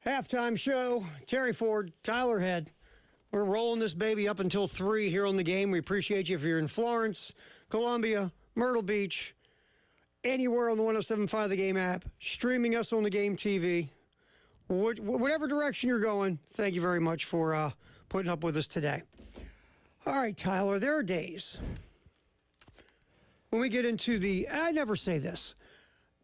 Halftime show. Terry Ford, Tyler Head. We're rolling this baby up until 3 here on the game. We appreciate you if you're in Florence, Columbia, Myrtle Beach, anywhere on the 107.5 The Game app, streaming us on the Game TV. Whatever direction you're going, thank you very much for putting up with us today. All right, Tyler, there are days when we get into I never say this,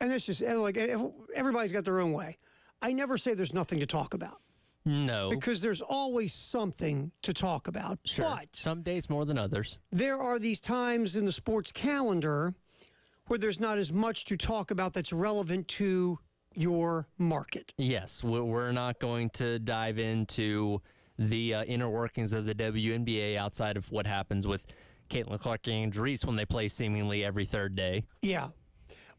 and this is like everybody's got their own way. I never say there's nothing to talk about. No. Because there's always something to talk about. Sure. But some days more than others. There are these times in the sports calendar where there's not as much to talk about that's relevant to your market. Yes. We're not going to dive into the inner workings of the WNBA outside of what happens with Caitlin Clark and Reese when they play seemingly every third day. Yeah.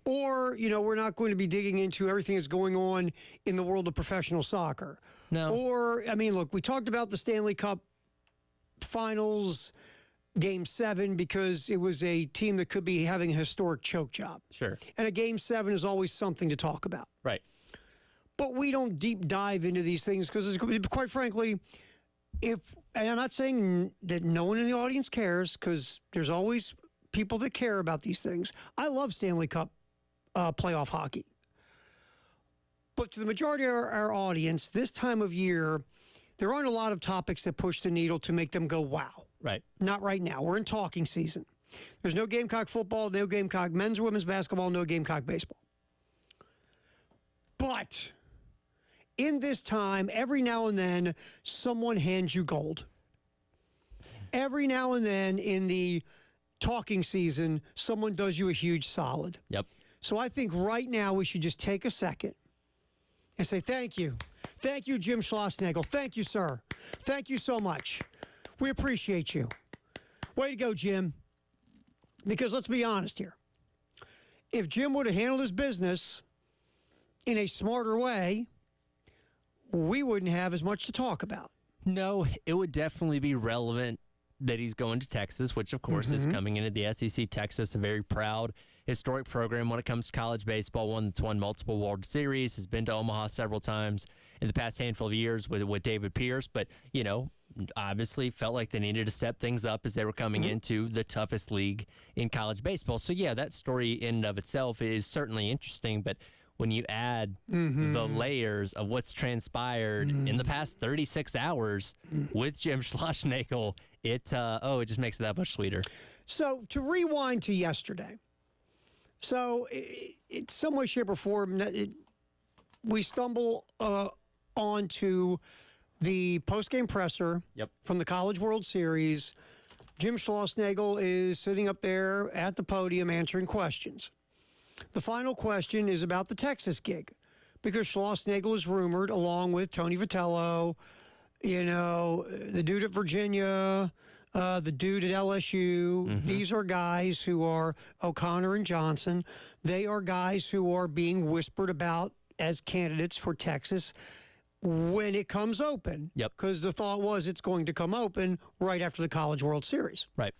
Or, we're not going to be digging into everything that's going on in the world of professional soccer. No. Or, look, we talked about the Stanley Cup Finals Game 7 because it was a team that could be having a historic choke job. Sure. And a Game 7 is always something to talk about. Right. But we don't deep dive into these things because, quite frankly, and I'm not saying that no one in the audience cares because there's always people that care about these things. I love Stanley Cup playoff hockey. But to the majority of our audience, this time of year, there aren't a lot of topics that push the needle to make them go, wow. Right. Not right now. We're in talking season. There's no Gamecock football, no Gamecock men's or women's basketball, no Gamecock baseball. But in this time, every now and then, someone hands you gold. Every now and then in the talking season, someone does you a huge solid. Yep. So I think right now we should just take a second and say thank you. Thank you, Jim Schlossnagle. Thank you, sir. Thank you so much. We appreciate you. Way to go, Jim. Because let's be honest here. If Jim would have handled his business in a smarter way, we wouldn't have as much to talk about. No, it would definitely be relevant that he's going to Texas, which, of course, is coming into the SEC. Texas, a very proud, historic program when it comes to college baseball, one that's won multiple World Series, has been to Omaha several times in the past handful of years with David Pierce, but, obviously felt like they needed to step things up as they were coming into the toughest league in college baseball. So, yeah, that story in and of itself is certainly interesting, but when you add the layers of what's transpired in the past 36 hours with Jim Schlossnagle, it just makes it that much sweeter. So to rewind to yesterday, in some way, shape, or form, we stumble onto the postgame presser from the College World Series. Jim Schlossnagle is sitting up there at the podium answering questions. The final question is about the Texas gig, because Schlossnagle is rumored, along with Tony Vitello, the dude at Virginia, the dude at LSU. These are guys who are O'Connor and Johnson. They are guys who are being whispered about as candidates for Texas when it comes open. Yep. Because the thought was it's going to come open right after the College World Series. Right.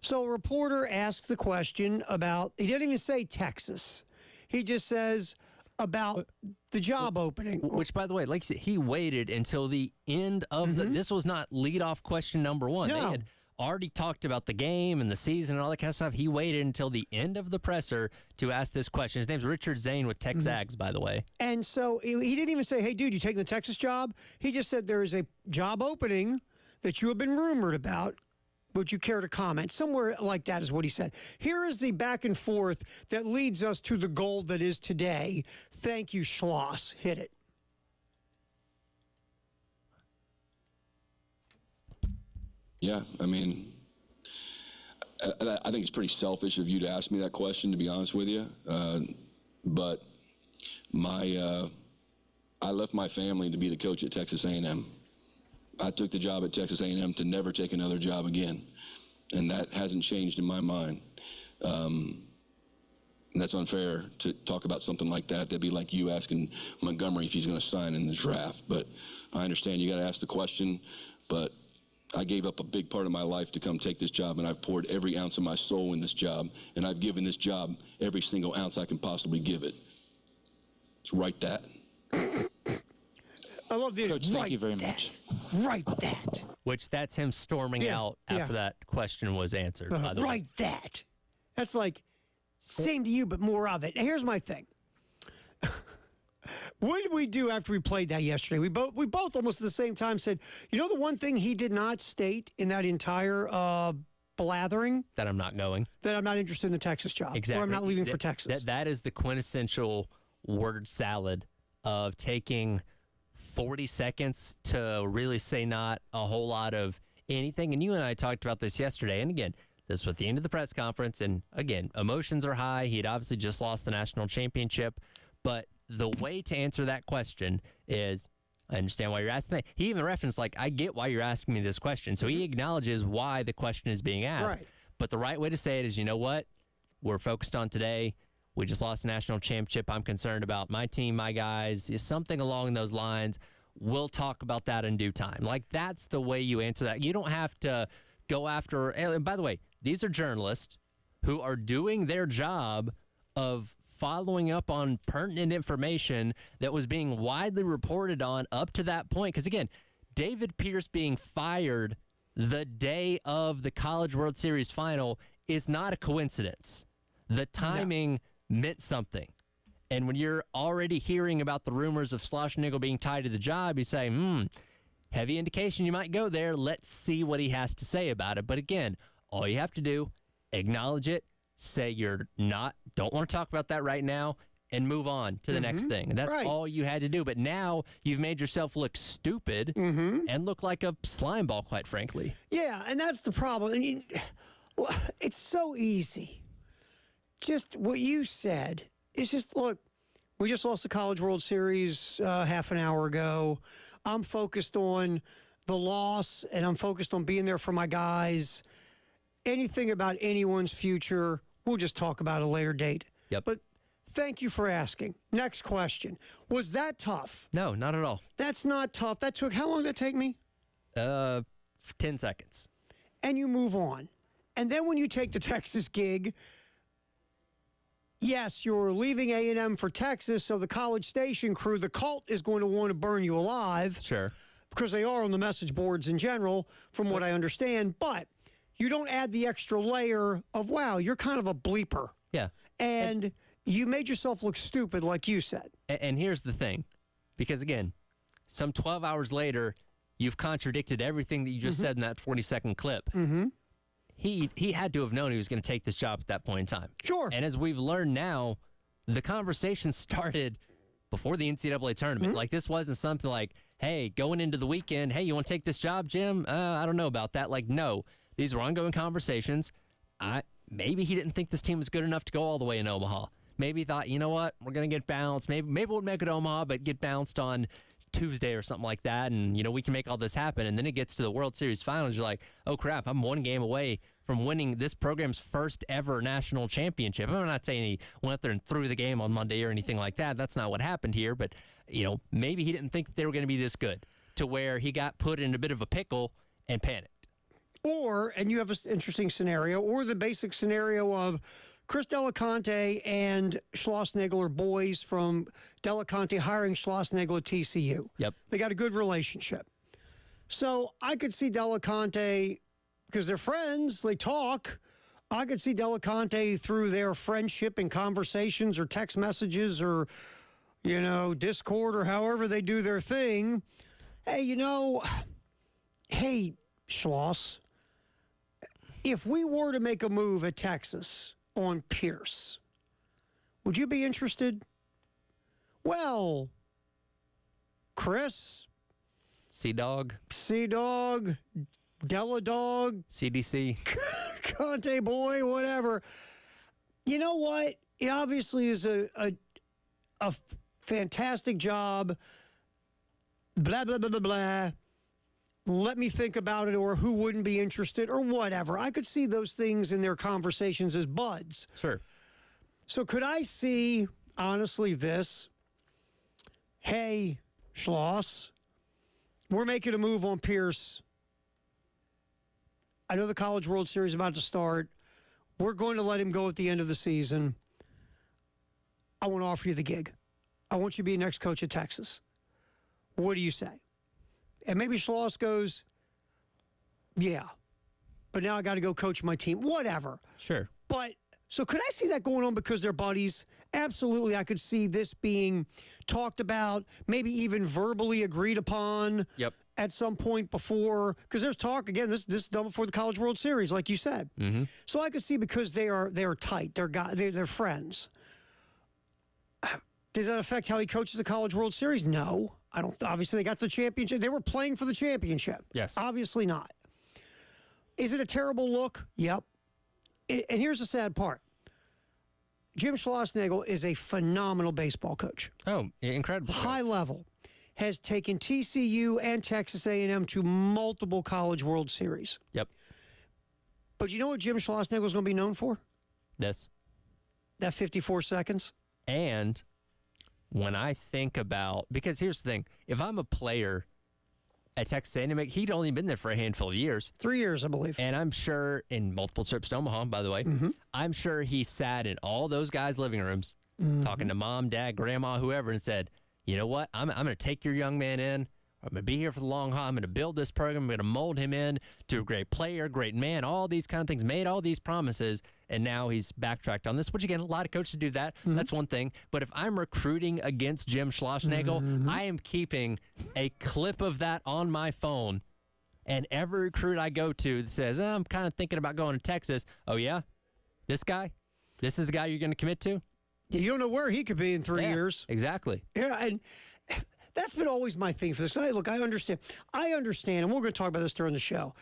So a reporter asked the question about, he didn't even say Texas. He just says about the job opening. Which, by the way, like you said, he waited until the end of this was not leadoff question number one. No. They had already talked about the game and the season and all that kind of stuff. He waited until the end of the presser to ask this question. His name's Richard Zane with Texags, by the way. And so he didn't even say, hey, dude, you taking the Texas job? He just said there is a job opening that you have been rumored about. Would you care to comment? Somewhere like that is what he said. Here is the back and forth that leads us to the gold that is today. Thank you, Schloss. Hit it. Yeah, I think it's pretty selfish of you to ask me that question, to be honest with you. But I left my family to be the coach at Texas A&M. I took the job at Texas A&M to never take another job again, and that hasn't changed in my mind. And that's unfair to talk about something like that. That'd be like you asking Montgomery if he's going to sign in the draft. But I understand you got to ask the question, but I gave up a big part of my life to come take this job, and I've poured every ounce of my soul in this job, and I've given this job every single ounce I can possibly give it. So write that. I love the Coach, thank you very much. Write that. Which that's him storming out after that question was answered, by the way. Write that. That's like, same to you, but more of it. Here's my thing. What did we do after we played that yesterday? We both almost at the same time said, you know, the one thing he did not state in that entire blathering? That I'm not going. That I'm not interested in the Texas job. Exactly. Or I'm not leaving for Texas. That is the quintessential word salad of taking 40 seconds to really say not a whole lot of anything. And you and I talked about this yesterday. And again, this was at the end of the press conference. And again, emotions are high. He'd obviously just lost the national championship. But the way to answer that question is, I understand why you're asking that. He even referenced, like, I get why you're asking me this question. So he acknowledges why the question is being asked. Right. But the right way to say it is, you know what? We're focused on today. We just lost the national championship. I'm concerned about my team, my guys, something along those lines. We'll talk about that in due time. Like, that's the way you answer that. You don't have to go after, and by the way, these are journalists who are doing their job of following up on pertinent information that was being widely reported on up to that point. Because, again, David Pierce being fired the day of the College World Series final is not a coincidence. The timing meant something. And when you're already hearing about the rumors of Schlossnagle being tied to the job, you say, heavy indication you might go there. Let's see what he has to say about it. But again, all you have to do, acknowledge it, say don't want to talk about that right now, and move on to the next thing. And that's all you had to do. But now you've made yourself look stupid and look like a slime ball, quite frankly. Yeah, and that's the problem. And it's so easy. Just what you said. It's just, look, we just lost the College World Series half an hour ago. I'm focused on the loss, and I'm focused on being there for my guys. Anything about anyone's future, we'll just talk about at a later date. Yep. But thank you for asking. Next question. Was that tough? No, not at all. That's not tough. How long did that take me? 10 seconds. And you move on. And then when you take the Texas gig, yes, you're leaving A&M for Texas, so the College Station crew, the cult, is going to want to burn you alive. Sure. Because they are on the message boards in general, from what I understand. But you don't add the extra layer of, wow, you're kind of a bleeper. Yeah. And you made yourself look stupid, like you said. And here's the thing. Because, again, some 12 hours later, you've contradicted everything that you just said in that 40-second clip. He had to have known he was going to take this job at that point in time. Sure. And as we've learned now, the conversation started before the NCAA tournament. Like, this wasn't something like, hey, going into the weekend, hey, you want to take this job, Jim? I don't know about that. Like, no. These were ongoing conversations. Maybe he didn't think this team was good enough to go all the way in Omaha. Maybe he thought, you know what, we're going to get bounced. Maybe we'll make it Omaha, but get bounced on Tuesday or something like that, and, we can make all this happen. And then it gets to the World Series Finals. You're like, oh, crap, I'm one game away from winning this program's first ever national championship. I'm not saying he went up there and threw the game on Monday or anything like that. That's not what happened here. But, maybe he didn't think that they were going to be this good to where he got put in a bit of a pickle and panicked. Or, and you have an interesting scenario, or the basic scenario of Chris Delaconte and Schlossnagle are boys from Delaconte hiring Schlossnagle at TCU. Yep. They got a good relationship. So I could see Delaconte, because they're friends, they talk. I could see Delaconte through their friendship and conversations or text messages or, Discord or however they do their thing. Hey, Schloss, if we were to make a move at Texas on Pierce, would you be interested? Well, Chris, C-Dog, Della Dog, CDC, Conte boy, whatever. You know what? It obviously is a fantastic job. Blah, blah, blah, blah, blah. Let me think about it, or who wouldn't be interested, or whatever. I could see those things in their conversations as buds. Sure. So could I see, honestly, this? Hey, Schloss, we're making a move on Pierce. I know the College World Series is about to start. We're going to let him go at the end of the season. I want to offer you the gig. I want you to be next coach at Texas. What do you say? And maybe Schloss goes, yeah, but now I got to go coach my team. Whatever. Sure. But so could I see that going on because they're buddies? Absolutely. I could see this being talked about, maybe even verbally agreed upon. Yep. At some point before, because there's talk again. This is done before the College World Series, like you said. Mm-hmm. So I could see because they are tight. They're friends. Does that affect how he coaches the College World Series? No, I don't. Obviously, they got the championship. They were playing for the championship. Yes. Obviously not. Is it a terrible look? Yep. And here's the sad part. Jim Schlossnagle is a phenomenal baseball coach. Oh, incredible. High level. Has taken TCU and Texas A&M to multiple College World Series. Yep. But you know what Jim Schlossnagle is going to be known for? This. That 54 seconds. And when I think about, because here's the thing, if I'm a player at Texas A&M, he'd only been there for a handful of years. 3 years, I believe. And I'm sure in multiple trips to Omaha, by the way, I'm sure he sat in all those guys' living rooms talking to mom, dad, grandma, whoever, and said, you know what? I'm going to take your young man in. I'm going to be here for the long haul. I'm going to build this program. I'm going to mold him in to a great player, great man, all these kind of things, made all these promises, and now he's backtracked on this, which, again, a lot of coaches do that. That's one thing. But if I'm recruiting against Jim Schlossnagle, I am keeping a clip of that on my phone, and every recruit I go to that says, I'm kind of thinking about going to Texas. Oh, yeah? This guy? This is the guy you're going to commit to? You don't know where he could be in 3 years. Exactly. Yeah, and that's been always my thing for this. Look, I understand, and we're going to talk about this during the show.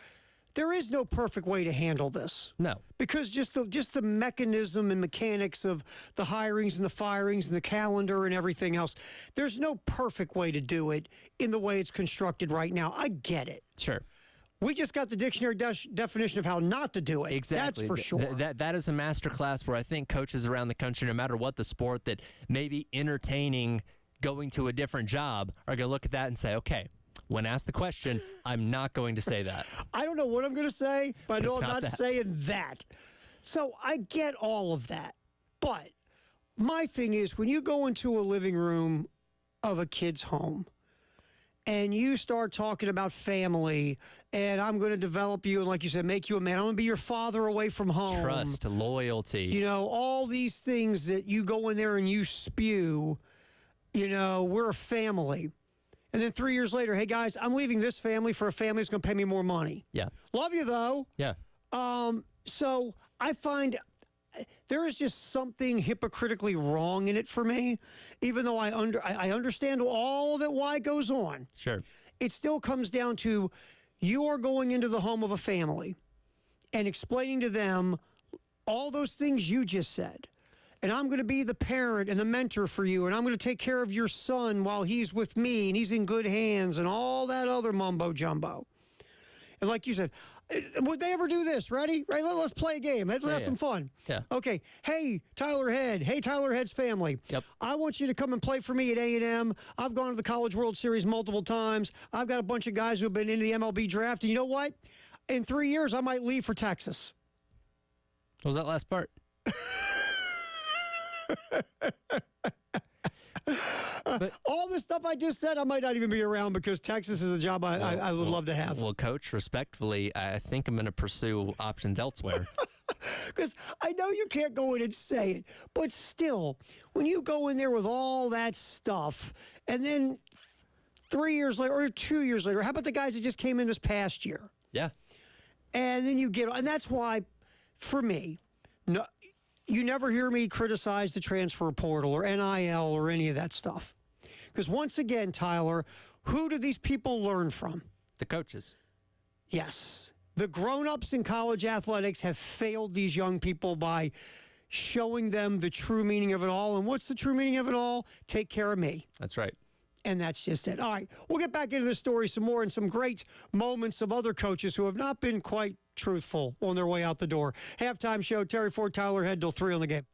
There is no perfect way to handle this. No. Because just the mechanism and mechanics of the hirings and the firings and the calendar and everything else, there's no perfect way to do it in the way it's constructed right now. I get it. Sure. We just got the dictionary definition of how not to do it. Exactly. That's for sure. That is a masterclass where I think coaches around the country, no matter what the sport, that may be entertaining going to a different job are going to look at that and say, okay, when asked the question, I'm not going to say that. I don't know what I'm going to say, but I know I'm not that. saying that. So I get all of that. But my thing is, when you go into a living room of a kid's home, and you start talking about family, and I'm going to develop you, and like you said, make you a man. I'm going to be your father away from home. Trust, loyalty. You know, all these things that you go in there and you spew, you know, we're a family. And then 3 years later, hey, guys, I'm leaving this family for a family that's going to pay me more money. Yeah. Love you, though. Yeah. So I find there is just something hypocritically wrong in it for me, even though I understand all that why it goes on. Sure. It still comes down to you are going into the home of a family and explaining to them all those things you just said. And I'm going to be the parent and the mentor for you, and I'm going to take care of your son while he's with me and he's in good hands and all that other mumbo jumbo. And like you said, would they ever do this? Ready? Right? Let's play a game. Let's have some fun. Yeah. Okay. Hey, Tyler Head. Hey, Tyler Head's family. Yep. I want you to come and play for me at A&M. I've gone to the College World Series multiple times. I've got a bunch of guys who have been into the MLB draft. And you know what? In 3 years, I might leave for Texas. What was that last part? But all this stuff I just said, I might not even be around because Texas is a job I would love to have. Well, Coach, respectfully, I think I'm going to pursue options elsewhere. Because I know you can't go in and say it, but still, when you go in there with all that stuff, and then 3 years later or 2 years later, how about the guys that just came in this past year? Yeah. And then you get, and that's why, for me, no, you never hear me criticize the transfer portal or NIL or any of that stuff. Because once again, Tyler, who do these people learn from? The coaches. Yes. The grown-ups in college athletics have failed these young people by showing them the true meaning of it all. And what's the true meaning of it all? Take care of me. That's right. And that's just it. All right, we'll get back into this story some more and some great moments of other coaches who have not been quite truthful on their way out the door. Halftime show, Terry Ford, Tyler Head, till 3 on the game.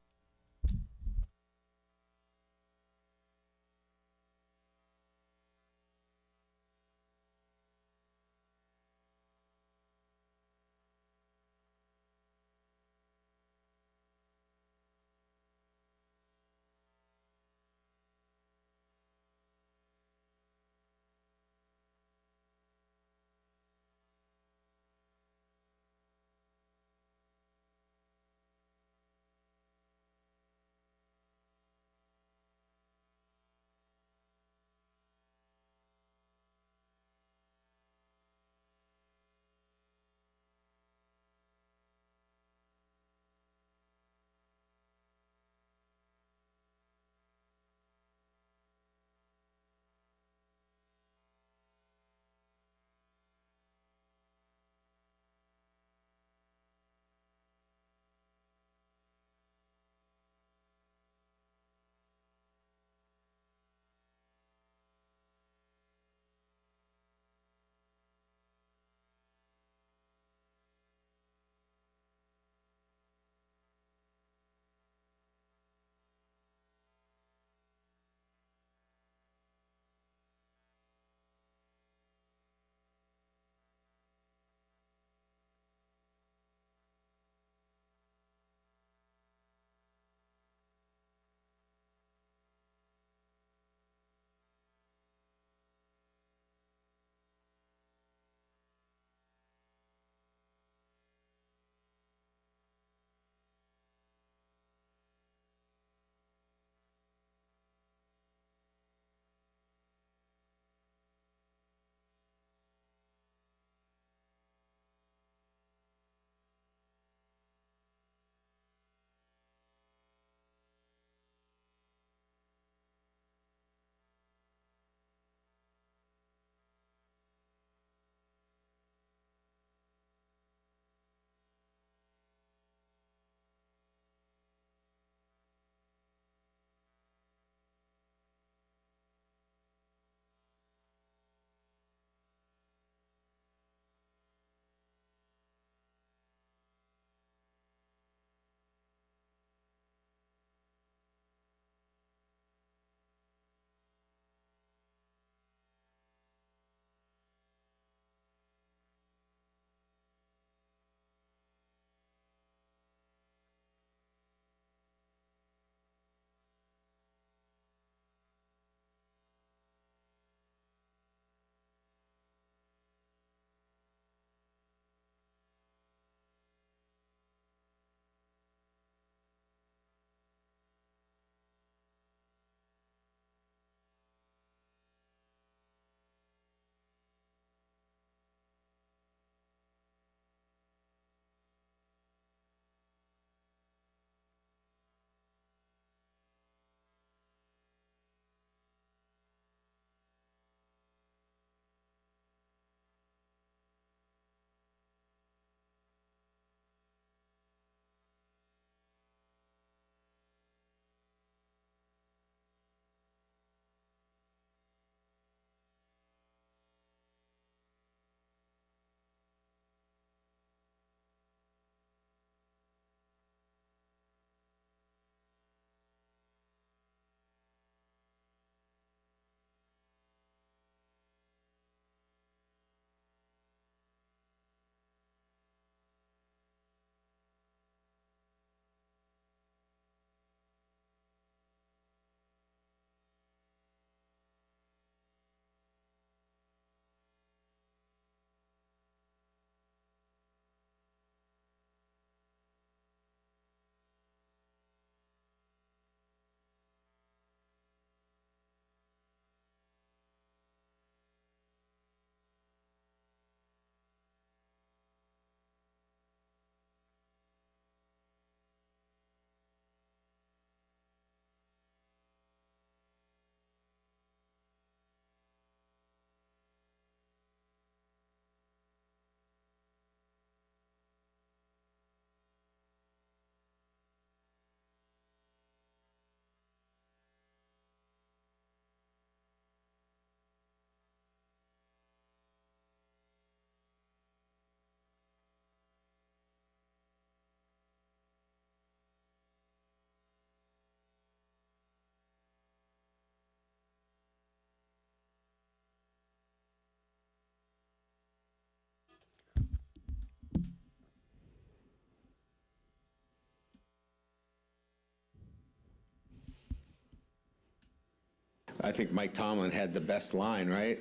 I think Mike Tomlin had the best line, right?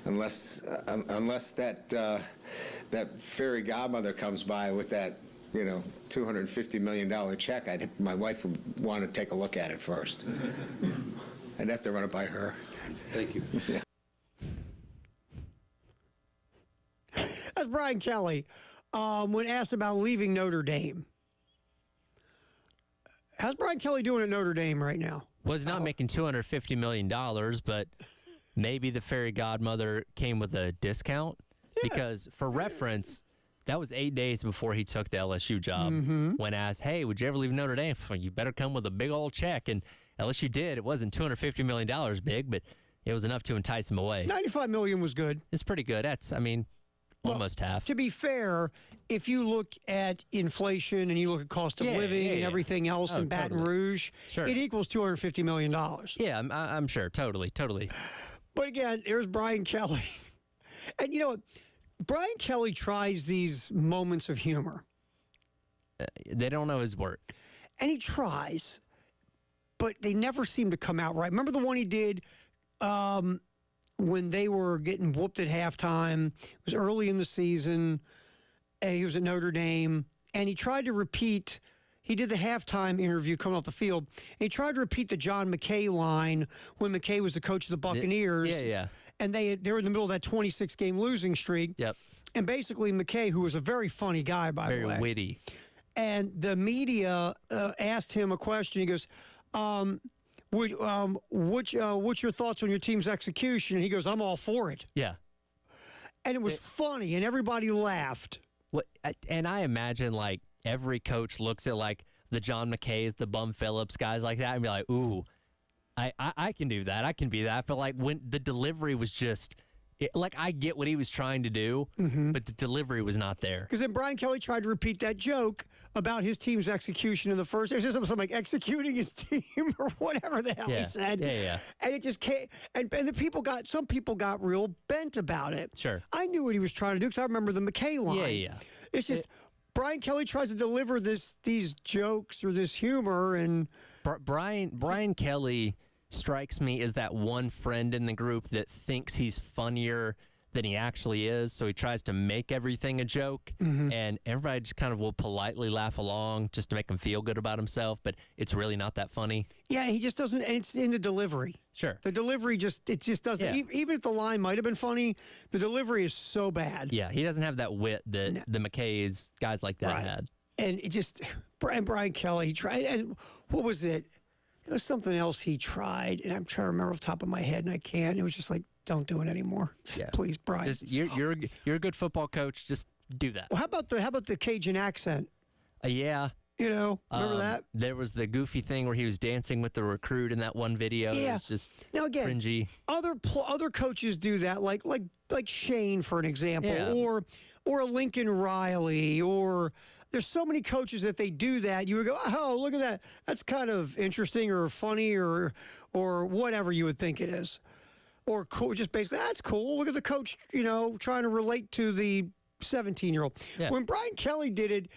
Unless that fairy godmother comes by with that, $250 million check, my wife would want to take a look at it first. I'd have to run it by her. Thank you. Yeah. That's Brian Kelly when asked about leaving Notre Dame. How's Brian Kelly doing at Notre Dame right now? Well, he's not making $250 million, but maybe the fairy godmother came with a discount. Yeah. Because for reference, that was 8 days before he took the LSU job. When asked, hey, would you ever leave Notre Dame? Well, you better come with a big old check. And LSU did. It wasn't $250 million big, but it was enough to entice him away. $95 million was good. It's pretty good. That's, almost half. To be fair, if you look at inflation and you look at cost of living and everything else in Baton Rouge, it equals $250 million. Yeah, I'm sure. Totally. But again, here's Brian Kelly. And you know what? Brian Kelly tries these moments of humor. They don't know his work. And he tries, but they never seem to come out right. Remember the one he did when they were getting whooped at halftime? It was early in the season. He was at Notre Dame, and he tried to repeat. He did the halftime interview coming off the field, and he tried to repeat the John McKay line when McKay was the coach of the Buccaneers. Yeah. And they were in the middle of that 26-game losing streak. Yep. And basically McKay, who was a very funny guy, by the way. Very witty. And the media asked him a question. He goes, what's your thoughts on your team's execution? And he goes, I'm all for it. Yeah. And it was funny, and everybody laughed. And I imagine, like, every coach looks at, like, the John McKays, the Bum Phillips, guys like that, and be like, ooh, I can do that. I can be that. But, like, when the delivery was just... I get what he was trying to do, but the delivery was not there. Because then Brian Kelly tried to repeat that joke about his team's execution in the first. It was just something like executing his team or whatever the hell he said. Yeah. And it just came. And some people got real bent about it. Sure. I knew what he was trying to do because I remember the McKay line. Yeah. It's just Brian Kelly tries to deliver these jokes or this humor, and Brian Kelly strikes me as that one friend in the group that thinks he's funnier than he actually is, so he tries to make everything a joke, and everybody just kind of will politely laugh along just to make him feel good about himself, but it's really not that funny. Yeah, he just doesn't, and it's in the delivery. Sure. The delivery just doesn't, even if the line might have been funny, the delivery is so bad. Yeah, he doesn't have that wit that the McKays, guys like that had. And it just, Brian Kelly, he tried, and what was it? There was something else he tried, and I'm trying to remember off the top of my head, and I can't. It was just like, don't do it anymore. Please, Brian. You're a good football coach. Just do that. Well, how about the Cajun accent? Yeah. Remember that? There was the goofy thing where he was dancing with the recruit in that one video. Yeah. It was just now again, cringy. Other coaches do that, like Shane, for an example, or a Lincoln Riley, or there's so many coaches that they do that. You would go, oh, look at that. That's kind of interesting or funny or whatever you would think it is. Or cool, just basically, that's cool. Look at the coach, trying to relate to the 17-year-old. Yeah. When Brian Kelly did it,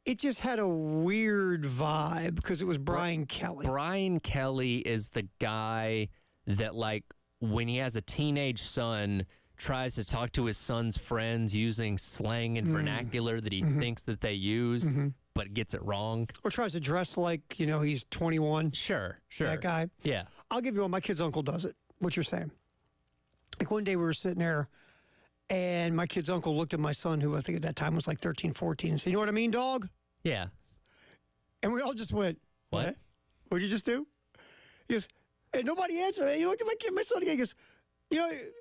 it just had a weird vibe because it was Brian Kelly. Brian Kelly is the guy that, like, when he has a teenage son, tries to talk to his son's friends using slang and vernacular that he thinks that they use, but gets it wrong. Or tries to dress like, he's 21. Sure. That guy. Yeah. I'll give you one. My kid's uncle does it, what you're saying. Like one day we were sitting there, and my kid's uncle looked at my son, who I think at that time was like 13, 14, and said, you know what I mean, dog? Yeah. And we all just went, what? What'd you just do? He goes, and nobody answered. He looked at my son again. He goes,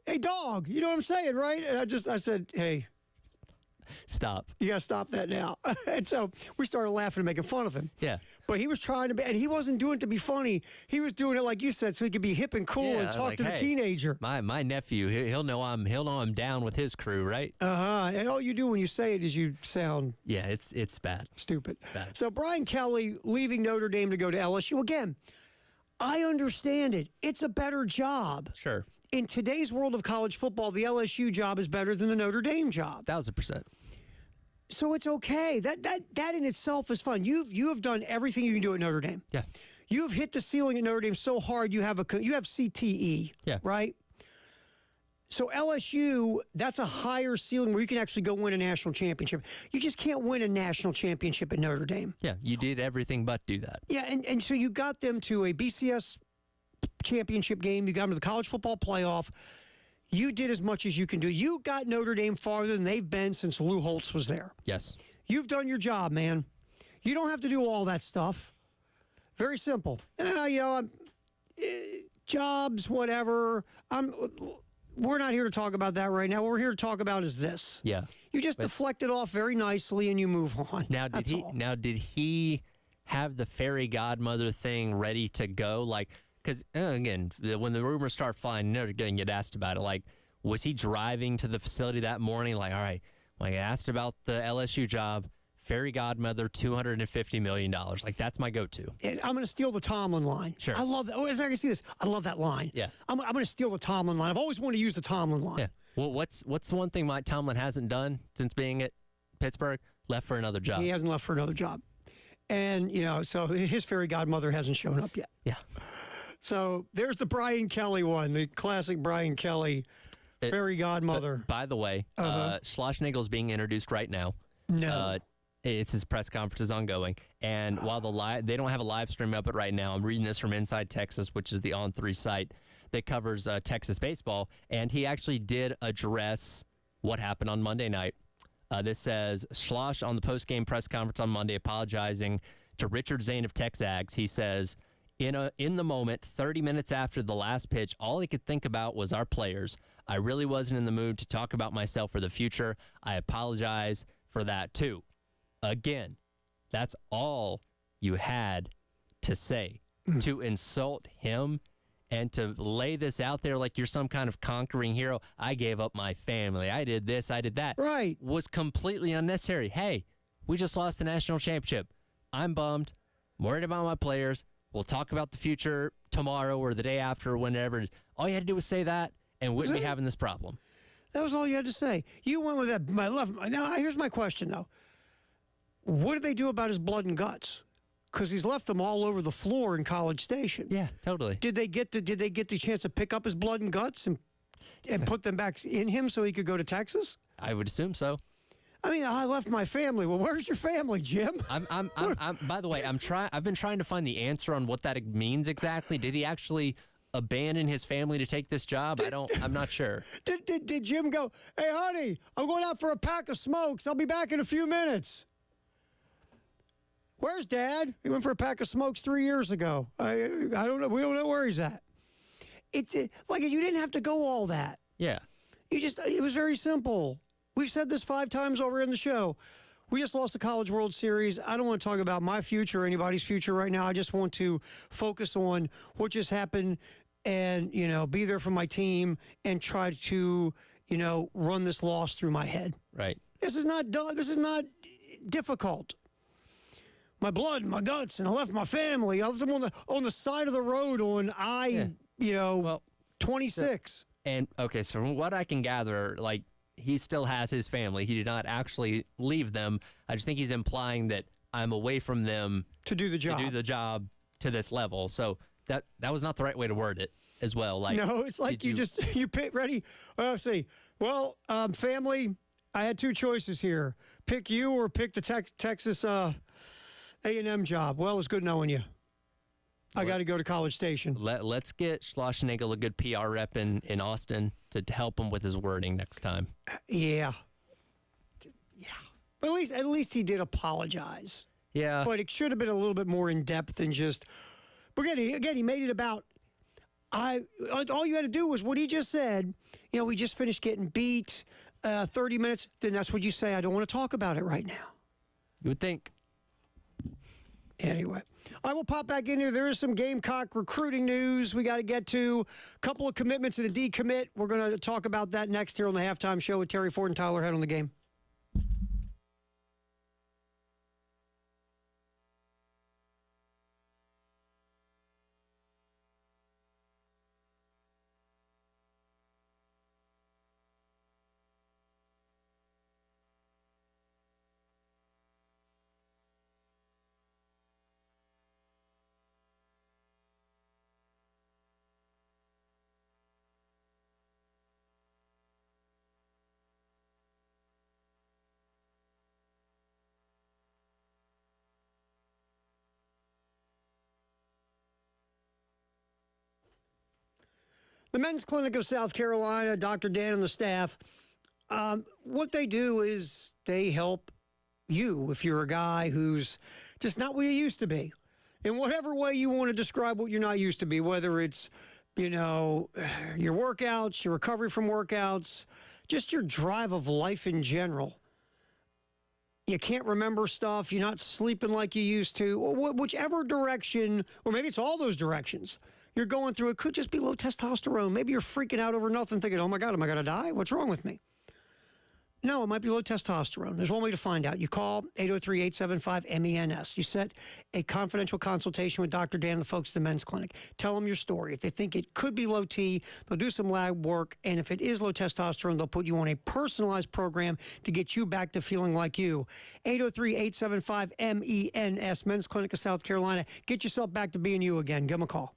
hey, dog, you know what I'm saying, right? And I said, hey. Stop. You got to stop that now. And so we started laughing and making fun of him. Yeah. But he was trying to be, and he wasn't doing it to be funny. He was doing it, like you said, so he could be hip and cool and talk to the teenager. My nephew, he'll know I'm down with his crew, right? And all you do when you say it is you sound it's bad. Stupid. It's bad. So Brian Kelly leaving Notre Dame to go to LSU. Again, I understand it. It's a better job. Sure. In today's world of college football, the LSU job is better than the Notre Dame job. 1,000%. So it's okay. That in itself is fun. You have done everything you can do at Notre Dame. Yeah. You've hit the ceiling at Notre Dame so hard you have CTE, right? So LSU, that's a higher ceiling where you can actually go win a national championship. You just can't win a national championship at Notre Dame. Yeah, you did everything but do that. Yeah, and so you got them to a BCS championship game. You got them to the college football playoff. You did as much as you can do. You got Notre Dame farther than they've been since Lou Holtz was there. Yes. You've done your job, man. You don't have to do all that stuff. Very simple. Jobs, whatever. We're not here to talk about that right now. What we're here to talk about is this. Yeah. You just deflect it off very nicely and you move on. Now, did he have the fairy godmother thing ready to go? Like, because again, when the rumors start flying, you're going to get asked about it. Like, was he driving to the facility that morning? Like, all right, when I asked about the LSU job, fairy godmother, $250 million. Like, that's my go-to. I'm going to steal the Tomlin line. Sure. I love that. Oh, as I can see this, I love that line. Yeah. I'm going to steal the Tomlin line. I've always wanted to use the Tomlin line. Yeah. Well, what's the one thing Mike Tomlin hasn't done since being at Pittsburgh? Left for another job. He hasn't left for another job. And, so his fairy godmother hasn't shown up yet. Yeah. So there's the Brian Kelly one, the classic Brian Kelly fairy godmother. By the way, Schlossnagle is being introduced right now. No. It's his press conference is ongoing, and while they don't have a live stream up it right now, I'm reading this from Inside Texas, which is the On3 site that covers Texas baseball, and he actually did address what happened on Monday night. This says, Schloss on the post-game press conference on Monday apologizing to Richard Zane of Texags. He says, in the moment, 30 minutes after the last pitch, all he could think about was our players. I really wasn't in the mood to talk about myself or the future. I apologize for that, too. Again, that's all you had to say. To insult him and to lay this out there like you're some kind of conquering hero. I gave up my family. I did this. I did that. Right. Was completely unnecessary. Hey, we just lost the national championship. I'm bummed. I'm worried about my players. We'll talk about the future tomorrow or the day after or whenever. All you had to do was say that and wouldn't be having this problem. That was all you had to say. You went with that. Now, here's my question, though. What did they do about his blood and guts? Because he's left them all over the floor in College Station. Yeah, totally. Did they get the chance to pick up his blood and guts and put them back in him so he could go to Texas? I would assume so. I mean, I left my family. Well, where's your family, Jim? I'm by the way, I've been trying to find the answer on what that means exactly. Did he actually abandon his family to take this job? I'm not sure. Did Jim go, hey, honey, I'm going out for a pack of smokes. I'll be back in a few minutes. Where's Dad? He went for a pack of smokes 3 years ago. I don't know. We don't know where he's at. Like, you didn't have to go all that. Yeah. It was very simple. We've said this 5 times over in the show. We just lost the College World Series. I don't want to talk about my future or anybody's future right now. I just want to focus on what just happened and, be there for my team and try to, run this loss through my head. Right. This is not difficult. My blood, my guts, and I left my family. I left them on the side of the road on 26. And okay, so from what I can gather, like, he still has his family. He did not actually leave them. I just think he's implying that I'm away from them to do the job to this level. So that was not the right way to word it as well. Like, no, it's like you pick ready. Well, let's see. Well, family, I had 2 choices here: pick you or pick the Texas A&M job. Well, it's good knowing you. I got to go to College Station. Let's get Schlossnagle a good PR rep in Austin to help him with his wording next time. Yeah. But at least he did apologize. Yeah. But it should have been a little bit more in depth than just. But again, he made it about. All you had to do was what he just said. We just finished getting beat. 30 minutes. Then that's what you say. I don't want to talk about it right now. You would think. Anyway, I will pop back in here. There is some Gamecock recruiting news we got to get to. A couple of commitments and a decommit. We're going to talk about that next here on the Halftime Show with Terry Ford and Tyler Head on the Game. The Men's Clinic of South Carolina, Dr. Dan and the staff, what they do is they help you if you're a guy who's just not what you used to be. In whatever way you want to describe what you're not used to be, whether it's, your workouts, your recovery from workouts, just your drive of life in general. You can't remember stuff. You're not sleeping like you used to. Or whichever direction, or maybe it's all those directions you're going through. It could just be low testosterone. Maybe you're freaking out over nothing, thinking, oh, my God, am I going to die? What's wrong with me? No, it might be low testosterone. There's one way to find out. You call 803-875-MENS. You set a confidential consultation with Dr. Dan and the folks at the Men's Clinic. Tell them your story. If they think it could be low T, they'll do some lab work. And if it is low testosterone, they'll put you on a personalized program to get you back to feeling like you. 803-875-MENS, Men's Clinic of South Carolina. Get yourself back to being you again. Give them a call.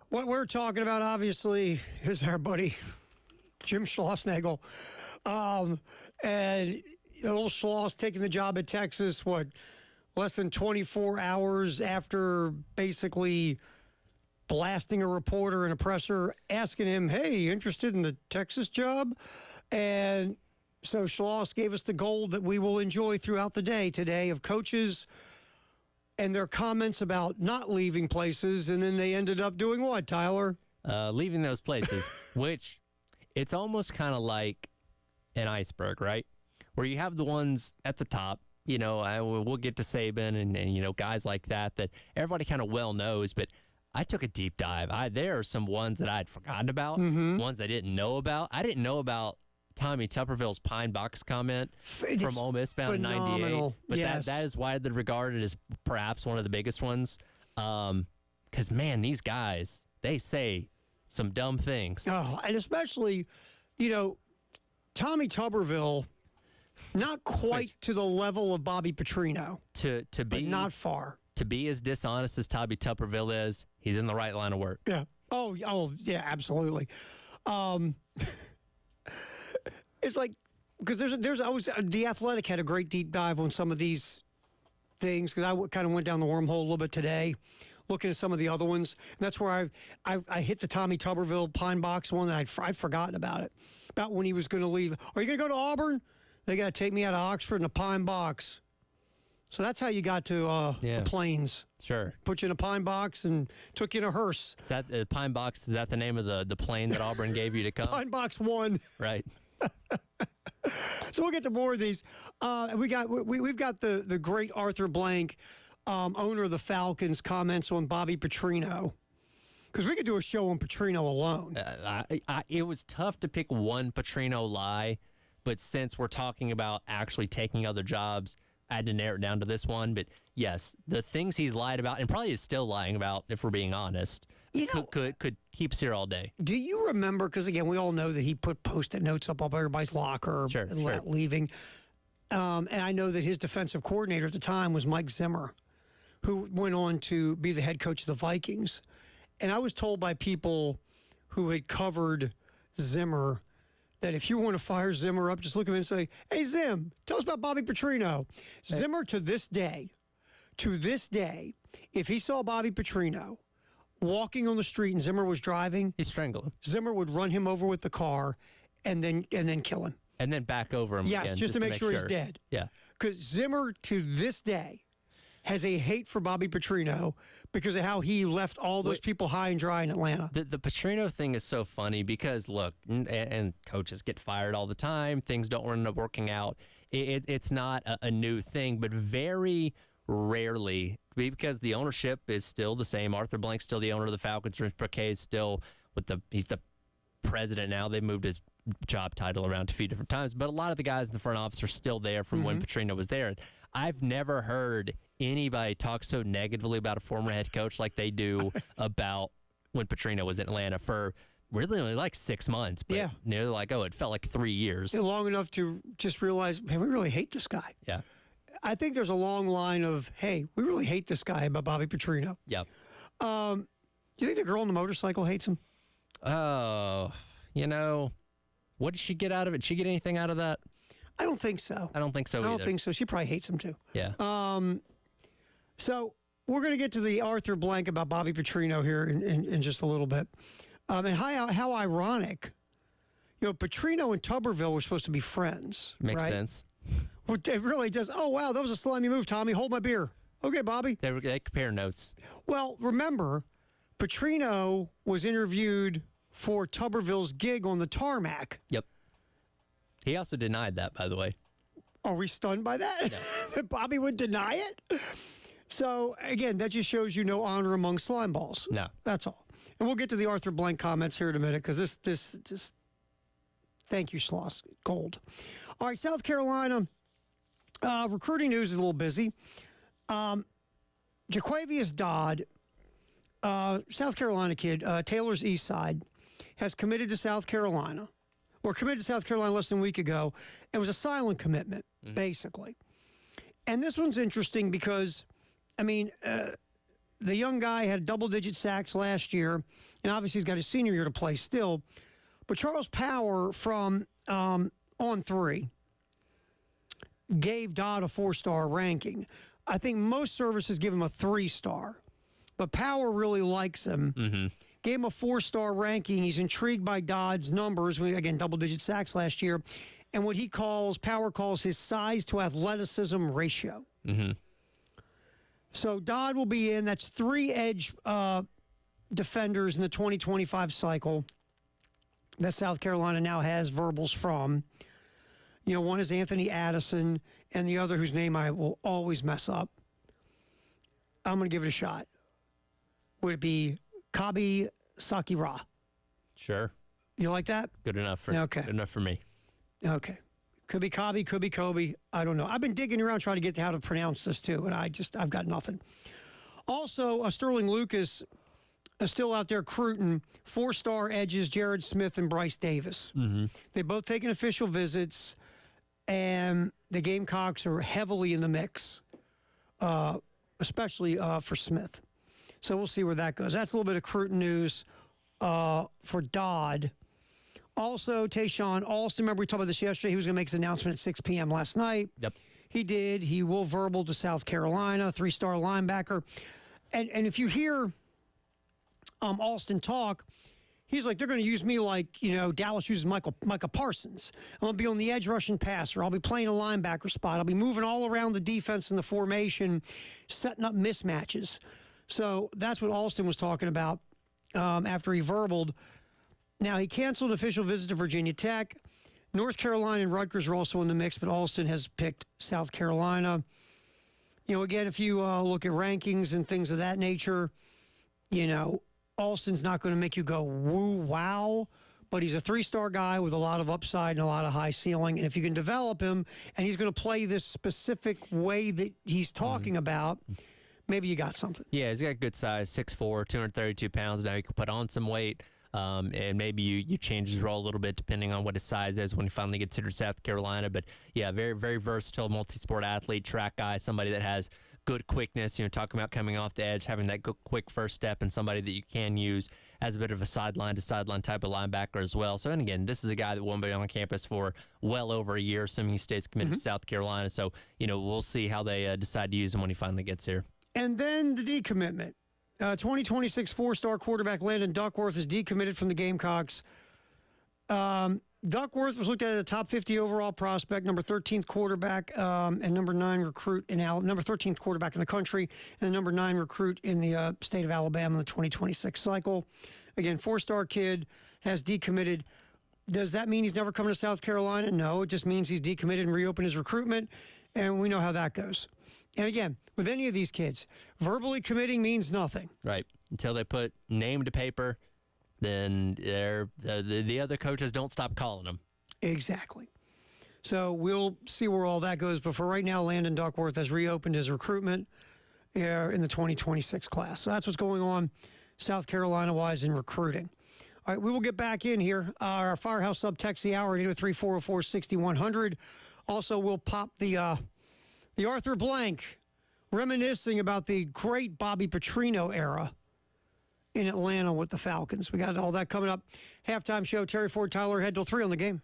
What we're talking about, obviously, is our buddy Jim Schlossnagle. And old Schloss taking the job at Texas, less than 24 hours after basically blasting a reporter and a presser, asking him, hey, you interested in the Texas job? And so Schloss gave us the gold that we will enjoy throughout the day today of coaches and their comments about not leaving places, and then they ended up doing what, Tyler? Leaving those places, which it's almost kind of like an iceberg, right? where you have the ones at the top. We'll get to Saban and guys like that everybody kind of well knows, but I took a deep dive. There are some ones that I'd forgotten about, ones I didn't know about. I didn't know about Tommy Tuberville's Pine Box comment from Ole Miss bound in '98, but yes. that is widely regarded as perhaps one of the biggest ones. Because man, these guys, they say some dumb things. Oh, and especially, Tommy Tuberville. Not quite to the level of Bobby Petrino. To be but not far. To be as dishonest as Tommy Tuberville is, he's in the right line of work. Yeah. Oh, yeah, absolutely. It's like because The Athletic had a great deep dive on some of these things because I kind of went down the wormhole a little bit today, looking at some of the other ones. And that's where I hit the Tommy Tuberville Pine Box one that I'd forgotten about it. About when he was going to leave. Are you going to go to Auburn? They got to take me out of Oxford in a pine box. So that's how you got to the Plains. Sure. Put you in a pine box and took you in a hearse. Is that the Pine Box? Is that the name of the plane that Auburn gave you to come? Pine Box 1. Right. So we'll get to more of these. We've got the great Arthur Blank, owner of the Falcons, comments on Bobby Petrino. Because we could do a show on Petrino alone. It was tough to pick one Petrino lie. But since we're talking about actually taking other jobs, I had to narrow it down to this one. But yes, the things he's lied about, and probably is still lying about, if we're being honest, could keep us here all day. Do you remember, because again, we all know that he put Post-it notes up everybody's locker leaving. And I know that his defensive coordinator at the time was Mike Zimmer, who went on to be the head coach of the Vikings. And I was told by people who had covered Zimmer that if you want to fire Zimmer up, just look at him and say, hey, Zim, tell us about Bobby Petrino. Hey. Zimmer, to this day, if he saw Bobby Petrino walking on the street and Zimmer was driving, he'd strangle him. Zimmer would run him over with the car and then kill him. And then back over him again. Yes, just to make sure he's dead. Yeah. Because Zimmer, to this day, has a hate for Bobby Petrino because of how he left all those people high and dry in Atlanta. The Petrino thing is so funny because, look, and coaches get fired all the time. Things don't end up working out. It's not a new thing, but very rarely, because the ownership is still the same. Arthur Blank's still the owner of the Falcons. Rich Parquet is still he's the president now. They moved his job title around a few different times, but a lot of the guys in the front office are still there from when Petrino was there. I've never heard anybody talk so negatively about a former head coach like they do about when Petrino was in Atlanta for really only like 6 months. But they're like, it felt like 3 years. Long enough to just realize, man, we really hate this guy. Yeah. I think there's a long line of, hey, we really hate this guy about Bobby Petrino. Yeah. Do you think the girl on the motorcycle hates him? Oh, what did she get out of it? Did she get anything out of that? I don't think so. I don't think so either. I don't think so. She probably hates him too. Yeah. So we're going to get to the Arthur Blank about Bobby Petrino here in just a little bit. And how ironic. Petrino and Tuberville were supposed to be friends. Makes right? sense. Well, it really does. Oh, wow, that was a slimy move, Tommy. Hold my beer. Okay, Bobby. They compare notes. Well, remember, Petrino was interviewed for Tuberville's gig on the tarmac. Yep. He also denied that, by the way. Are we stunned by that? No. That Bobby would deny it? So, again, that just shows you no honor among slime balls. No. That's all. And we'll get to the Arthur Blank comments here in a minute because this just, thank you, Schloss. Gold. All right, South Carolina. Recruiting news is a little busy. Jaquavius Dodd, South Carolina kid, Taylor's East Side, has committed to South Carolina. Or committed to South Carolina less than a week ago. It was a silent commitment, basically. And this one's interesting because, the young guy had double-digit sacks last year, and obviously he's got his senior year to play still. But Charles Power from On3 gave Dodd a 4-star ranking. I think most services give him a 3-star. But Power really likes him. Gave him a 4-star ranking. He's intrigued by Dodd's numbers. Again, double-digit sacks last year. And what Power calls his size to athleticism ratio. So Dodd will be in. That's 3 edge defenders in the 2025 cycle that South Carolina now has verbals from. One is Anthony Addison, and the other, whose name I will always mess up. I'm going to give it a shot. Would it be Kabi Sakira? Sure. You like that? Good enough for me. Okay. Could be Kabi, could be Kobe. I don't know. I've been digging around trying to get to how to pronounce this too, and I've got nothing. Also, Sterling Lucas is still out there recruiting 4-star edges Jared Smith and Bryce Davis. Mm-hmm. They've both taken official visits, and the Gamecocks are heavily in the mix, especially for Smith. So we'll see where that goes. That's a little bit of recruiting news for Dodd. Also, Tayshawn Alston, remember we talked about this yesterday. He was going to make his announcement at 6 p.m. last night. Yep. He did. He will verbal to South Carolina, 3-star linebacker. And if you hear Alston talk, he's like, they're going to use me like, Dallas uses Micah Parsons. I'm going to be on the edge rushing passer. I'll be playing a linebacker spot. I'll be moving all around the defense and the formation, setting up mismatches. So that's what Alston was talking about after he verbaled. Now, he canceled an official visit to Virginia Tech. North Carolina and Rutgers are also in the mix, but Alston has picked South Carolina. Again, if you look at rankings and things of that nature, Alston's not going to make you go woo, wow, but he's a 3-star guy with a lot of upside and a lot of high ceiling. And if you can develop him and he's going to play this specific way that he's talking about, maybe you got something. Yeah, he's got good size, 6'4", 232 pounds. Now he can put on some weight. And maybe you change his role a little bit depending on what his size is when he finally gets to South Carolina. But yeah, very, very versatile, multi-sport athlete, track guy, somebody that has good quickness. Talking about coming off the edge, having that good, quick first step, and somebody that you can use as a bit of a sideline-to-sideline type of linebacker as well. So, and again, this is a guy that won't be on campus for well over a year, assuming he stays committed to South Carolina. So, we'll see how they decide to use him when he finally gets here. And then the decommitment. 2026 4-star quarterback Landon Duckworth is decommitted from the Gamecocks. Duckworth was looked at as a top 50 overall prospect, number 13th quarterback, and number 9 recruit number 13th quarterback in the country, and the number 9 recruit in the state of Alabama in the 2026 cycle. Again, 4-star kid has decommitted. Does that mean he's never coming to South Carolina? No, it just means he's decommitted and reopened his recruitment, and we know how that goes. And again, with any of these kids, verbally committing means nothing. Right. Until they put name to paper, then the other coaches don't stop calling them. Exactly. So we'll see where all that goes. But for right now, Landon Duckworth has reopened his recruitment in the 2026 class. So that's what's going on South Carolina-wise in recruiting. All right, we will get back in here. Our Firehouse Sub text the hour at 803-404-6100. Also, we'll pop the Arthur Blank, reminiscing about the great Bobby Petrino era in Atlanta with the Falcons. We got all that coming up. Halftime show, Terry Ford, Tyler Head till 3 on the game.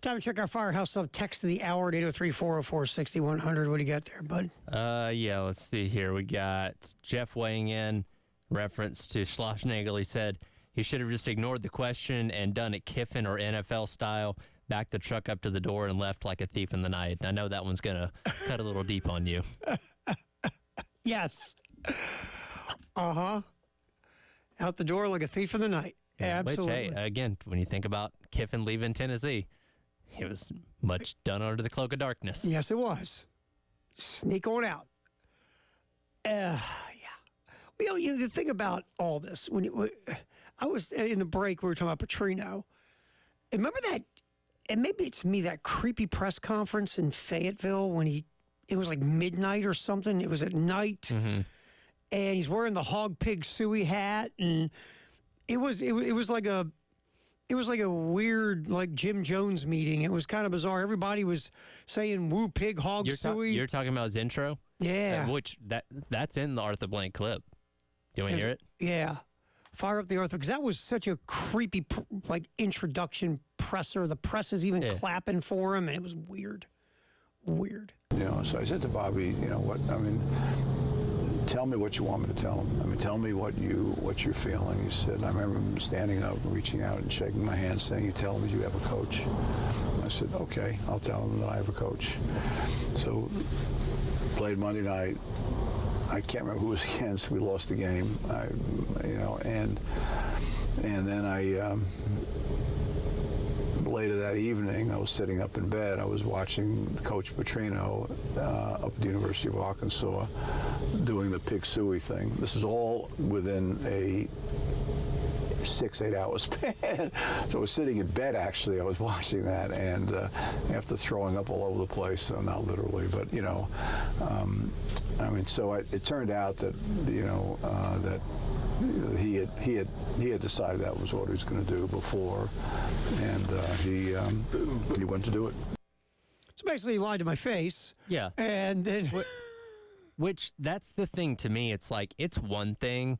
Time to check our Firehouse Sub text of the hour at 803-404-6100. What do you got there, bud? Yeah, let's see here. We got Jeff weighing in reference to Schlossnagle. He said he should have just ignored the question and done it Kiffin or NFL style. Backed the truck up to the door and left like a thief in the night. I know that one's going to cut a little deep on you. Yes. Uh-huh. Out the door like a thief in the night. Absolutely. Which, hey, again, when you think about Kiffin leaving Tennessee, it was much done under the cloak of darkness. Yes, it was. Sneak on out. Yeah. The thing about all this, I was in the break, we were talking about Petrino. Remember that, and maybe it's me, that creepy press conference in Fayetteville when it was like midnight or something. It was at night, and he's wearing the hog pig suey hat, and it was like a weird, like, Jim Jones meeting. It was kind of bizarre. Everybody was saying "woo pig hog suey." You're talking about his intro, yeah. Which that's in the Arthur Blank clip. Do you want to hear it? Yeah, fire up the Arthur, because that was such a creepy introduction presser. The press is even clapping for him, and it was weird. So I said to Bobby, tell me what you want me to tell him. Tell me what you're feeling. He said, I remember him standing up, reaching out and shaking my hand, saying, you tell him you have a coach. I said, okay, I'll tell him that I have a coach. So played Monday night. I can't remember who it was against. We lost the game. And then later that evening, I was sitting up in bed. I was watching Coach Petrino up at the University of Arkansas doing the pig suey thing. This is all within a 6-8 hour span. So I was sitting in bed, actually. I was watching that, and after throwing up all over the place, so not literally, but, so it turned out that, that he had decided that was what he was going to do before, and he went to do it. So basically, he lied to my face. Yeah. And then... Which, that's the thing to me. It's like, it's one thing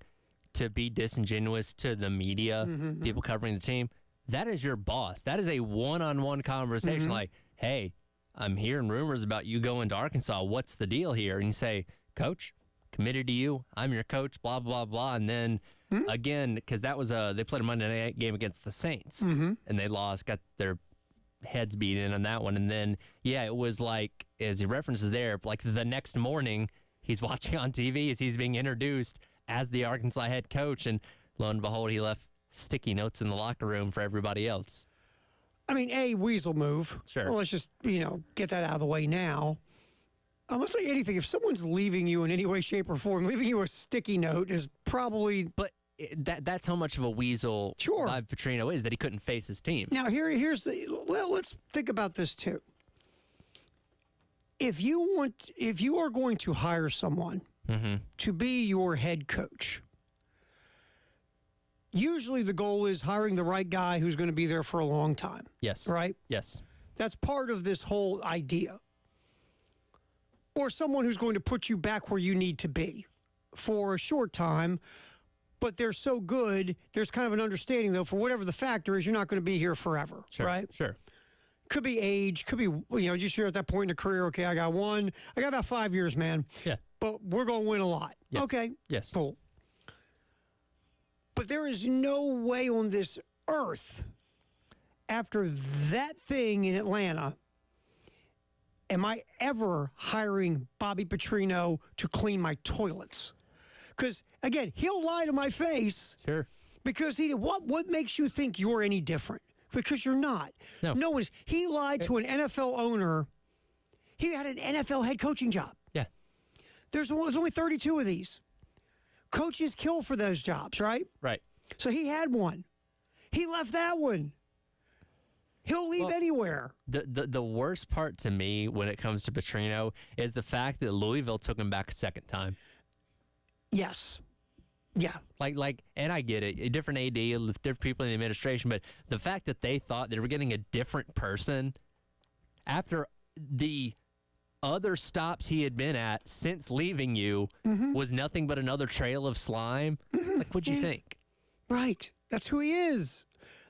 to be disingenuous to the media, people covering the team. That is your boss. That is a one-on-one conversation. Like, hey, I'm hearing rumors about you going to Arkansas. What's the deal here? And you say, Coach, committed to you. I'm your coach, blah, blah, blah. And then, again, because that was they played a Monday night game against the Saints, and they lost, got their heads beat in on that one. And then, it was like, as he references there, like the next morning, he's watching on TV as he's being introduced as the Arkansas head coach, and lo and behold, he left sticky notes in the locker room for everybody else. Weasel move. Sure. Well, let's just, get that out of the way now. Let's say anything. If someone's leaving you in any way, shape, or form, leaving you a sticky note is probably... But that's how much of a weasel Bob Petrino is, that he couldn't face his team. Now, here's the... Well, let's think about this, too. If you are going to hire someone to be your head coach, usually the goal is hiring the right guy who's going to be there for a long time. Yes. Right? Yes. That's part of this whole idea. Or someone who's going to put you back where you need to be for a short time, but they're so good, there's kind of an understanding, though, for whatever the factor is, you're not going to be here forever, right? Sure. Could be age, could be, just you're at that point in the career, okay, I got about 5 years, man. Yeah. But we're going to win a lot. Yes. Okay. Yes. Cool. But there is no way on this earth, after that thing in Atlanta, am I ever hiring Bobby Petrino to clean my toilets? Because, again, he'll lie to my face. Sure. Because what makes you think you're any different? Because you're not. No one's. He lied to an NFL owner. He had an NFL head coaching job. Yeah. There's only 32 of these. Coaches kill for those jobs, right? Right. So he had one. He left that one. He'll leave anywhere. The worst part to me when it comes to Petrino is the fact that Louisville took him back a second time. Yes. Yeah. Like, and I get it, a different AD, different people in the administration, but the fact that they thought they were getting a different person after the other stops he had been at since leaving you was nothing but another trail of slime. Like, what'd you think? Right. That's who he is.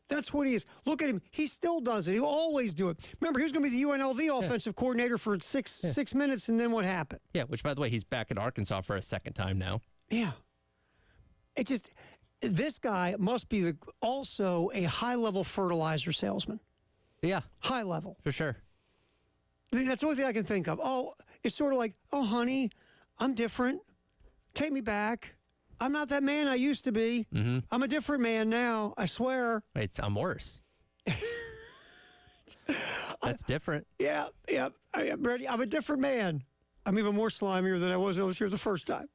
That's what he is. Look at him. He still does it. He'll always do it. Remember, he was going to be the UNLV offensive coordinator for six minutes, and then what happened? Yeah, which, by the way, he's back in Arkansas for a second time now. Yeah. It just, this guy must be also a high-level fertilizer salesman. Yeah. High level. For sure. That's the only thing I can think of. Oh, it's sort of like, oh, honey, I'm different. Take me back. I'm not that man I used to be. Mm-hmm. I'm a different man now. I swear. Wait, I'm worse. That's different. Yeah. I'm ready. I'm a different man. I'm even more slimier than I was when I was here the first time.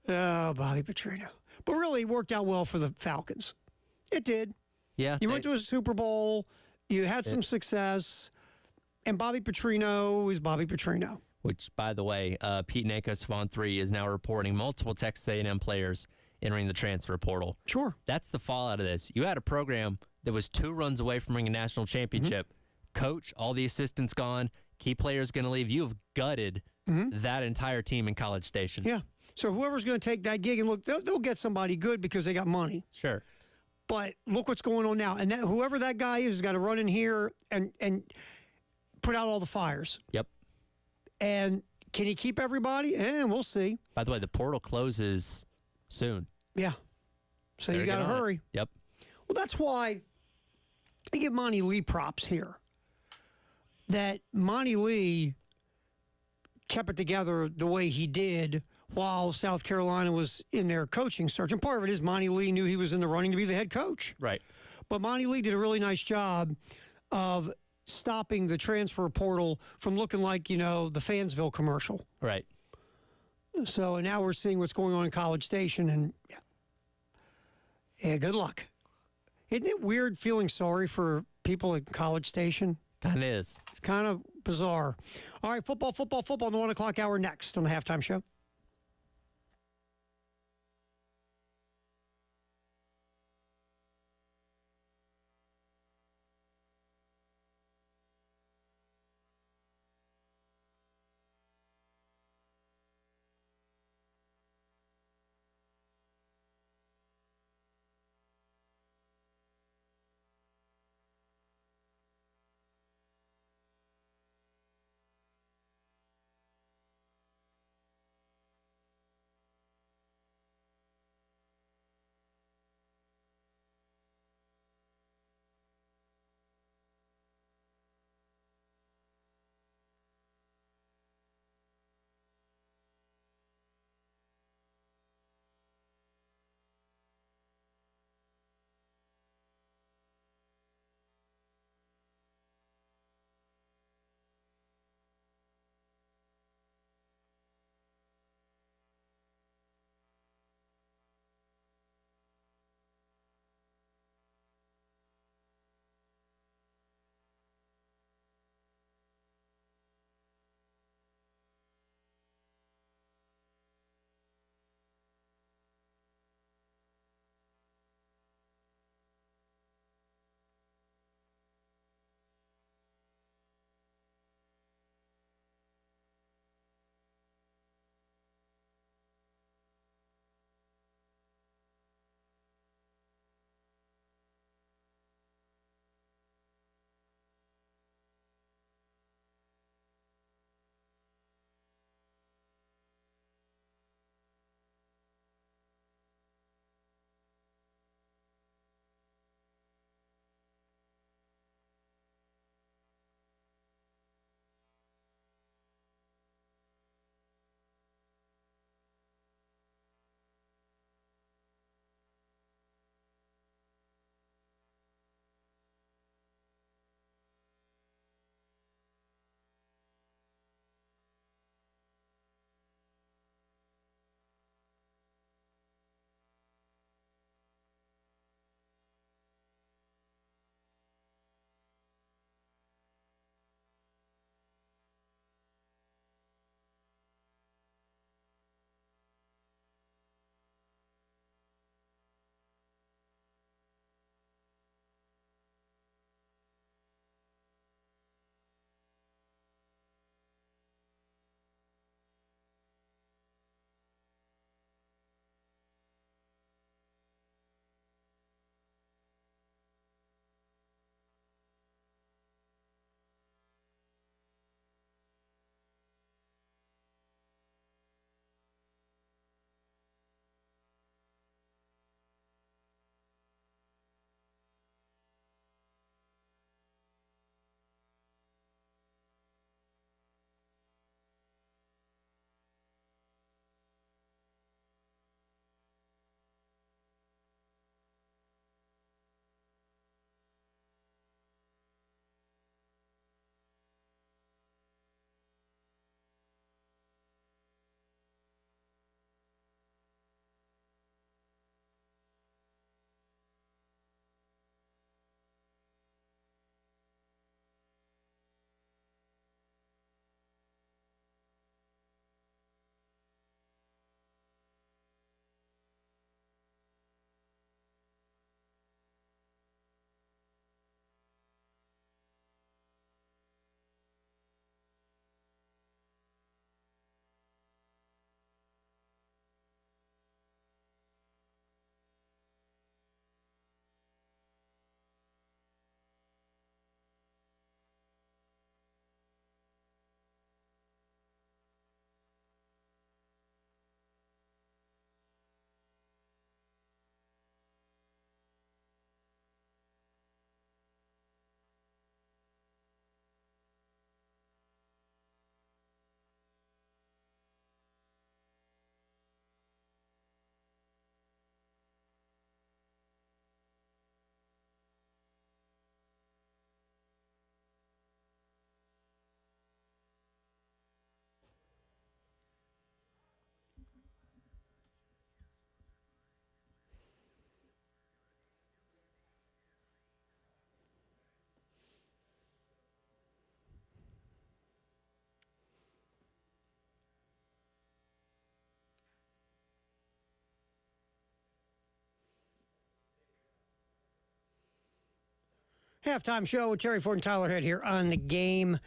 Oh, Bobby Petrino. But really, it worked out well for the Falcons. It did. Yeah. You went to a Super Bowl. You had some success. And Bobby Petrino is Bobby Petrino. Which, by the way, Pete Nakos of On3 is now reporting multiple Texas A&M players entering the transfer portal. Sure. That's the fallout of this. You had a program that was 2 runs away from winning a national championship. Mm-hmm. Coach, all the assistants gone, key players going to leave. You have gutted that entire team in College Station. Yeah. So whoever's going to take that gig, and look, they'll get somebody good because they got money. Sure. But look what's going on now. And whoever that guy is has got to run in here and put out all the fires. Yep. And can he keep everybody? We'll see. By the way, the portal closes soon. Yeah. So you got to hurry. Yep. Well, that's why I give Monty Lee props here. That Monty Lee kept it together the way he did while South Carolina was in their coaching search. And part of it is Monty Lee knew he was in the running to be the head coach. Right. But Monty Lee did a really nice job of stopping the transfer portal from looking like, the Fansville commercial. Right. So now we're seeing what's going on in College Station, and yeah, good luck. Isn't it weird feeling sorry for people at College Station? Kind of is. It's kind of bizarre. All right, football in the 1 o'clock hour next on the Halftime Show. Halftime show with Terry Ford and Tyler Head here on the game.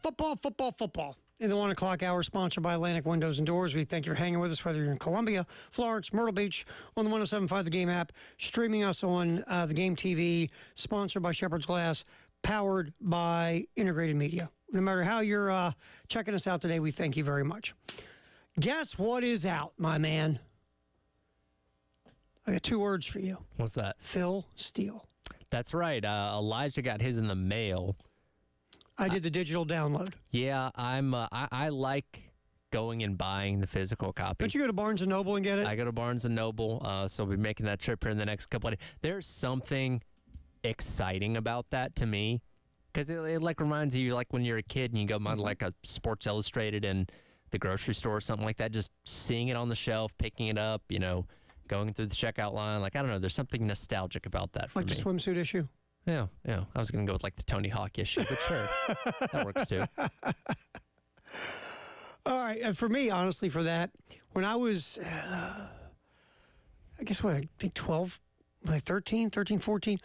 Football. In the 1 o'clock hour, sponsored by Atlantic Windows and Doors. We thank you for hanging with us, whether you're in Columbia, Florence, Myrtle Beach, on the 107.5 The Game app, streaming us on the Game TV, sponsored by Shepherd's Glass, powered by Integrated Media. No matter how you're checking us out today, we thank you very much. Guess what is out, my man? I got 2 words for you. What's that? Phil Steele. That's right. Elijah got his in the mail. I did the digital download. Yeah, I like going and buying the physical copy. Don't you go to Barnes & Noble and get it? I go to Barnes & Noble, so I'll be making that trip here in the next couple of days. There's something exciting about that to me, because it like reminds you like when you're a kid and you go on like a Sports Illustrated in the grocery store or something like that, just seeing it on the shelf, picking it up, going through the checkout line. Like, I don't know, there's something nostalgic about that for me. Like the swimsuit issue? Yeah. I was going to go with like the Tony Hawk issue, but sure, that works too. All right, and for me, honestly, for that, when I was, I guess what, I think 12, like 13, 14,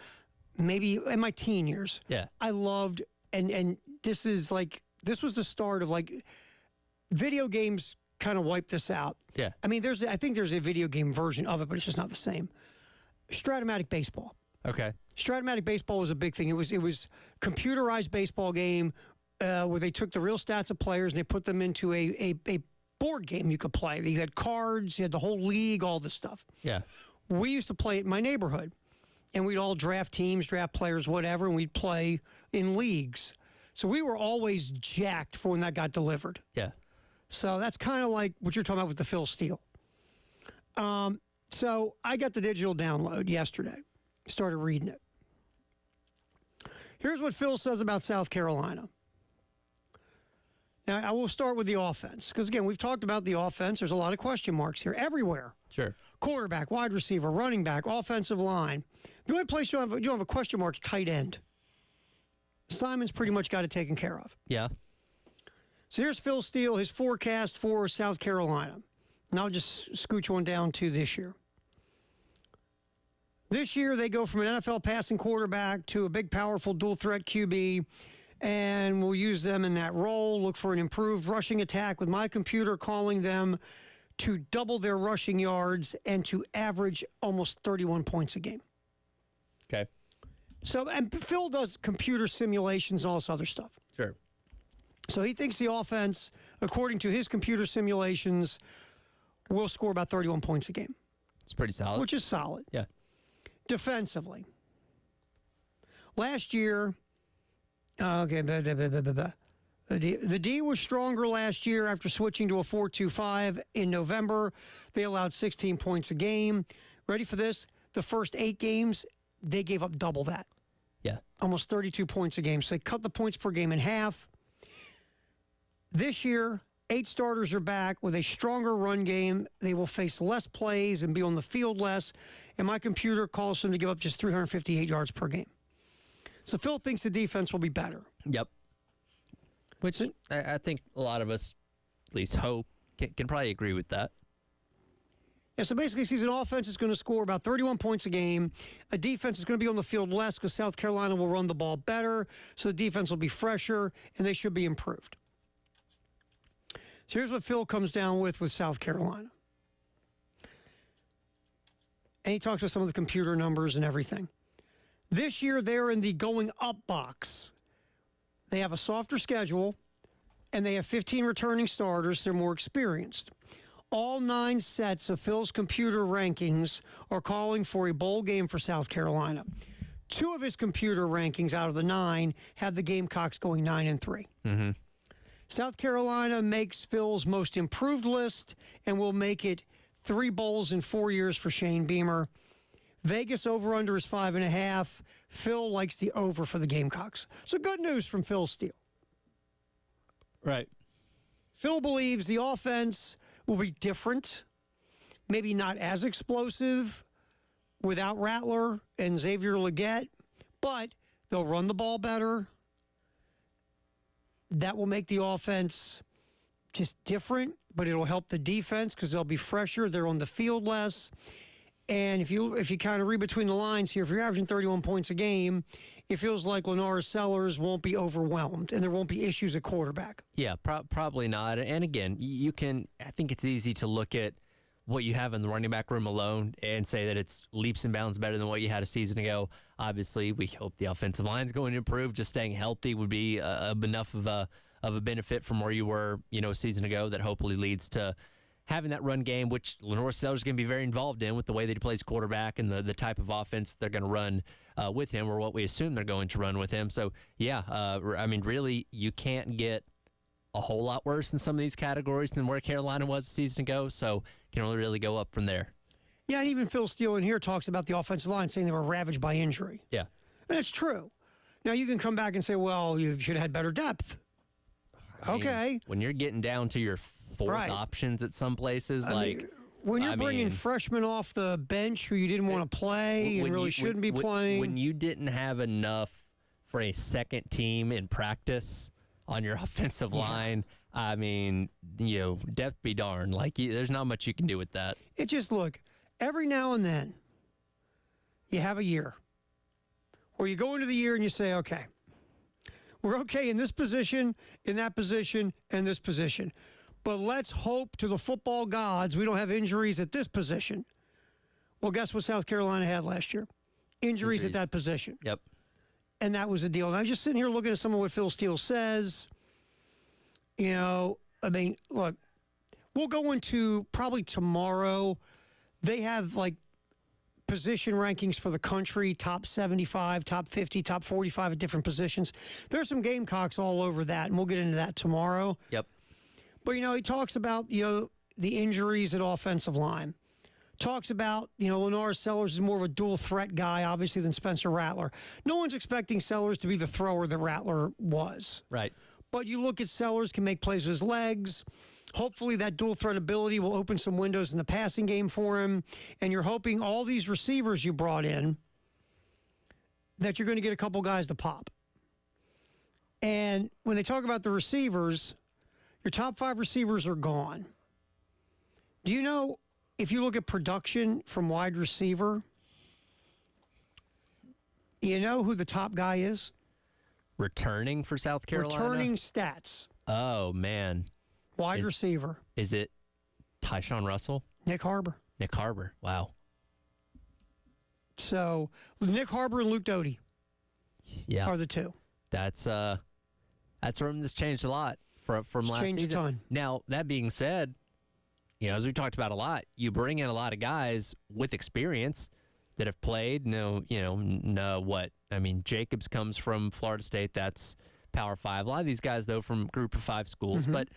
maybe in my teen years. Yeah. I loved, and this was the start of like, video games kind of wiped this out. Yeah. I mean, I think there's a video game version of it, but it's just not the same. Stratomatic Baseball. Okay. Stratomatic Baseball was a big thing. It was computerized baseball game where they took the real stats of players and they put them into a board game you could play. You had cards, you had the whole league, all this stuff. Yeah. We used to play it in my neighborhood, and we'd all draft teams, draft players, whatever, and we'd play in leagues. So we were always jacked for when that got delivered. Yeah. So that's kind of like what you're talking about with the Phil Steele. So I got the digital download yesterday. Started reading it. Here's what Phil says about South Carolina. Now, I will start with the offense, because, again, we've talked about the offense. There's a lot of question marks here everywhere. Sure. Quarterback, wide receiver, running back, offensive line. The only place you don't have a question mark is tight end. Simon's pretty much got it taken care of. Yeah. So here's Phil Steele, his forecast for South Carolina. And I'll just scooch one down to this year. This year, they go from an NFL passing quarterback to a big, powerful dual-threat QB, and we'll use them in that role. Look for an improved rushing attack with my computer calling them to double their rushing yards and to average almost 31 points a game. Okay. So, and Phil does computer simulations and all this other stuff. Sure. So he thinks the offense, according to his computer simulations, will score about 31 points a game. It's pretty solid. Which is solid. Yeah. Defensively. Last year, the D was stronger last year after switching to a 4-2-5 in November. They allowed 16 points a game. Ready for this? The first 8 games, they gave up double that. Yeah. Almost 32 points a game. So they cut the points per game in half. This year, 8 starters are back with a stronger run game. They will face less plays and be on the field less. And my computer calls them to give up just 358 yards per game. So Phil thinks the defense will be better. Yep. Which I think a lot of us, at least hope, can probably agree with that. Yeah, so basically, he sees an offense is going to score about 31 points a game. A defense is going to be on the field less because South Carolina will run the ball better. So the defense will be fresher, and they should be improved. So here's what Phil comes down with South Carolina. And he talks about some of the computer numbers and everything. This year, they're in the going up box. They have a softer schedule, and they have 15 returning starters. They're more experienced. All 9 sets of Phil's computer rankings are calling for a bowl game for South Carolina. 2 of his computer rankings out of the 9 have the Gamecocks going 9-3. Mm-hmm. South Carolina makes Phil's most improved list and will make it 3 bowls in 4 years for Shane Beamer. Vegas over-under is 5.5. Phil likes the over for the Gamecocks. So good news from Phil Steele. Right. Phil believes the offense will be different, maybe not as explosive without Rattler and Xavier Legette, but they'll run the ball better. That will make the offense just different, but it'll help the defense because they'll be fresher. They're on the field less. And if you kind of read between the lines here, if you're averaging 31 points a game, it feels like Lenora Sellers won't be overwhelmed and there won't be issues at quarterback. Yeah, probably not. And again, I think it's easy to look at what you have in the running back room alone and say that it's leaps and bounds better than what you had a season ago. Obviously, we hope the offensive line is going to improve. Just staying healthy would be enough of a benefit from where you were, a season ago that hopefully leads to having that run game, which Lenora Sellers is going to be very involved in with the way that he plays quarterback and the type of offense they're going to run with him, or what we assume they're going to run with him. So, really, you can't get a whole lot worse in some of these categories than where Carolina was a season ago, so you can only really go up from there. Yeah, and even Phil Steele in here talks about the offensive line, saying they were ravaged by injury. Yeah. And it's true. Now, you can come back and say, well, you should have had better depth. Okay. When you're getting down to your fourth options at some places, when you're bringing freshmen off the bench who you didn't want to play and really shouldn't be playing. When you didn't have enough for a second team in practice on your offensive line, depth be darned. There's not much you can do with that. It just, look, every now and then you have a year where you go into the year and you say, okay, we're okay in this position, in that position, and this position. But let's hope to the football gods we don't have injuries at this position. Well, guess what South Carolina had last year? Injuries at that position. Yep. And that was the deal. And I'm just sitting here looking at some of what Phil Steele says. Look, we'll go into probably tomorrow. They have, position rankings for the country, top 75, top 50, top 45 at different positions. There's some Gamecocks all over that, and we'll get into that tomorrow. Yep. But, he talks about, the injuries at offensive line. Talks about, Lenora Sellers is more of a dual threat guy, obviously, than Spencer Rattler. No one's expecting Sellers to be the thrower that Rattler was. Right. But you look at Sellers, can make plays with his legs. Hopefully that dual threat ability will open some windows in the passing game for him. And you're hoping all these receivers you brought in, that you're going to get a couple guys to pop. And when they talk about the receivers, your top 5 receivers are gone. Do you know, if you look at production from wide receiver, you know who the top guy is? Returning for South Carolina? Returning stats. Oh, man. Wide receiver. Is it Tyshawn Russell? Nick Harbor. Nick Harbor. Wow. So, Nick Harbor and Luke Doty are the two. That's a room that's changed a lot from last season. Changed a ton. Now, that being said, as we talked about a lot, you bring in a lot of guys with experience that have played. Jacobs comes from Florida State. That's Power 5. A lot of these guys, though, from Group of 5 schools, but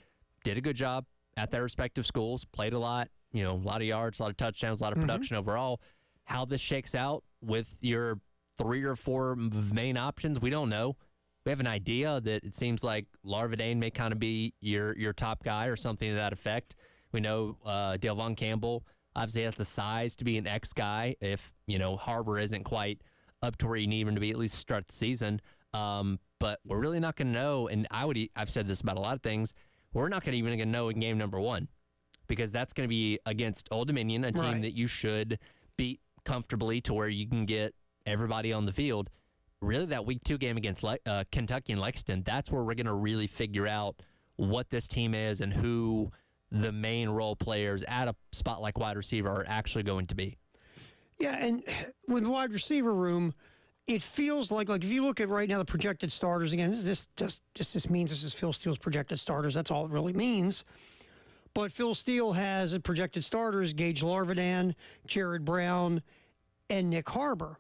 did a good job at their respective schools, played a lot, a lot of yards, a lot of touchdowns, a lot of production overall. How this shakes out with your 3 or 4 main options, we don't know. We have an idea that it seems like Larvadain may kind of be your top guy or something to that effect. We know Dale Von Campbell obviously has the size to be an X guy if, Harbor isn't quite up to where you need him to be, at least to start the season. But we're really not going to know, and I've said this about a lot of things, we're not even going to know in game number 1 because that's going to be against Old Dominion, a team that you should beat comfortably to where you can get everybody on the field. Really, that week 2 game against Kentucky and Lexington, that's where we're going to really figure out what this team is and who the main role players at a spot like wide receiver are actually going to be. Yeah, and with the wide receiver room, it feels like if you look at right now the projected starters, again, this means this is Phil Steele's projected starters. That's all it really means. But Phil Steele has projected starters, Gage Larvadain, Jared Brown, and Nick Harbor.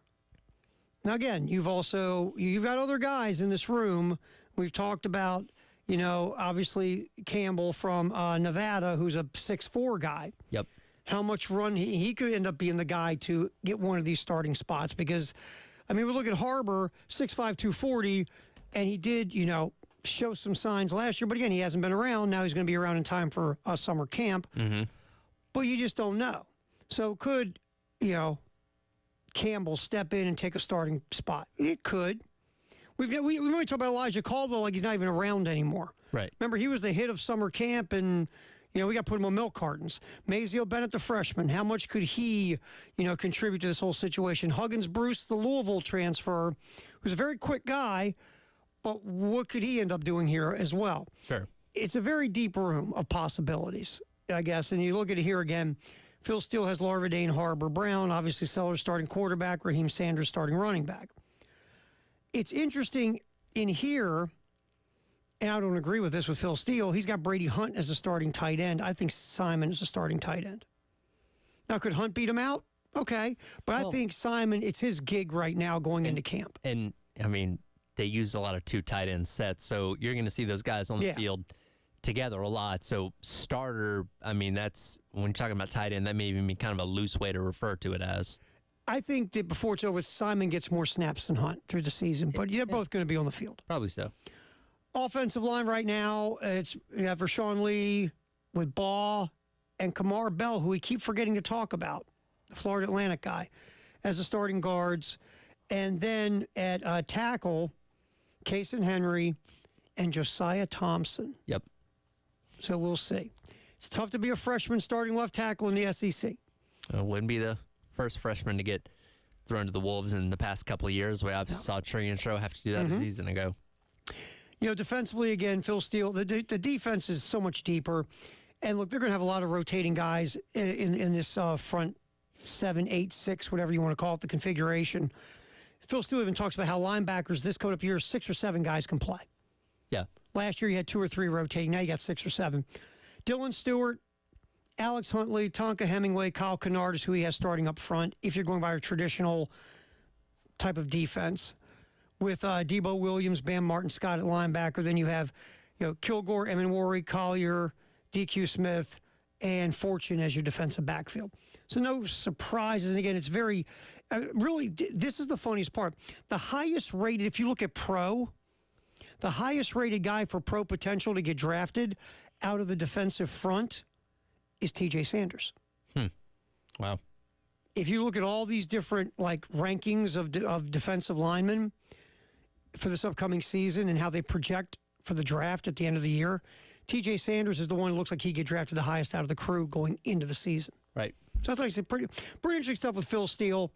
Now, again, you've got other guys in this room. We've talked about, obviously Campbell from Nevada, who's a 6'4" guy. Yep. How much run he could end up being the guy to get one of these starting spots because, we look at Harbor, 6'5", 240, and he did, show some signs last year. But again, he hasn't been around. Now he's going to be around in time for a summer camp. Mm-hmm. But you just don't know. So could, Campbell step in and take a starting spot? It could. We only talk about Elijah Caldwell like he's not even around anymore. Right. Remember, he was the hit of summer camp, and We got to put him on milk cartons. Mazeo Bennett, the freshman, how much could he, contribute to this whole situation? Huggins Bruce, the Louisville transfer, who's a very quick guy, but what could he end up doing here as well? Sure. It's a very deep room of possibilities, I guess. And you look at it here again. Phil Steele has Larvadain, Harbor, Brown, obviously Sellers starting quarterback, Raheem Sanders starting running back. It's interesting in here, and I don't agree with this with Phil Steele, he's got Brady Hunt as a starting tight end. I think Simon is a starting tight end. Now, could Hunt beat him out? Okay. But I think Simon, it's his gig right now going into camp. And, I mean, they use a lot of 2 tight end sets, so you're going to see those guys on the field together a lot. So starter, I mean, that's, when you're talking about tight end, that may even be kind of a loose way to refer to it as. I think that before it's over, Simon gets more snaps than Hunt through the season, but they're both going to be on the field. Probably so. Offensive line right now, you have Rashawn Lee with Ball and Kamar Bell, who we keep forgetting to talk about, the Florida Atlantic guy, as the starting guards. And then at tackle, Kason Henry and Josiah Thompson. Yep. So we'll see. It's tough to be a freshman starting left tackle in the SEC. Wouldn't be the first freshman to get thrown to the Wolves in the past couple of years. We obviously saw Triantro have to do that a season ago. Defensively, again, Phil Steele, the defense is so much deeper. And look, they're going to have a lot of rotating guys in this front 7, 8, 6, whatever you want to call it, the configuration. Phil Steele even talks about how linebackers this coming up year, 6 or 7 guys can play. Yeah. Last year you had 2 or 3 rotating. Now you got 6 or 7. Dylan Stewart, Alex Huntley, Tonka Hemingway, Kyle Kennard is who he has starting up front, if you're going by a traditional type of defense. With Debo Williams, Bam Martin, Scott at linebacker. Then you have Kilgore, Eminwari, Collier, DQ Smith, and Fortune as your defensive backfield. So no surprises. And again, it's very, really, this is the funniest part. The highest rated, if you look at pro, the highest rated guy for pro potential to get drafted out of the defensive front is TJ Sanders. Wow. If you look at all these different rankings of defensive linemen for this upcoming season and how they project for the draft at the end of the year, TJ Sanders is the one who looks like he get drafted the highest out of the crew going into the season. Right. So I think it's pretty interesting stuff with Phil Steele.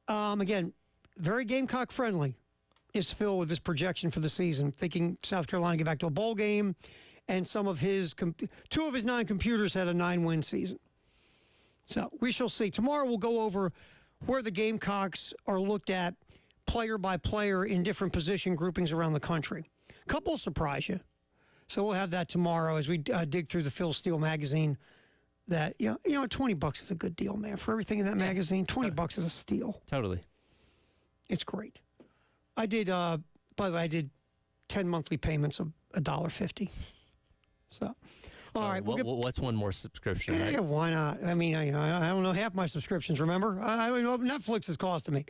Again, very Gamecock friendly is Phil with this projection for the season, thinking South Carolina get back to a bowl game, and some of his 2 of his 9 computers had a 9-win season. So we shall see. Tomorrow we'll go over where the Gamecocks are looked at player by player in different position groupings around the country. A couple surprise you. So we'll have that tomorrow as we dig through the Phil Steele magazine. That $20 is a good deal, man. For everything in that magazine, $20 is a steal. Totally. It's great. I did. By the way, I did 10 monthly payments of $1.50. So, all right. What's one more subscription? Yeah, Right? why not? I mean, I don't know half my subscriptions. Remember, I don't know what Netflix is costing me.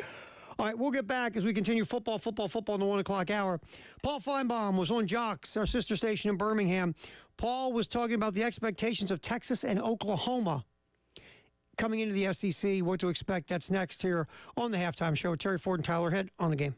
All right, we'll get back as we continue football in the 1 o'clock hour. Paul Feinbaum was on Jocks, our sister station in Birmingham. Paul was talking about the expectations of Texas and Oklahoma coming into the SEC, what to expect. That's next here on the Halftime Show. Terry Ford and Tyler Head on the game.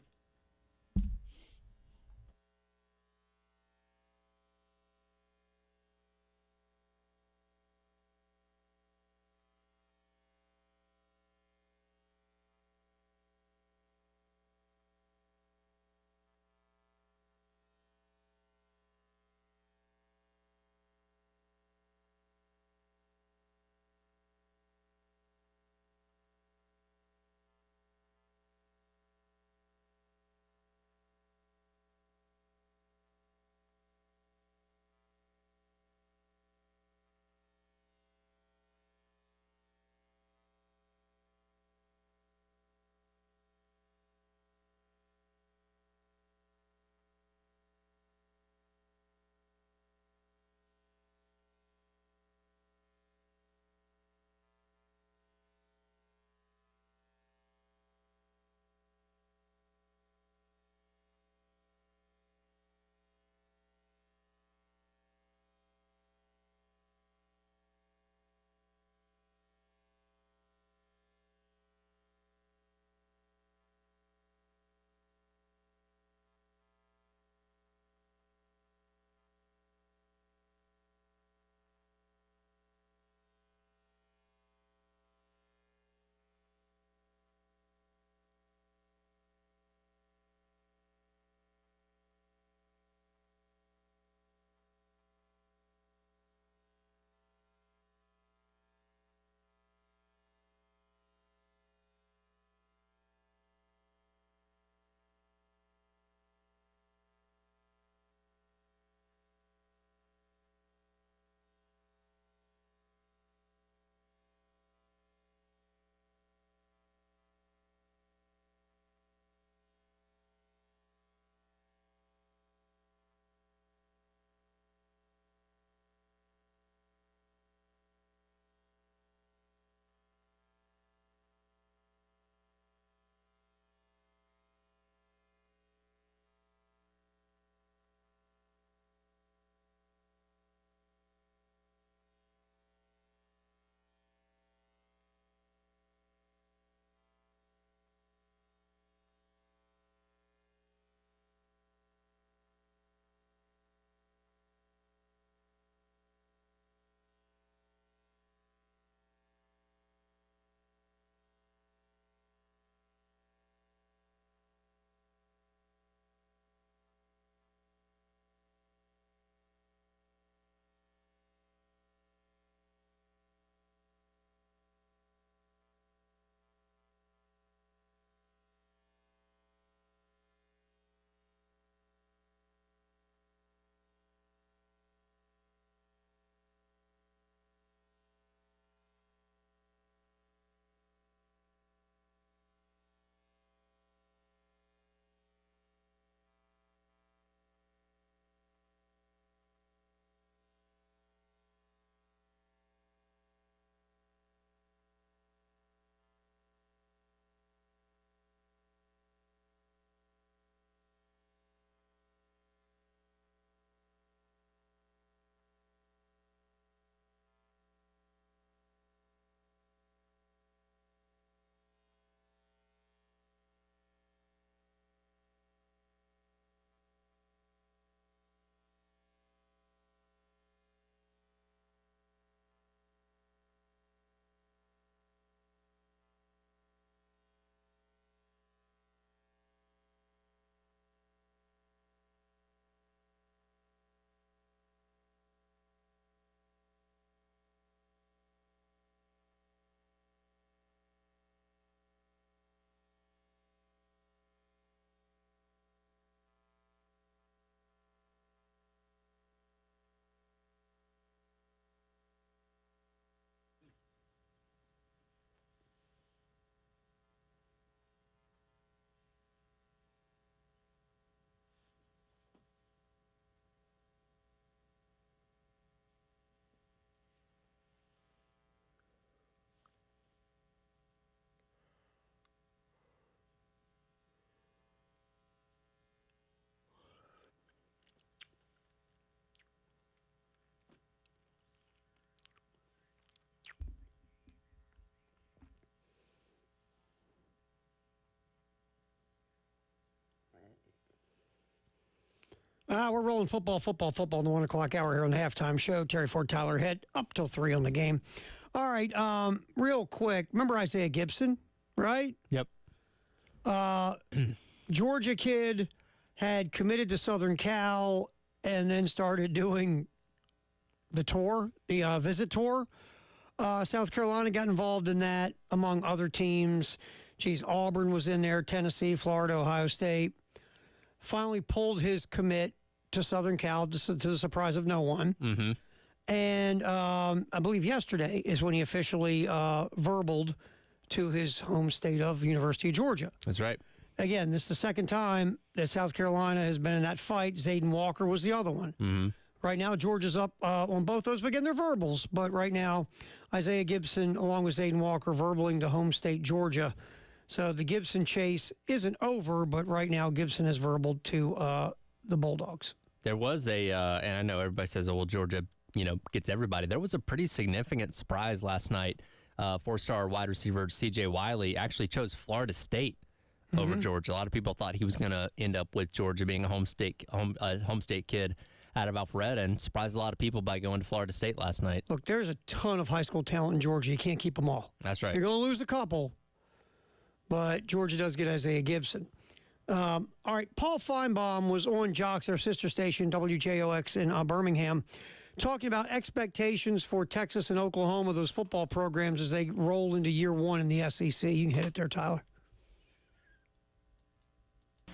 We're rolling football in the 1 o'clock hour here on the halftime show. Terry Ford, Tyler Head, up till 3 on the game. All right, real quick. Remember Isaiah Gibson, right? Yep. Georgia kid had committed to Southern Cal and then started doing the tour, the visit tour. South Carolina got involved in that, among other teams. Auburn was in there, Tennessee, Florida, Ohio State. Finally pulled his commit to Southern Cal, to the surprise of no one. Mm-hmm. And I believe yesterday is when he officially verbaled to his home state of University of Georgia. That's right. Again, this is the second time that South Carolina has been in that fight. Zayden Walker was the other one. Mm-hmm. Right now, Georgia's up on both those. But again, they're verbals. But right now, Isaiah Gibson, along with Zayden Walker, verbaling to home state Georgia. So the Gibson chase isn't over, but right now Gibson has verbaled to the Bulldogs. There was and I know everybody says, oh, well, Georgia, gets everybody. There was a pretty significant surprise last night. 4-star wide receiver C.J. Wiley actually chose Florida State over Georgia. A lot of people thought he was going to end up with Georgia being a home state kid out of Alpharetta, and surprised a lot of people by going to Florida State last night. Look, there's a ton of high school talent in Georgia. You can't keep them all. That's right. You're going to lose a couple, but Georgia does get Isaiah Gibson. All right, Paul Feinbaum was on Jocks, our sister station, WJOX in Birmingham, talking about expectations for Texas and Oklahoma, those football programs, as they roll into year one in the SEC. You can hit it there, Tyler.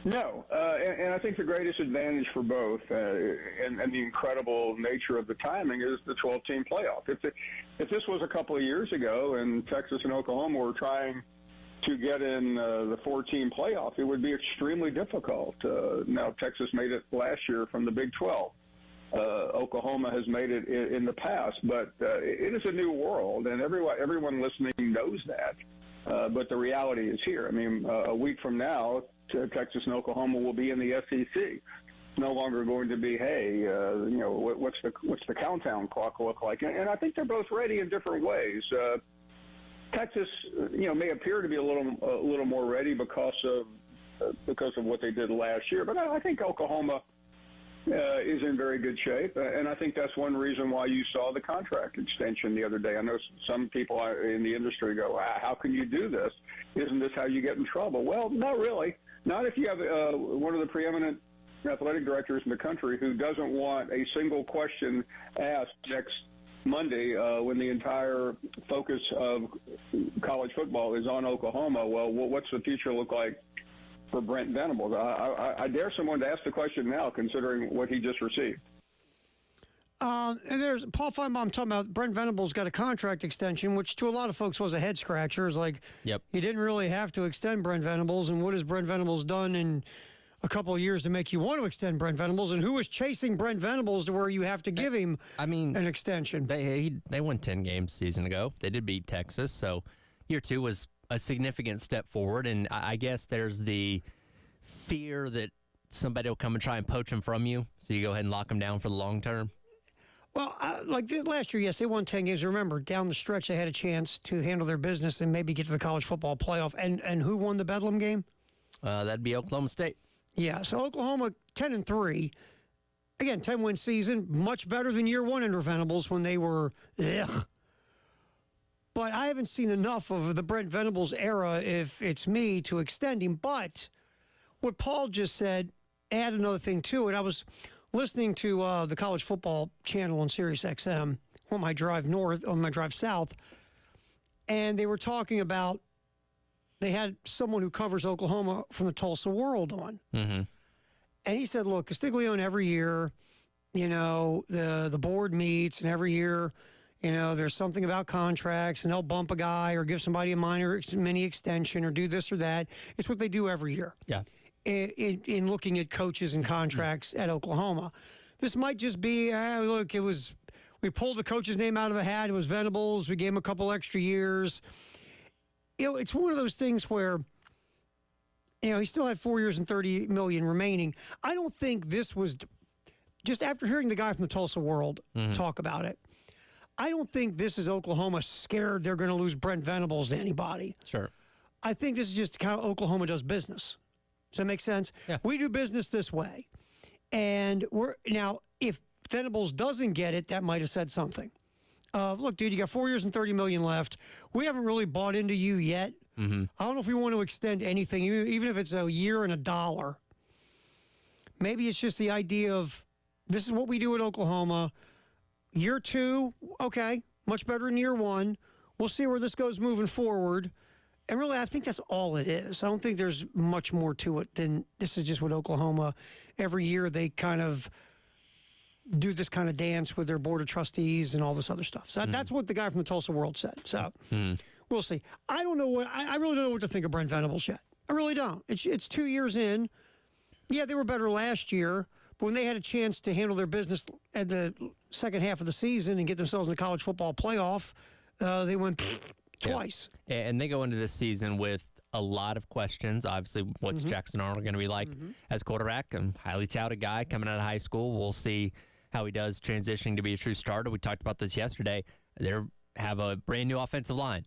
No, and I think the greatest advantage for both and the incredible nature of the timing is the 12-team playoff. If this was a couple of years ago and Texas and Oklahoma were trying to get in the 4-team playoff, it would be extremely difficult. Now, Texas made it last year from the Big 12. Oklahoma has made it in the past, but it is a new world, and everyone listening knows that. But the reality is here. I mean, a week from now, Texas and Oklahoma will be in the SEC. It's no longer going to be, hey, what's the countdown clock look like? And I think they're both ready in different ways. Texas, may appear to be a little more ready because of what they did last year, but I think Oklahoma is in very good shape, and I think that's one reason why you saw the contract extension the other day. I know some people in the industry go, how can you do this? Isn't this how you get in trouble? Well, not really. Not if you have one of the preeminent athletic directors in the country who doesn't want a single question asked next Monday when the entire focus of college football is on Oklahoma. Well, what's the future look like for Brent Venables? I dare someone to ask the question now, considering what he just received. And there's Paul Feinbaum talking about Brent Venables got a contract extension, which to a lot of folks was a head scratcher. It's like, yep, you didn't really have to extend Brent Venables, and what has Brent Venables done in a couple of years to make you want to extend Brent Venables, and who was chasing Brent Venables to where you have to give him an extension? They won 10 games a season ago. They did beat Texas, so year two was a significant step forward, and I guess there's the fear that somebody will come and try and poach him from you, so you go ahead and lock him down for the long term. Well, last year, yes, they won 10 games. Remember, down the stretch, they had a chance to handle their business and maybe get to the college football playoff. And who won the Bedlam game? That'd be Oklahoma State. Yeah, so Oklahoma 10-3. Again, 10-win season, much better than year one under Venables when they were ugh. But I haven't seen enough of the Brent Venables era, if it's me, to extend him. But what Paul just said, add another thing to it. I was listening to the college football channel on Sirius XM on my drive south, and they were talking about, they had someone who covers Oklahoma from the Tulsa World on. Mm-hmm. And he said, look, Castiglione every year, the board meets, and every year, there's something about contracts, and they'll bump a guy or give somebody a mini extension or do this or that. It's what they do every year. Yeah. In looking at coaches and contracts at Oklahoma. This might just be, look, we pulled the coach's name out of the hat. It was Venables. We gave him a couple extra years. It's one of those things where, he still had 4 years and $30 million remaining. I don't think this was, just after hearing the guy from the Tulsa World talk about it, I don't think this is Oklahoma scared they're going to lose Brent Venables to anybody. Sure. I think this is just how Oklahoma does business. Does that make sense? Yeah. We do business this way. And if Venables doesn't get it, that might have said something. Look, dude, you got 4 years and $30 million left. We haven't really bought into you yet. Mm-hmm. I don't know if we want to extend anything, even if it's a year and $1. Maybe it's just the idea of this is what we do at Oklahoma. Year 2, okay, much better than year 1. We'll see where this goes moving forward. And really, I think that's all it is. I don't think there's much more to it than this is just what Oklahoma, every year they kind of do this kind of dance with their board of trustees and all this other stuff. So that's what the guy from the Tulsa World said. So we'll see. I don't know I really don't know what to think of Brent Venables yet. I really don't. It's 2 years in. Yeah, they were better last year, but when they had a chance to handle their business at the second half of the season and get themselves in the college football playoff, they went twice. Yeah. And they go into this season with a lot of questions. Obviously, what's Jackson Arnold going to be like as quarterback? A highly touted guy coming out of high school. We'll see how he does transitioning to be a true starter. We talked about this yesterday. They have a brand new offensive line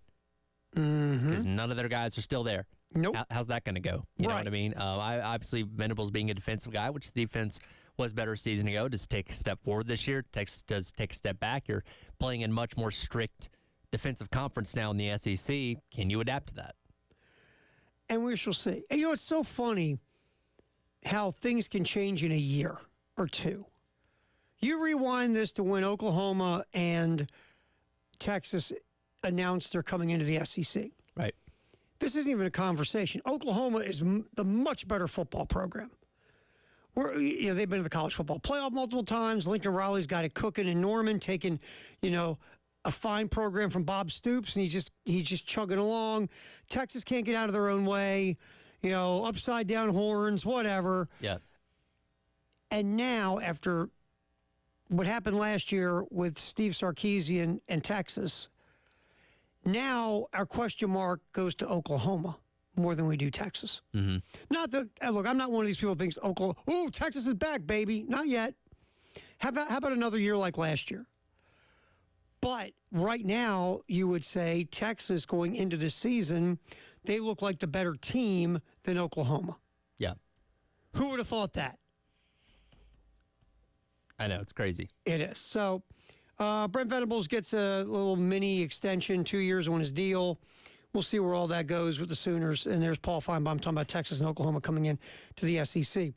because none of their guys are still there. Nope. How's that going to go? You know what I mean? Obviously, Venables being a defensive guy, which the defense was better a season ago, does take a step forward this year, does take a step back. You're playing in much more strict defensive conference now in the SEC. Can you adapt to that? And we shall see. And, it's so funny how things can change in a year or two. You rewind this to when Oklahoma and Texas announced they're coming into the SEC. Right. This isn't even a conversation. Oklahoma is the much better football program. They've been to the college football playoff multiple times. Lincoln Riley's got it cooking in Norman, taking, a fine program from Bob Stoops, and he's just chugging along. Texas can't get out of their own way, upside down horns, whatever. Yeah. And now, after what happened last year with Steve Sarkisian and Texas, now our question mark goes to Oklahoma more than we do Texas. Mm-hmm. Not that, look, I'm not one of these people who thinks Texas is back, baby. Not yet. How about another year like last year? But right now, you would say Texas going into this season, they look like the better team than Oklahoma. Yeah. Who would have thought that? I know, it's crazy. It is. So Brent Venables gets a little mini extension, 2 years on his deal. We'll see where all that goes with the Sooners. And there's Paul Feinbaum talking about Texas and Oklahoma coming in to the SEC. All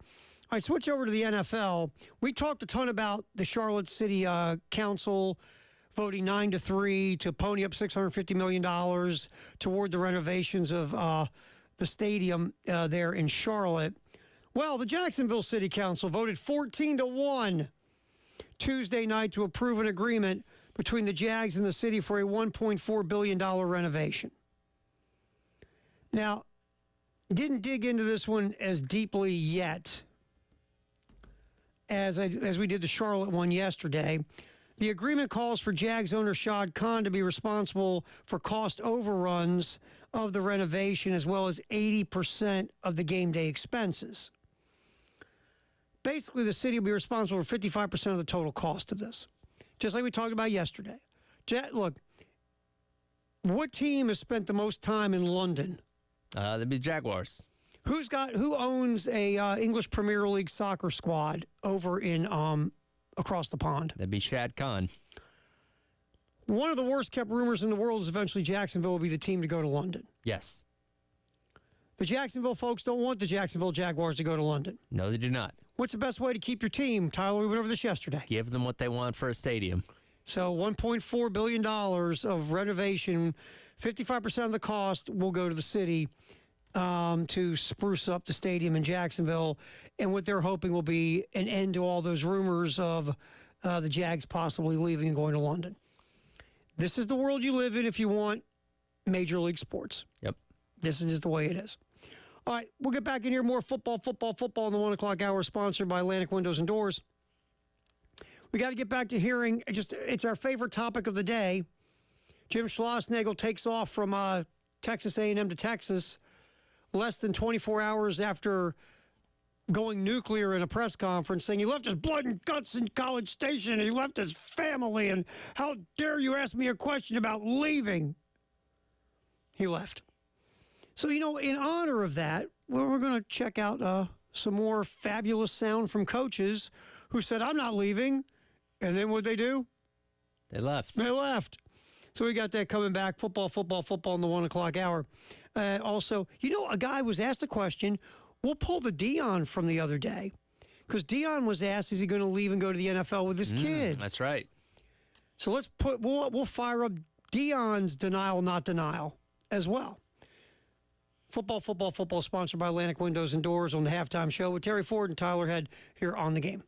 right, switch over to the NFL. We talked a ton about the Charlotte City Council voting 9-3 to pony up $650 million toward the renovations of the stadium there in Charlotte. Well, the Jacksonville City Council voted 14-1 Tuesday night to approve an agreement between the Jags and the city for a $1.4 billion renovation. Now, didn't dig into this one as deeply yet as we did the Charlotte one yesterday. The agreement calls for Jags owner Shad Khan to be responsible for cost overruns of the renovation as well as 80% of the game day expenses. Basically, the city will be responsible for 55% of the total cost of this, just like we talked about yesterday. Look, what team has spent the most time in London? That'd be Jaguars. Who owns a English Premier League soccer squad over in across the pond? That'd be Shad Khan. One of the worst kept rumors in the world is eventually Jacksonville will be the team to go to London. Yes. The Jacksonville folks don't want the Jacksonville Jaguars to go to London. No, they do not. What's the best way to keep your team? Tyler, we went over this yesterday. Give them what they want for a stadium. So $1.4 billion of renovation, 55% of the cost will go to the city to spruce up the stadium in Jacksonville. And what they're hoping will be an end to all those rumors of the Jags possibly leaving and going to London. This is the world you live in if you want Major League sports. Yep. This is just the way it is. All right, we'll get back in here. More football in the 1 o'clock hour, sponsored by Atlantic Windows and Doors. We got to get back to hearing, it's our favorite topic of the day. Jim Schlossnagle takes off from Texas A&M to Texas less than 24 hours after going nuclear in a press conference, saying he left his blood and guts in College Station and he left his family, and how dare you ask me a question about leaving? He left. So, in honor of that, we're going to check out some more fabulous sound from coaches who said, I'm not leaving. And then what'd they do? They left. They left. So we got that coming back. Football in the 1 o'clock hour. Also, a guy was asked a question. We'll pull the Dion from the other day. Because Dion was asked, is he going to leave and go to the NFL with his kid? That's right. So we'll fire up Dion's denial, not denial, as well. Football, sponsored by Atlantic Windows and Doors on the halftime show with Terry Ford and Tyler Head here on The Game.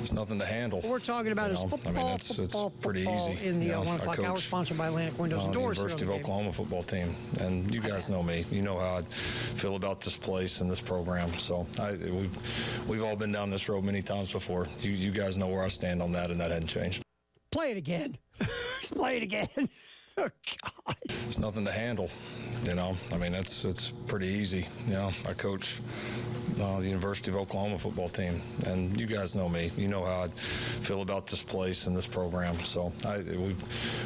It's nothing to handle. What we're talking about is football. I mean, it's pretty easy. In the 1 o'clock hour, sponsored by Atlantic Windows and Doors. The University of Oklahoma football team, and you guys know me. You know how I feel about this place and this program. So we've all been down this road many times before. You guys know where I stand on that, and that hadn't changed. Play it again. Just play it again. Oh, God. It's nothing to handle. I mean, it's pretty easy. I coach the University of Oklahoma football team, and you guys know me. You know how I feel about this place and this program. So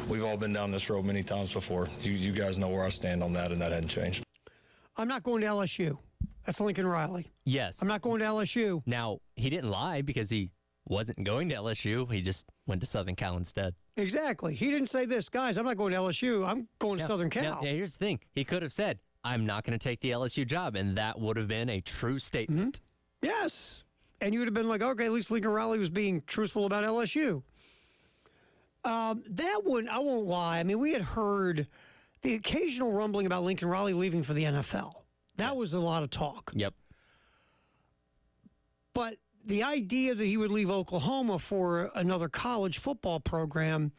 we've all been down this road many times before. You guys know where I stand on that, and that hadn't changed. I'm not going to LSU. That's Lincoln Riley. Yes. I'm not going to LSU. Now, he didn't lie because he wasn't going to LSU. He just went to Southern Cal instead. Exactly. He didn't say this, guys, I'm not going to LSU. I'm going to Southern Cal. Now, here's the thing. He could have said, I'm not going to take the LSU job, and that would have been a true statement. Mm-hmm. Yes. And you would have been like, okay, at least Lincoln Riley was being truthful about LSU. That one, I won't lie. I mean, we had heard the occasional rumbling about Lincoln Riley leaving for the NFL. That was a lot of talk. Yep. But the idea that he would leave Oklahoma for another college football program,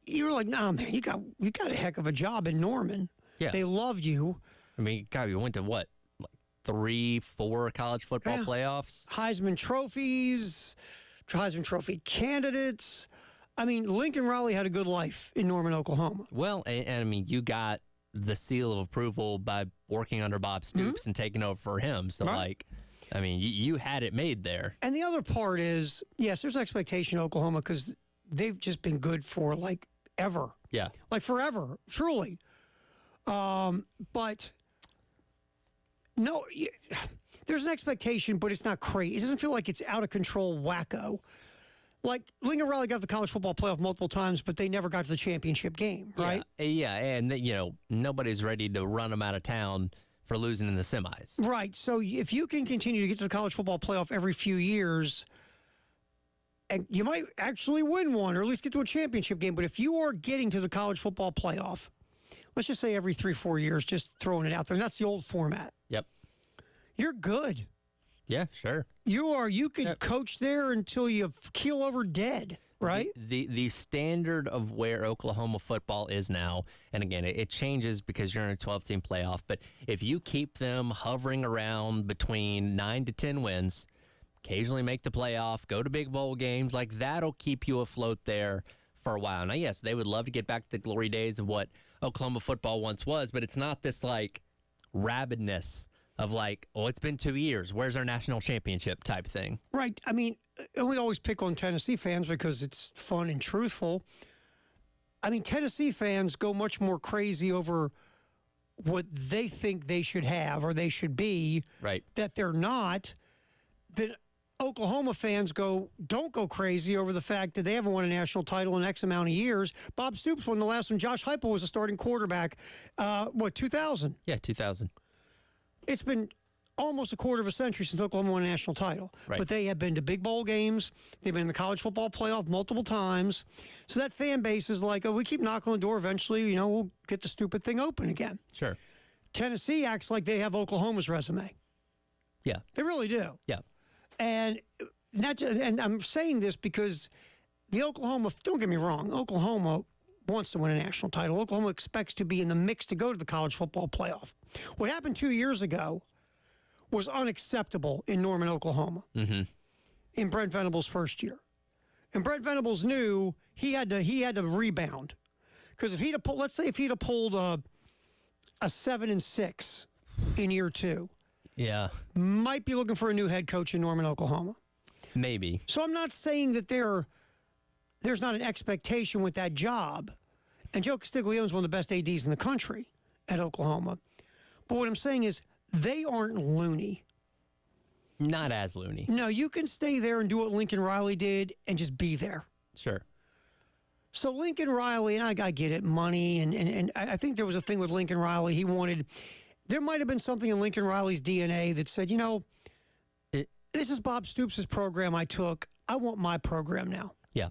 you were like, nah, man, you got a heck of a job in Norman. Yeah. They loved you. I mean, God, you went to what? Like 3-4 college football playoffs? Heisman trophies, Heisman Trophy candidates. I mean, Lincoln Riley had a good life in Norman, Oklahoma. Well, and I mean, you got the seal of approval by working under Bob Stoops and taking over for him. So, I mean, you had it made there. And the other part is, yes, there's expectation in Oklahoma because they've just been good for, like, ever. Yeah. Like, forever, truly. But, no, there's an expectation, but it's not crazy. It doesn't feel like it's out of control wacko. Like, Lincoln Riley got to the college football playoff multiple times, but they never got to the championship game, right? Yeah, and, nobody's ready to run them out of town for losing in the semis. Right. So if you can continue to get to the college football playoff every few years, and you might actually win one or at least get to a championship game, but if you are getting to the college football playoff, let's just say every 3-4 years, just throwing it out there, and that's the old format. Yep. You're good. Yeah, sure. You could coach there until you keel over dead. Right. The standard of where Oklahoma football is now, and again, it changes because you're in a 12-team playoff, but if you keep them hovering around between 9 to 10 wins, occasionally make the playoff, go to big bowl games, like that'll keep you afloat there for a while. Now, yes, they would love to get back to the glory days of what Oklahoma football once was, but it's not this like rabidness of like, oh, it's been 2 years. Where's our national championship type thing? Right. I mean, and we always pick on Tennessee fans because it's fun and truthful. I mean, Tennessee fans go much more crazy over what they think they should have or they should be, right? That they're not. That Oklahoma fans don't go crazy over the fact that they haven't won a national title in X amount of years. Bob Stoops won the last one. Josh Heupel was a starting quarterback. 2000? Yeah, 2000. It's been almost a quarter of a century since Oklahoma won a national title. Right. But they have been to big bowl games. They've been in the college football playoff multiple times. So that fan base is like, oh, we keep knocking on the door. Eventually, we'll get the stupid thing open again. Sure. Tennessee acts like they have Oklahoma's resume. Yeah. They really do. Yeah. And I'm saying this because don't get me wrong, Oklahoma wants to win a national title. Oklahoma expects to be in the mix to go to the college football playoff. What happened 2 years ago was unacceptable in Norman, Oklahoma, in Brent Venables' first year. And Brent Venables knew he had to rebound. Because if he'd have pulled, let's say if he'd have pulled a 7-6 in year 2, might be looking for a new head coach in Norman, Oklahoma. Maybe. So I'm not saying that there's not an expectation with that job. And Joe Castiglione is one of the best ADs in the country at Oklahoma. But what I'm saying is they aren't loony. Not as loony. No, you can stay there and do what Lincoln Riley did and just be there. Sure. So Lincoln Riley, and I get it, money, and I think there was a thing with Lincoln Riley. There might have been something in Lincoln Riley's DNA that said, this is Bob Stoops' program I took. I want my program now. Yeah.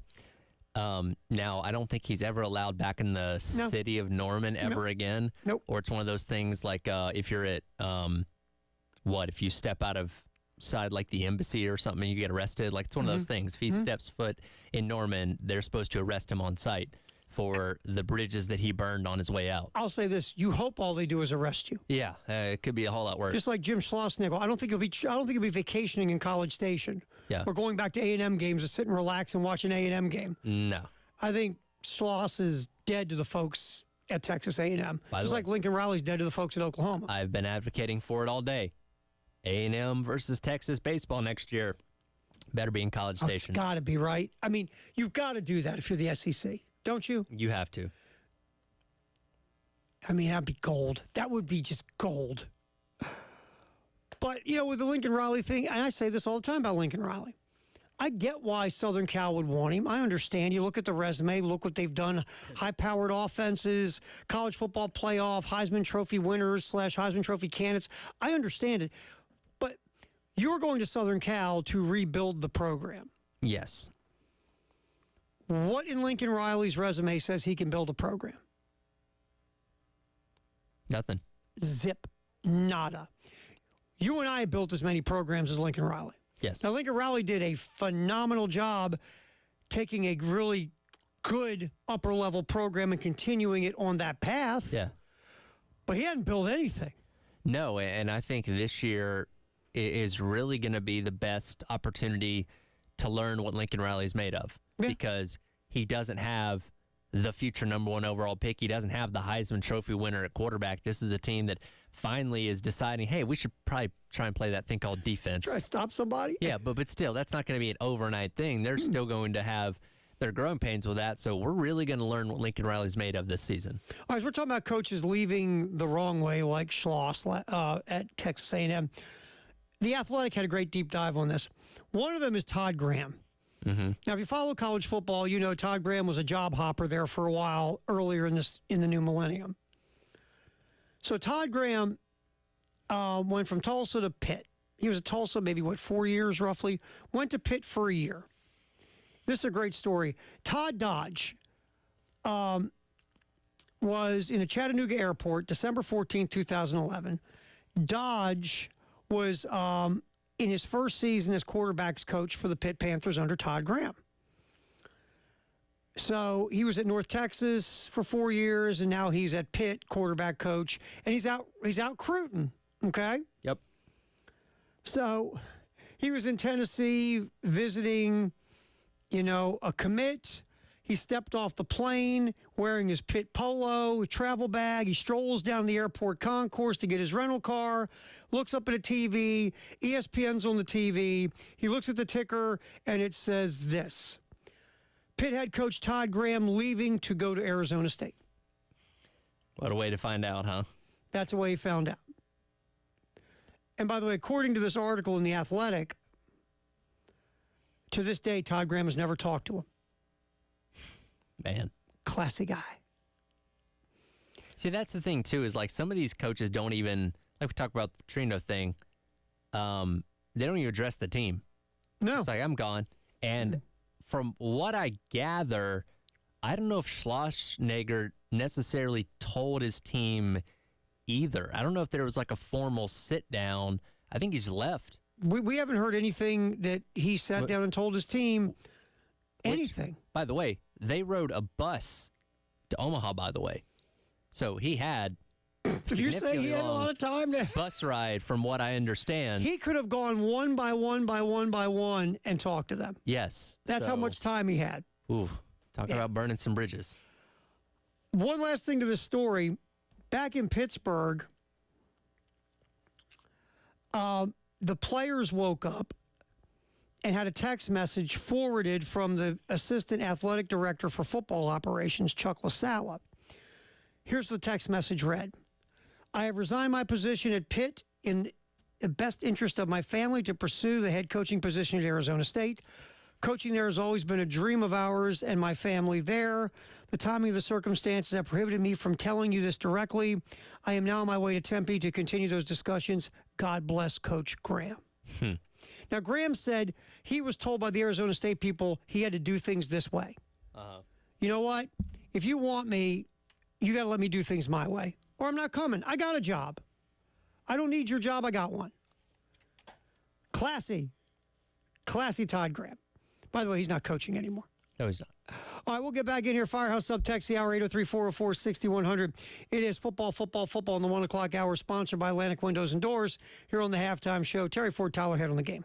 Now, I don't think he's ever allowed back in the city of Norman ever again. Nope. Or it's one of those things like if you're at, if you step out of outside like the embassy or something and you get arrested. Like it's one of those things. If he steps foot in Norman, they're supposed to arrest him on site for the bridges that he burned on his way out. I'll say this: you hope all they do is arrest you. Yeah, it could be a whole lot worse. Just like Jim Schlossnagle, I don't think he'll be vacationing in College Station. Yeah. Or going back to A&M games to sit and relax and watch an A&M game. No. I think Schloss is dead to the folks at Texas A&M. By the Just way, like Lincoln Riley's dead to the folks at Oklahoma. I've been advocating for it all day. A&M versus Texas baseball next year. Better be in College It's Station. got to be, right? I mean, you've got to do that if you're the SEC, don't you? You have to. I mean, that'd be gold. That would be just gold. But, you know, with the Lincoln Riley thing, and I say this all the time about Lincoln Riley, I get why Southern Cal would want him. I understand. You look at the resume, look what they've done, high-powered offenses, college football playoff, Heisman Trophy winners / Heisman Trophy candidates. I understand it. But you're going to Southern Cal to rebuild the program. Yes. What in Lincoln Riley's resume says he can build a program? Nothing. Zip. Nada. You and I have built as many programs as Lincoln Riley. Yes. Now, Lincoln Riley did a phenomenal job taking a really good upper-level program and continuing it on that path. Yeah. But he hadn't built anything. No, and I think this year is really going to be the best opportunity to learn what Lincoln Riley is made of. Yeah. Because he doesn't have the future #1 overall pick. He doesn't have the Heisman Trophy winner at quarterback. This is a team that finally is deciding, hey, we should probably try and play that thing called defense. Try to stop somebody? Yeah, but still, that's not going to be an overnight thing. They're still going to have their growing pains with that. So we're really going to learn what Lincoln Riley's made of this season. All right, we're talking about coaches leaving the wrong way like Schloss at Texas A&M. The Athletic had a great deep dive on this. One of them is Todd Graham. Mm-hmm. Now, if you follow college football, you know Todd Graham was a job hopper there for a while earlier in the new millennium. So Todd Graham went from Tulsa to Pitt. He was at Tulsa maybe, 4 years roughly. Went to Pitt for a year. This is a great story. Todd Dodge was in a Chattanooga airport, December 14, 2011. Dodge was in his first season as quarterbacks coach for the Pitt Panthers under Todd Graham. So he was at North Texas for 4 years, and now he's at Pitt, quarterback coach, and he's out recruiting, okay? Yep. So he was in Tennessee visiting, a commit. He stepped off the plane wearing his Pitt polo, travel bag. He strolls down the airport concourse to get his rental car, looks up at a TV. ESPN's on the TV. He looks at the ticker, and it says this: Pitt head coach Todd Graham leaving to go to Arizona State. What a way to find out, huh? That's the way he found out. And by the way, according to this article in The Athletic, to this day, Todd Graham has never talked to him. Man. Classy guy. See, that's the thing, too, is like some of these coaches don't even, like we talked about the Petrino thing, they don't even address the team. No. It's like, I'm gone. And from what I gather, I don't know if Schlossnagle necessarily told his team either. I don't know if there was like a formal sit down. I think he's left. We haven't heard anything that he sat down and told his team anything. Which, by the way, they rode a bus to Omaha, by the way. So he had Did you say he had a lot of time to bus ride, from what I understand. He could have gone one by one and talked to them. Yes. That's how much time he had. Ooh, talk about burning some bridges. One last thing to this story. Back in Pittsburgh, the players woke up and had a text message forwarded from the assistant athletic director for football operations, Chuck LaSala. Here's the text message read: I have resigned my position at Pitt in the best interest of my family to pursue the head coaching position at Arizona State. Coaching there has always been a dream of ours and my family there. The timing of the circumstances have prohibited me from telling you this directly. I am now on my way to Tempe to continue those discussions. God bless Coach Graham. Now, Graham said he was told by the Arizona State people he had to do things this way. You know what? If you want me, you got to let me do things my way, or I'm not coming. I got a job. I don't need your job. I got one. Classy Todd Graham. By the way, he's not coaching anymore. No, he's not. All right, we'll get back in here. Firehouse Subtext, the hour, 803-404-6100. It is football in the 1 o'clock hour, sponsored by Atlantic Windows and Doors. Here on the Halftime Show, Terry Ford, Tyler Head on the game.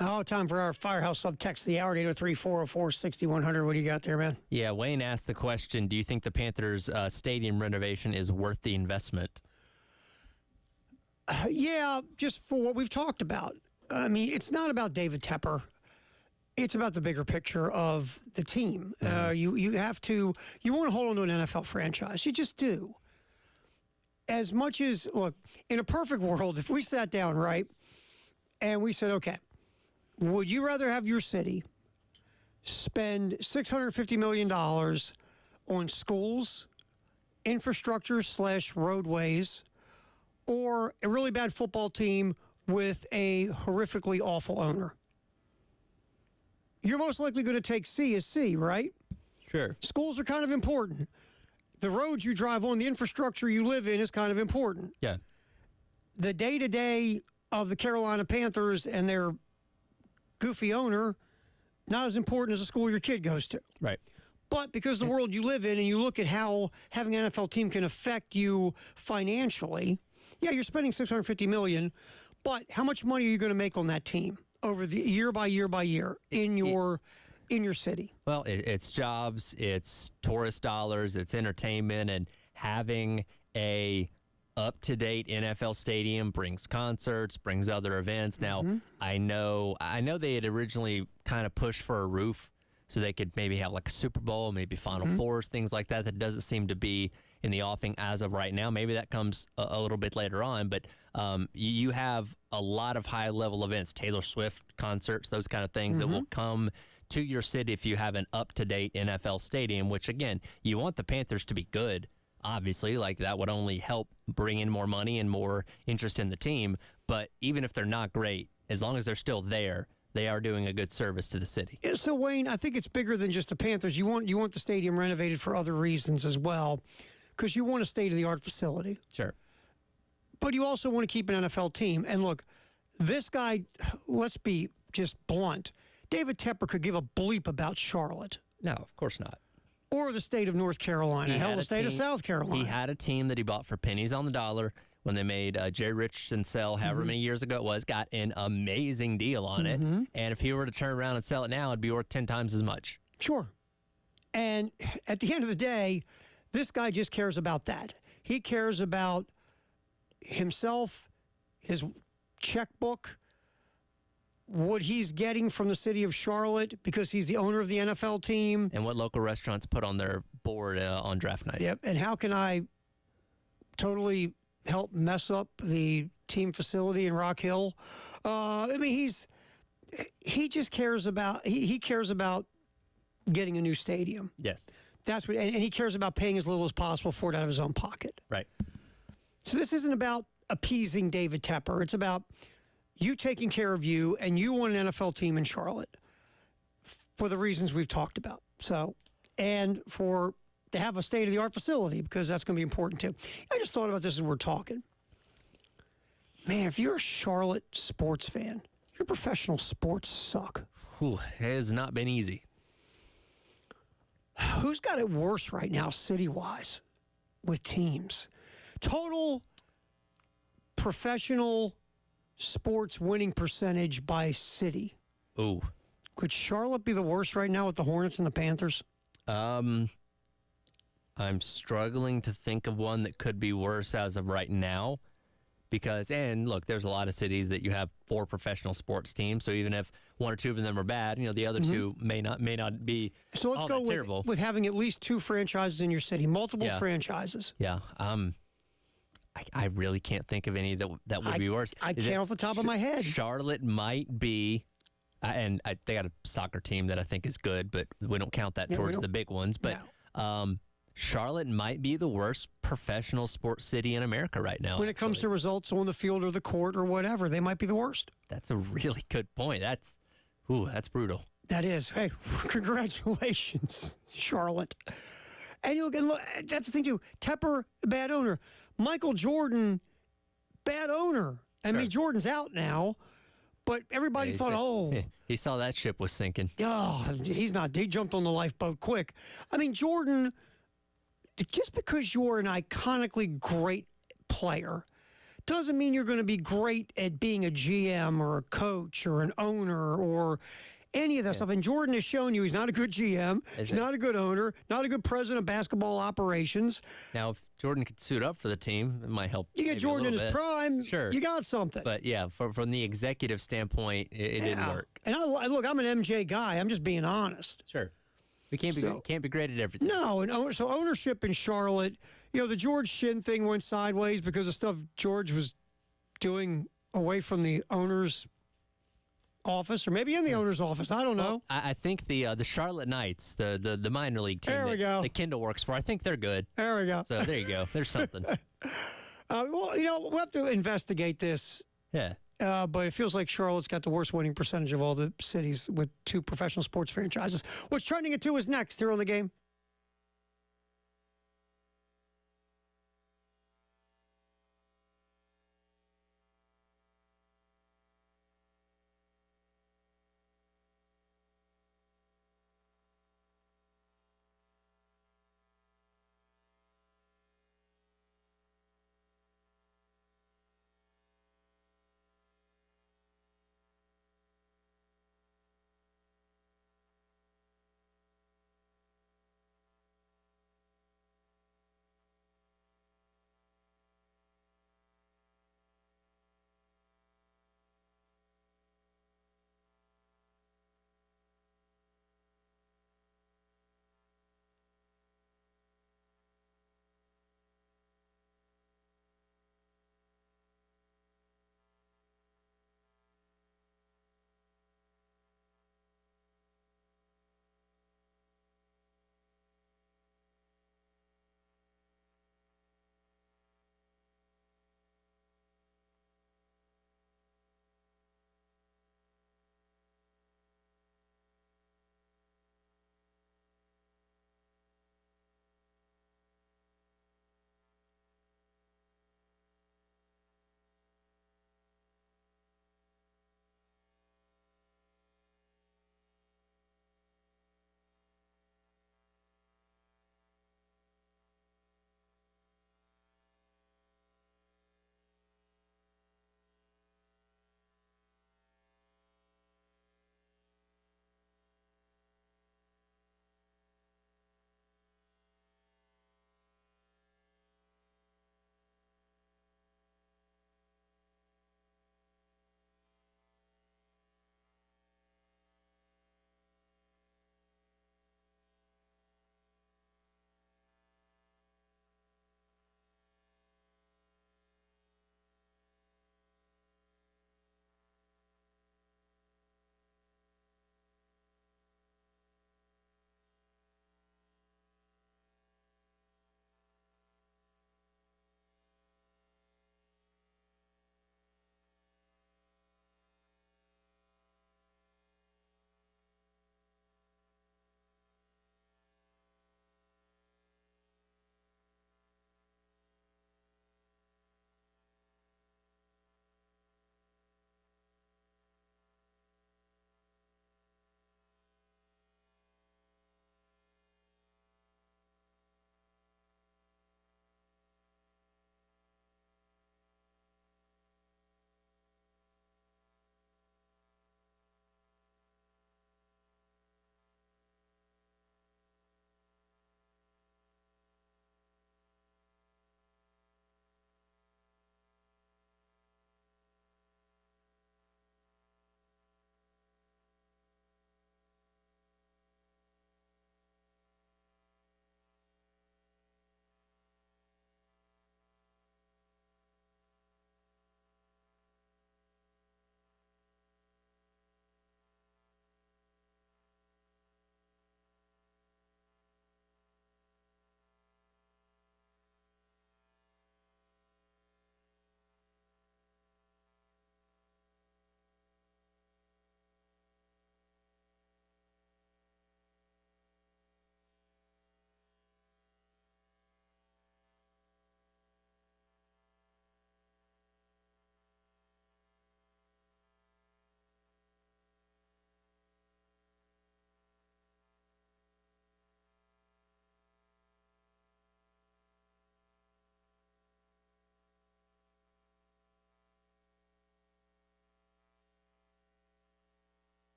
Oh, time for our Firehouse Sub text the hour, 803-404-6100. What do you got there, man? Yeah, Wayne asked the question, do you think the Panthers stadium renovation is worth the investment? Yeah, just for what we've talked about. I mean, it's not about David Tepper. It's about the bigger picture of the team. You want to hold on to an NFL franchise. You just do. As much as, look, in a perfect world, if we sat down, right, and we said, okay, would you rather have your city spend $650 million on schools, infrastructure / roadways, or a really bad football team with a horrifically awful owner? You're most likely going to take C as C, right? Sure. Schools are kind of important. The roads you drive on, the infrastructure you live in is kind of important. Yeah. The day-to-day of the Carolina Panthers and their goofy owner, not as important as the school your kid goes to. Right. But because the world you live in and you look at how having an NFL team can affect you financially, yeah, you're spending $650 million, but how much money are you going to make on that team over the year by year by year in your city? Well, it's jobs, it's tourist dollars, it's entertainment, and having a up-to-date NFL stadium brings concerts, brings other events. Now, I know they had originally kind of pushed for a roof so they could maybe have like a Super Bowl, maybe Final Fours, things like that. That doesn't seem to be in the offing as of right now. Maybe that comes a little bit later on, but you have a lot of high-level events, Taylor Swift concerts, those kind of things that will come to your city if you have an up-to-date NFL stadium, which, again, you want the Panthers to be good. Obviously, like that would only help bring in more money and more interest in the team. But even if they're not great, as long as they're still there, they are doing a good service to the city. So, Wayne, I think it's bigger than just the Panthers. You want the stadium renovated for other reasons as well, because you want a state-of-the-art facility. Sure. But you also want to keep an NFL team. And look, this guy, let's be just blunt, David Tepper could give a bleep about Charlotte. No, of course not. Or the state of North Carolina, hell, the state of South Carolina. He had a team that he bought for pennies on the dollar when they made Jerry Richardson sell however many years ago it was, got an amazing deal on it. And if he were to turn around and sell it now, it'd be worth 10 times as much. Sure. And at the end of the day, this guy just cares about that. He cares about himself, his checkbook, what he's getting from the city of Charlotte because he's the owner of the NFL team. And what local restaurants put on their board on draft night. Yep. And how can I totally help mess up the team facility in Rock Hill? I mean, he just cares about he cares about getting a new stadium. Yes. That's what, and he cares about paying as little as possible for it out of his own pocket. Right. So this isn't about appeasing David Tepper. It's about you taking care of you, and you want an NFL team in Charlotte for the reasons we've talked about. So, and to have a state-of-the-art facility, because that's going to be important too. I just thought about this as we're talking. Man, if you're a Charlotte sports fan, your professional sports suck. It has not been easy. Who's got it worse right now, city-wise, with teams? Total professional sports winning percentage by city. Ooh. Could Charlotte be the worst right now with the Hornets and the Panthers? I'm struggling to think of one that could be worse as of right now. Because, and look, there's a lot of cities that you have 4 professional sports teams. So even if 1 or 2 of them are bad, the other 2 may not be. So let's go with having at least 2 franchises in your city, multiple franchises. Yeah. I really can't think of any that would be worse. I can't off the top of my head. Charlotte might be, and they got a soccer team that I think is good, but we don't count that towards the big ones. But Charlotte might be the worst professional sports city in America right now. When it comes to results on the field or the court or whatever, they might be the worst. That's a really good point. That's brutal. That is. Hey, congratulations, Charlotte. And you look, that's the thing too. Tepper, bad owner. Michael Jordan, bad owner. I mean, Jordan's out now, but everybody thought, he saw that ship was sinking. Oh, he's not. He jumped on the lifeboat quick. I mean, Jordan, just because you're an iconically great player doesn't mean you're going to be great at being a GM or a coach or an owner or any of that stuff. And Jordan has shown you he's not a good GM. He's not a good owner, not a good president of basketball operations. Now, if Jordan could suit up for the team, it might help. You get Jordan in his bit. prime, Sure. you got something. But yeah, from the executive standpoint, it didn't work. And look, I'm an MJ guy. I'm just being honest. Sure. We can't be great at everything. No, and so ownership in Charlotte, the George Shinn thing went sideways because of stuff George was doing away from the owner's office, or maybe in the owner's office. I don't know. Well, I think the Charlotte Knights, the minor league team that Kendall works for, I think they're good. There we go. So there you go. There's something. We'll have to investigate this. Yeah. But it feels like Charlotte's got the worst winning percentage of all the cities with 2 professional sports franchises. What's trending at 2 is next here on The Game.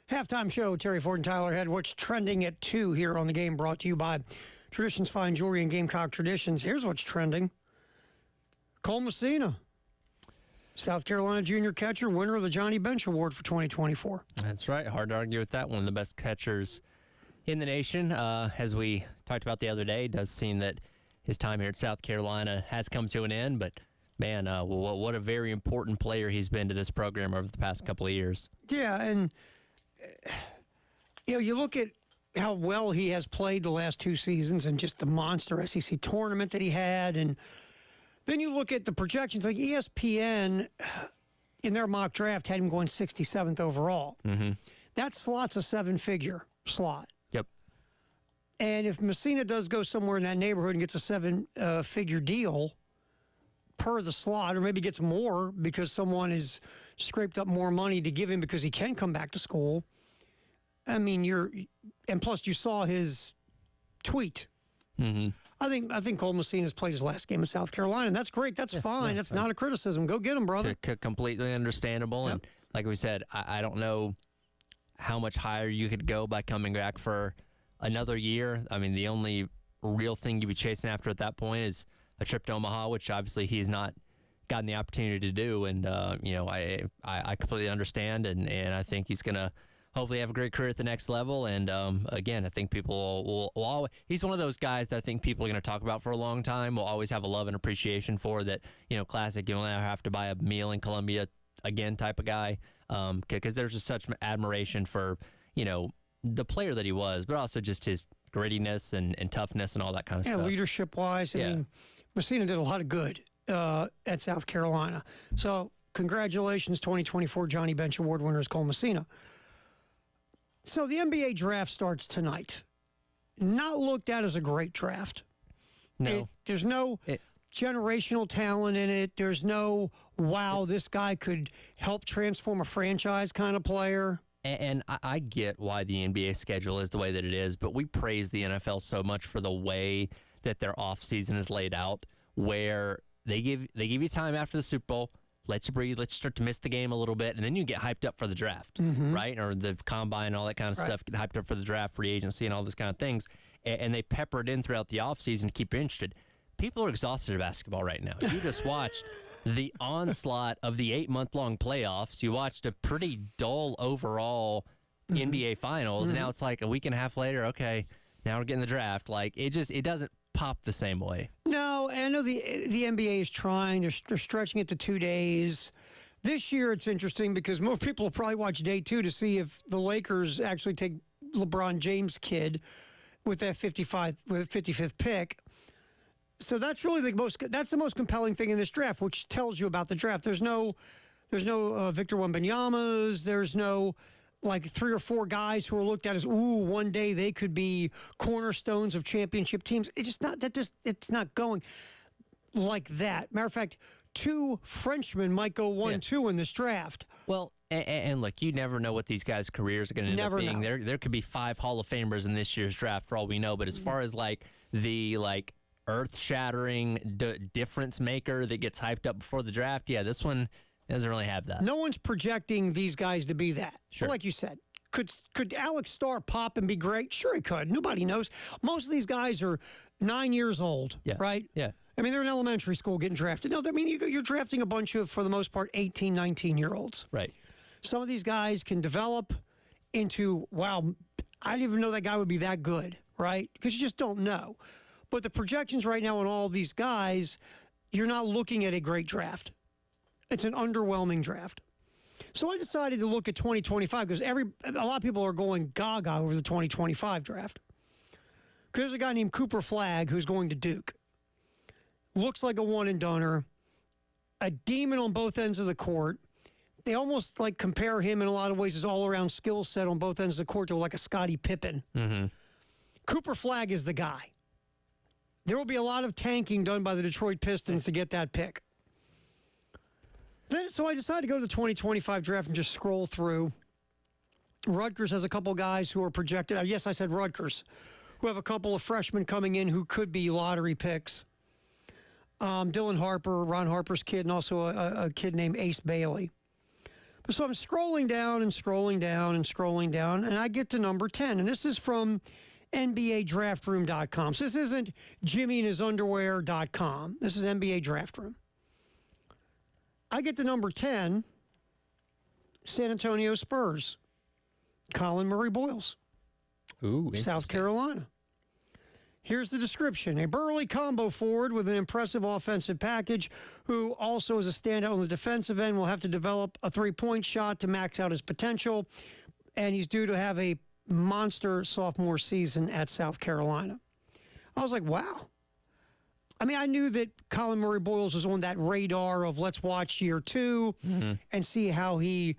Halftime show, Terry Ford and Tyler Head. What's trending at 2 here on the game, brought to you by Traditions Fine Jewelry and Gamecock Traditions. Here's what's trending. Cole Messina, South Carolina junior catcher, winner of the Johnny Bench Award for 2024. That's right. Hard to argue with that. One of the best catchers in the nation. As we talked about the other day, it does seem that his time here at South Carolina has come to an end, but man, what a very important player he's been to this program over the past couple of years. Yeah, and you look at how well he has played the last 2 seasons and just the monster SEC tournament that he had, and then you look at the projections. Like ESPN, in their mock draft, had him going 67th overall. Mm-hmm. That slot's a 7-figure slot. Yep. And if Messina does go somewhere in that neighborhood and gets a 7-figure deal per the slot, or maybe gets more because someone has scraped up more money to give him because he can come back to school. I mean, and plus you saw his tweet. Mm-hmm. I think Cole Messina's played his last game in South Carolina, and that's great. That's fine. That's not a criticism. Go get him, brother. Completely understandable. Yep. And like we said, I don't know how much higher you could go by coming back for another year. I mean, the only real thing you'd be chasing after at that point is a trip to Omaha, which obviously he's not gotten the opportunity to do. And, I completely understand, and I think he's going to hopefully have a great career at the next level. And, again, I think people will always – he's one of those guys that I think people are going to talk about for a long time, will always have a love and appreciation for that, classic, you only have to buy a meal in Columbia again type of guy, because there's just such admiration for, the player that he was, but also just his grittiness and toughness and all that kind of stuff. Yeah, leadership-wise, I mean, Messina did a lot of good at South Carolina. So congratulations, 2024 Johnny Bench Award winners Cole Messina. So the NBA draft starts tonight. Not looked at as a great draft. No. There's no generational talent in it. There's no, wow, this guy could help transform a franchise kind of player. And I get why the NBA schedule is the way that it is, but we praise the NFL so much for the way that their offseason is laid out, where they give you time after the Super Bowl, let you breathe, let you start to miss the game a little bit, and then you get hyped up for the draft, right? Or the combine and all that kind of stuff, get hyped up for the draft, free agency, and all those kind of things. And they pepper it in throughout the offseason to keep you interested. People are exhausted of basketball right now. You just watched the onslaught of the 8-month-long playoffs. You watched a pretty dull overall NBA Finals, and now it's like a week and a half later, okay, now we're getting the draft. Like, it doesn't pop the same way. No, and I know the NBA is trying. They're stretching it to 2 days. This year it's interesting because more people will probably watch day 2 to see if the Lakers actually take LeBron James' kid with that 55th pick. So that's really the most compelling thing in this draft, which tells you about the draft. There's no Victor Wembanyama's. There's no like 3 or 4 guys who are looked at as, one day they could be cornerstones of championship teams. It's just not it's not going like that. Matter of fact, 2 Frenchmen might go 1-2 in this draft. Well, and look, you never know what these guys' careers are going to end up being. There could be 5 Hall of Famers in this year's draft for all we know. But as far as the earth-shattering difference maker that gets hyped up before the draft, this one doesn't really have that. No one's projecting these guys to be that. Sure. But like you said, could Alex Starr pop and be great? Sure he could. Nobody knows. Most of these guys are 9 years old, right? Yeah. I mean, they're in elementary school getting drafted. No, I mean, you're drafting a bunch of, for the most part, 18, 19-year-olds. Right. Some of these guys can develop into, wow, I didn't even know that guy would be that good, right? Because you just don't know. But the projections right now on all these guys, you're not looking at a great draft. It's an underwhelming draft. So I decided to look at 2025 because a lot of people are going gaga over the 2025 draft. Because there's a guy named Cooper Flagg who's going to Duke. Looks like a one-and-doner. A demon on both ends of the court. They almost compare him in a lot of ways, his all-around skill set on both ends of the court to like a Scottie Pippen. Mm-hmm. Cooper Flagg is the guy. There will be a lot of tanking done by the Detroit Pistons to get that pick. So I decided to go to the 2025 draft and just scroll through. Rutgers has a couple guys who are projected. Yes, I said Rutgers, who have a couple of freshmen coming in who could be lottery picks. Dylan Harper, Ron Harper's kid, and also a kid named Ace Bailey. So I'm scrolling down and scrolling down and scrolling down, and I get to number 10. And this is from NBADraftRoom.com. So this isn't JimmyAndHisUnderwear.com. This is NBA Draft Room. I get to number 10, San Antonio Spurs, Colin Murray Boyles, South Carolina. Here's the description. A burly combo forward with an impressive offensive package who also is a standout on the defensive end will have to develop a three-point shot to max out his potential, and he's due to have a monster sophomore season at South Carolina. I was like, wow. I mean, I knew that Colin Murray Boyles was on that radar of let's watch year 2 and see how he,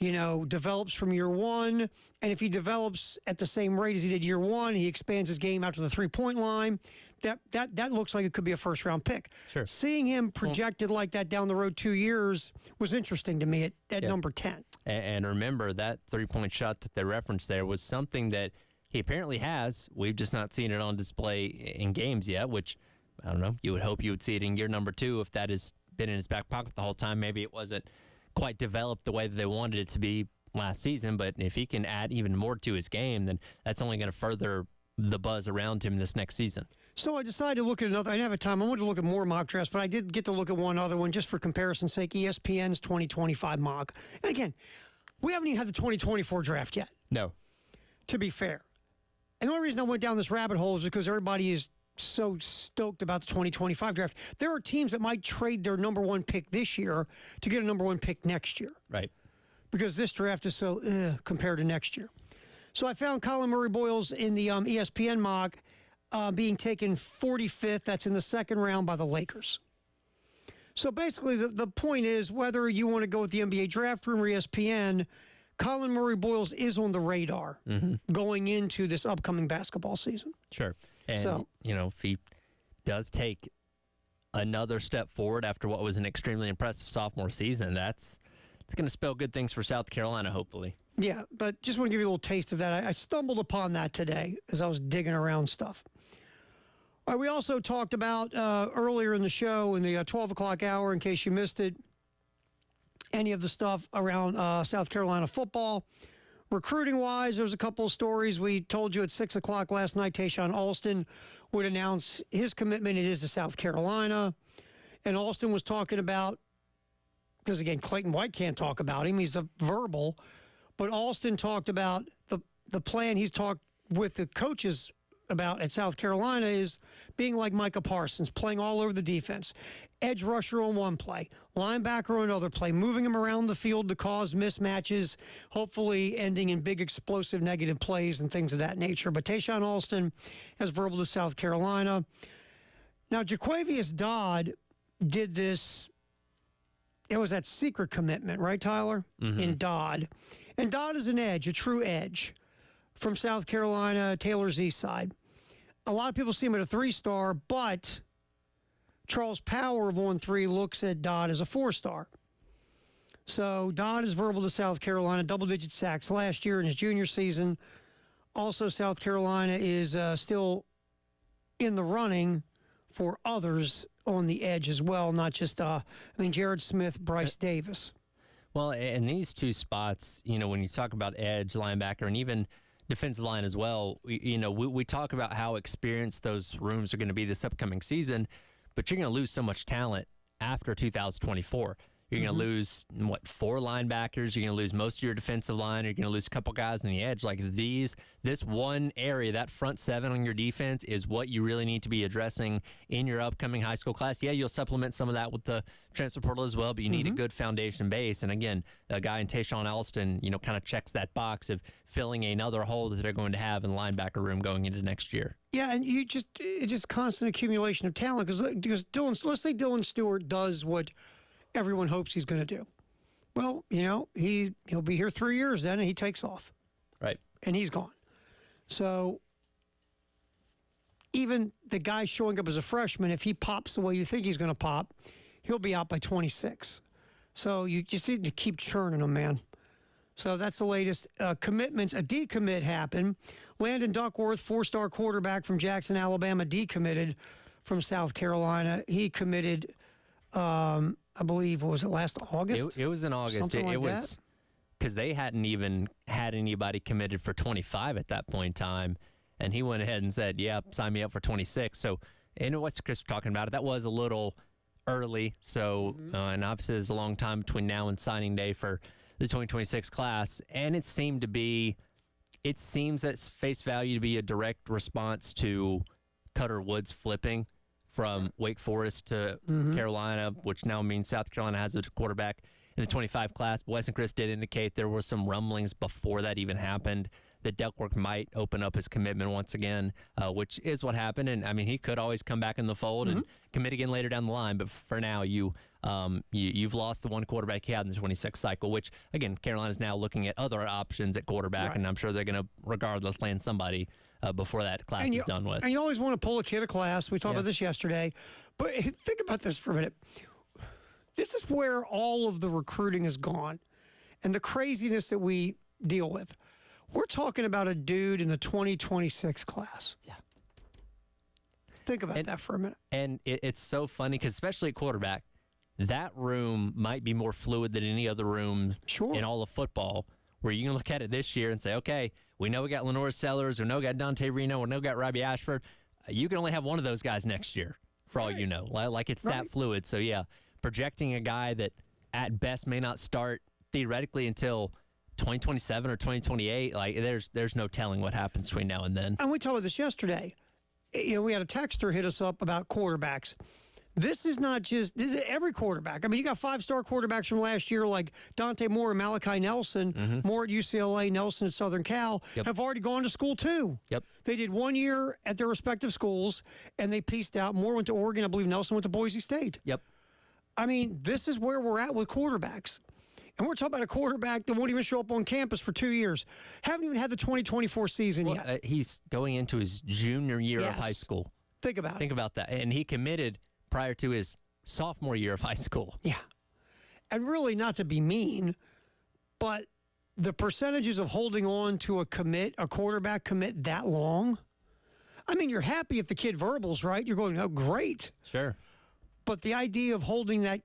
develops from year 1. And if he develops at the same rate as he did year 1, he expands his game out to the three-point line. That looks like it could be a first-round pick. Sure. Seeing him projected like that down the road 2 years was interesting to me at number 10. And remember, that three-point shot that they referenced there was something that he apparently has. We've just not seen it on display in games yet, which, I don't know, you would hope you would see it in year number 2 if that has been in his back pocket the whole time. Maybe it wasn't quite developed the way that they wanted it to be last season, but if he can add even more to his game, then that's only going to further the buzz around him this next season. So I decided to look at another. I didn't have time. I wanted to look at more mock drafts, but I did get to look at one other one just for comparison's sake, ESPN's 2025 mock. And again, we haven't even had the 2024 draft yet. No. To be fair. And the only reason I went down this rabbit hole is because everybody is so stoked about the 2025 draft. There are teams that might trade their number 1 pick this year to get a number 1 pick next year. Right. Because this draft is so compared to next year. So I found Colin Murray Boyles in the ESPN mock being taken 45th. That's in the second round by the Lakers. So basically the point is whether you want to go with the NBA Draft Room or ESPN, Colin Murray Boyles is on the radar going into this upcoming basketball season. Sure. And, if he does take another step forward after what was an extremely impressive sophomore season, it's going to spell good things for South Carolina, hopefully. Yeah, but just want to give you a little taste of that. I stumbled upon that today as I was digging around stuff. All right, we also talked about earlier in the show in the 12 o'clock hour, in case you missed it, any of the stuff around South Carolina football. Recruiting-wise, there was a couple of stories. We told you at 6 o'clock last night, Tayshawn Alston would announce his commitment. It is to South Carolina. And Alston was talking about, because, again, Clayton White can't talk about him. He's a verbal. But Alston talked about the plan he's talked with the coaches about at South Carolina is being like Micah Parsons, playing all over the defense. Edge rusher on one play, linebacker on another play, moving him around the field to cause mismatches, hopefully ending in big explosive negative plays and things of that nature. But Tayshawn Alston has verbal to South Carolina. Now, Jaquavius Dodd did this. It was that secret commitment, right, Tyler? In Dodd. And Dodd is an edge, a true edge from South Carolina, Taylor's east side. A lot of people see him at a 3-star, but Charles Power of On3 looks at Dodd as a 4-star. So Dodd is verbal to South Carolina, double-digit sacks last year in his junior season. Also, South Carolina is still in the running for others on the edge as well, not just, Jared Smith, Bryce Davis. Well, in these two spots, when you talk about edge, linebacker, and even defensive line as well, we talk about how experienced those rooms are going to be this upcoming season, but you're going to lose so much talent after 2024. You're going to lose, 4 linebackers. You're going to lose most of your defensive line. You're going to lose a couple guys on the edge. Like this one area, that front 7 on your defense is what you really need to be addressing in your upcoming high school class. Yeah, you'll supplement some of that with the transfer portal as well, but you need a good foundation base. And again, a guy in Tayshawn Alston, kind of checks that box of filling another hole that they're going to have in the linebacker room going into next year. Yeah, and it's just constant accumulation of talent because let's say Dylan Stewart does what everyone hopes he's going to do. Well, he'll be here 3 years then, and he takes off. Right. And he's gone. So even the guy showing up as a freshman, if he pops the way you think he's going to pop, he'll be out by 26. So you just need to keep churning them, man. So that's the latest commitments. A decommit happened. Landon Duckworth, 4-star quarterback from Jackson, Alabama, decommitted from South Carolina. He committed, I believe, what was it, last August? It was in August. Something like was that? because they hadn't even had anybody committed for 25 at that point in time. And he went ahead and said, yeah, sign me up for 26. So, and what's Chris talking about? That was a little early. So, and obviously there's a long time between now and signing day for the 2026 class. And it seems that face value to be a direct response to Cutter Woods flipping from Wake Forest to Carolina, which now means South Carolina has a quarterback in the 25 class. But Wes and Chris did indicate there were some rumblings before that even happened that Duckworth might open up his commitment once again, which is what happened. And I mean, he could always come back in the fold and commit again later down the line. But for now, you've lost the one quarterback you had in the 26th cycle, which again, Carolina's now looking at other options at quarterback, and I'm sure they're going to, regardless, land somebody before that class is done with. And you always want to pull a kid a class. We talked about this yesterday. But think about this for a minute. This is where all of the recruiting is gone and the craziness that we deal with. We're talking about a dude in the 2026 class. Yeah. Think about that for a minute. And it's so funny because especially at quarterback, that room might be more fluid than any other room in all of football, where you can look at it this year and say, okay, we know we got Lenore Sellers, we know we got Dante Reno, we know we got Robbie Ashford. You can only have one of those guys next year, for all you know. Like it's that fluid. So, yeah, projecting a guy that at best may not start theoretically until 2027 or 2028, like there's no telling what happens between now and then. And we talked about this yesterday. You know, we had a texter hit us up about quarterbacks. This is not just every quarterback. I mean, you got 5-star quarterbacks from last year like Dante Moore and Malachi Nelson, Moore at UCLA, Nelson at Southern Cal, have already gone to school too. Yep. They did 1 year at their respective schools, and they pieced out. Moore went to Oregon. I believe Nelson went to Boise State. Yep. I mean, this is where we're at with quarterbacks. And we're talking about a quarterback that won't even show up on campus for 2 years. Haven't even had the 2024 season yet. He's going into his junior year of high school. Think about it. Think about that. And he committed prior to his sophomore year of high school. Yeah. And really, not to be mean, but the percentages of holding on to a quarterback commit that long, I mean, you're happy if the kid verbals, right? You're going, oh, great. Sure. But the idea of holding that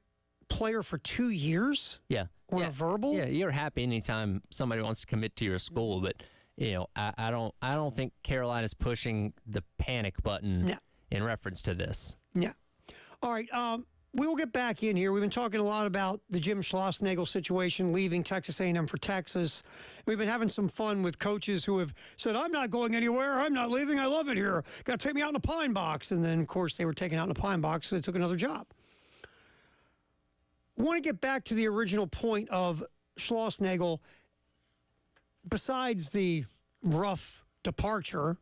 player for 2 years? Yeah. On a verbal? Yeah, you're happy anytime somebody wants to commit to your school, but you know, I don't think Carolina's pushing the panic button in reference to this. Yeah. All right. We will get back in here. We've been talking a lot about the Jim Schlossnagle situation, leaving Texas A&M for Texas. We've been having some fun with coaches who have said, I'm not going anywhere. I'm not leaving. I love it here. Got to take me out in a pine box. And then, of course, they were taken out in a pine box, so they took another job. I want to get back to the original point of Schlossnagle. Besides the rough departure,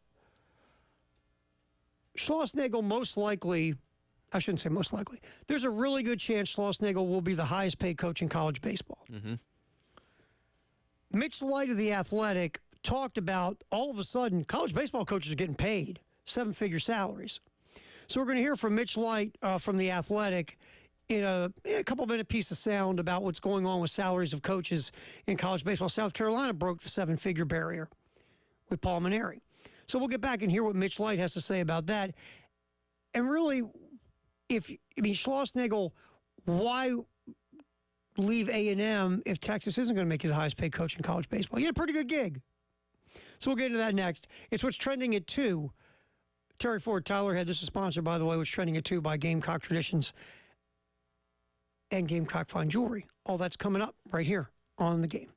Schlossnagle most likely, I shouldn't say most likely, there's a really good chance Schlossnagle will be the highest paid coach in college baseball. Mitch Light of The Athletic talked about all of a sudden college baseball coaches are getting paid 7-figure salaries. So we're going to hear from Mitch Light from The Athletic in a couple-minute piece of sound about what's going on with salaries of coaches in college baseball. South Carolina broke the 7-figure barrier with Paul Mainieri. So we'll get back and hear what Mitch Light has to say about that. And really, Schlossnagle, why leave A&M if Texas isn't going to make you the highest-paid coach in college baseball? You had a pretty good gig. So we'll get into that next. It's What's Trending at 2. Terry Ford, Tyler Head. This is sponsored, by the way, What's Trending at 2 by Gamecock Traditions and Gamecock Fine Jewelry. All that's coming up right here on The Game.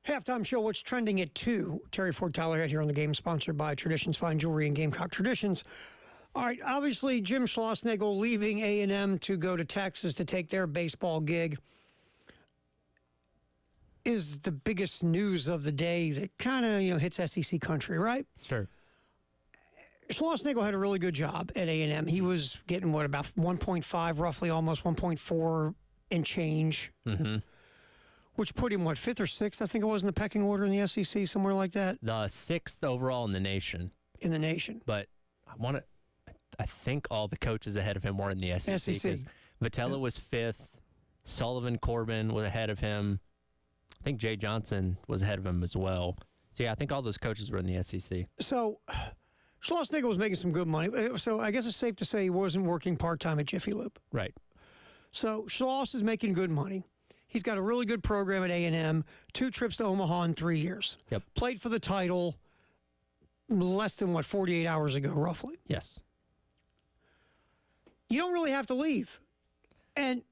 Halftime show, what's trending at 2. Terry Ford Tyler here on the game, sponsored by Traditions Fine Jewelry and Gamecock Traditions. All right, obviously Jim Schlossnagle leaving A&M to go to Texas to take their baseball gig is the biggest news of the day that kind of, hits SEC country, right? Sure. Schlossnagle had a really good job at A&M. He was getting, about 1.5, roughly almost 1.4 and change, which put him, 5th or 6th, I think it was, in the pecking order in the SEC, somewhere like that? The 6th overall in the nation. In the nation. But I think all the coaches ahead of him were in the SEC. Because Vitello was 5th. Sullivan Corbin was ahead of him. I think Jay Johnson was ahead of him as well. So, yeah, I think all those coaches were in the SEC. So, Schlossnagle was making some good money. So, I guess it's safe to say he wasn't working part-time at Jiffy Lube. Right. So, Schloss is making good money. He's got a really good program at A&M, 2 trips to Omaha in 3 years. Yep. Played for the title less than, 48 hours ago, roughly. Yes. You don't really have to leave. And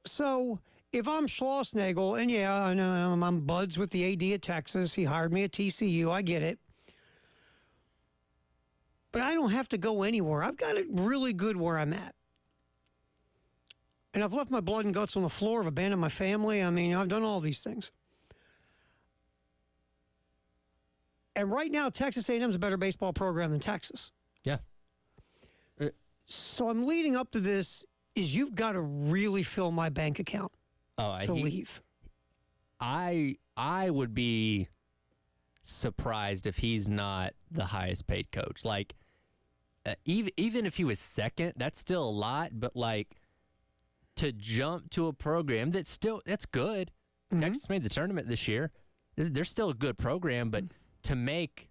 so if I'm Schlossnagle, and yeah, I know I'm buds with the AD at Texas. He hired me at TCU. I get it. But I don't have to go anywhere. I've got it really good where I'm at. And I've left my blood and guts on the floor. I've abandoned my family. I mean, I've done all these things. And right now, Texas A&M is a better baseball program than Texas. Yeah. So I'm leading up to this is you've got to really fill my bank account to leave. I would be surprised if he's not the highest paid coach. Like, even if he was second, that's still a lot. But to jump to a program that's good. Texas made the tournament this year. They're still a good program, but to make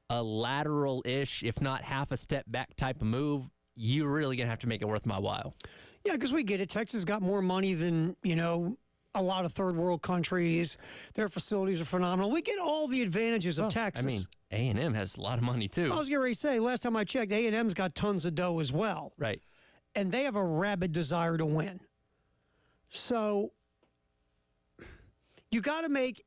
a lateral-ish, if not half a step back type of move, you're really going to have to make it worth my while. Yeah, because we get it. Texas got more money than, a lot of third world countries. Their facilities are phenomenal. We get all the advantages of Texas. I mean, A&M has a lot of money, too. I was going to say, last time I checked, A&M's got tons of dough as well. Right. And they have a rabid desire to win. So you got to make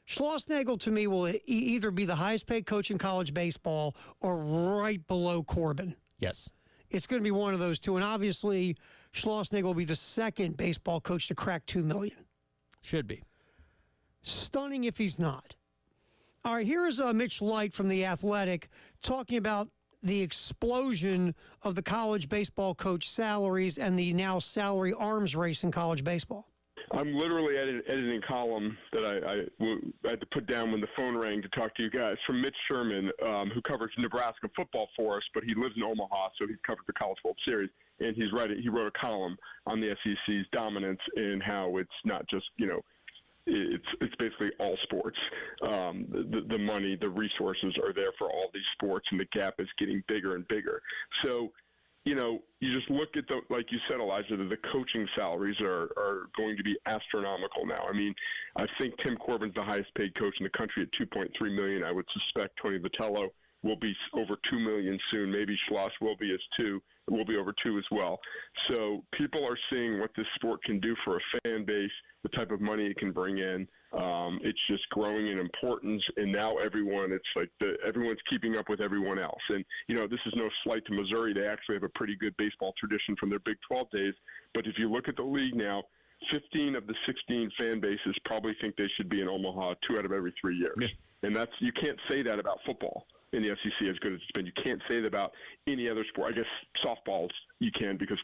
Schlossnagle, to me, will either be the highest paid coach in college baseball or right below Corbin. Yes. It's going to be one of those two. And obviously, Schlossnagle will be the second baseball coach to crack $2 million. Should be. Stunning if he's not. All right, here is Mitch Light from The Athletic talking about the explosion of the college baseball coach salaries and the now salary arms race in college baseball. I'm literally editing a column that I had to put down when the phone rang to talk to you guys from Mitch Sherman, who covers Nebraska football for us, but he lives in Omaha, so he's covered the College World Series. And he wrote a column on the SEC's dominance and how it's not just, it's basically all sports. The money, the resources are there for all these sports, and the gap is getting bigger and bigger. So, you just look at like you said, Elijah, the coaching salaries are going to be astronomical now. I mean, I think Tim Corbin's the highest paid coach in the country at $2.3 million. I would suspect Tony Vitello will be over $2 million soon. Maybe Schloss will be over $2 million as well. So people are seeing what this sport can do for a fan base, the type of money it can bring in. It's just growing in importance, and now everyone's keeping up with everyone else. And this is no slight to Missouri; they actually have a pretty good baseball tradition from their Big 12 days. But if you look at the league now, 15 of the 16 fan bases probably think they should be in Omaha 2 out of every 3 years, and you can't say that about football in the SEC as good as it's been. You can't say that about any other sport. I guess softballs you can because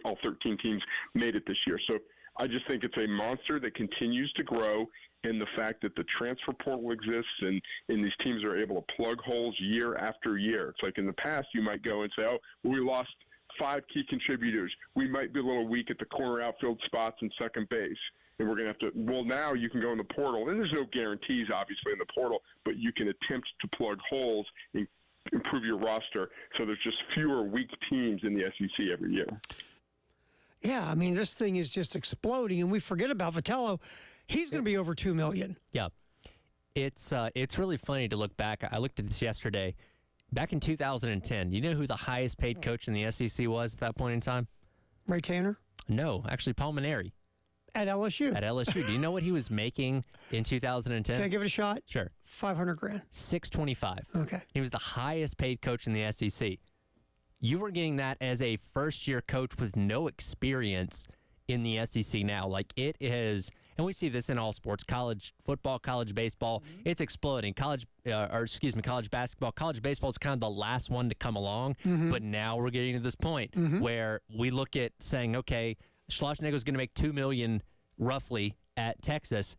all 13 teams made it this year. So I just think it's a monster that continues to grow, and the fact that the transfer portal exists and these teams are able to plug holes year after year. It's like in the past you might go and say, oh, well, we lost 5 key contributors. We might be a little weak at the corner outfield spots and second base. And we're going to have to – well, now you can go in the portal. And there's no guarantees, obviously, in the portal, but you can attempt to plug holes and improve your roster so there's just fewer weak teams in the SEC every year. Yeah, I mean, this thing is just exploding, and we forget about Vitello. He's going to be over $2 million. Yeah. It's really funny to look back. I looked at this yesterday. Back in 2010, you know who the highest paid coach in the SEC was at that point in time? Ray Tanner? No, actually Paul Mainieri. At LSU. At LSU. Do you know what he was making in 2010? Can I give it a shot? Sure. $500,000. $625. Okay. He was the highest paid coach in the SEC. You were getting that as a first-year coach with no experience in the SEC now. Like, it is, and we see this in all sports, college football, college baseball, it's exploding. College basketball, college baseball is kind of the last one to come along, but now we're getting to this point where we look at saying, okay, Schlossnagle is going to make $2 million roughly at Texas.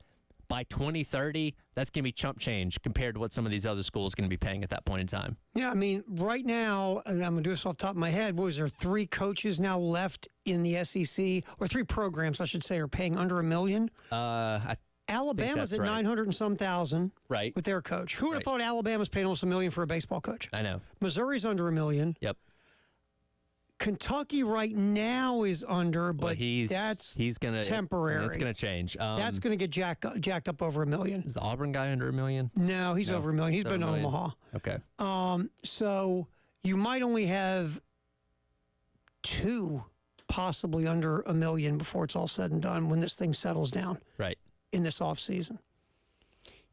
By 2030, that's going to be chump change compared to what some of these other schools are going to be paying at that point in time. Yeah, I mean, right now, and I'm going to do this off the top of my head, was there 3 coaches now left in the SEC, or 3 programs, I should say, are paying under $1 million? Alabama's at 900 and some thousand with their coach. Who would have thought Alabama's paying almost $1 million for a baseball coach? I know. Missouri's under $1 million. Yep. Kentucky right now is under, but he's gonna temporary. It's going to change. That's going to get jacked up over $1 million. Is the Auburn guy under $1 million? No, he's over $1 million. He's been to Omaha. Okay. So you might only have 2 possibly under $1 million before it's all said and done when this thing settles down. Right. In this offseason.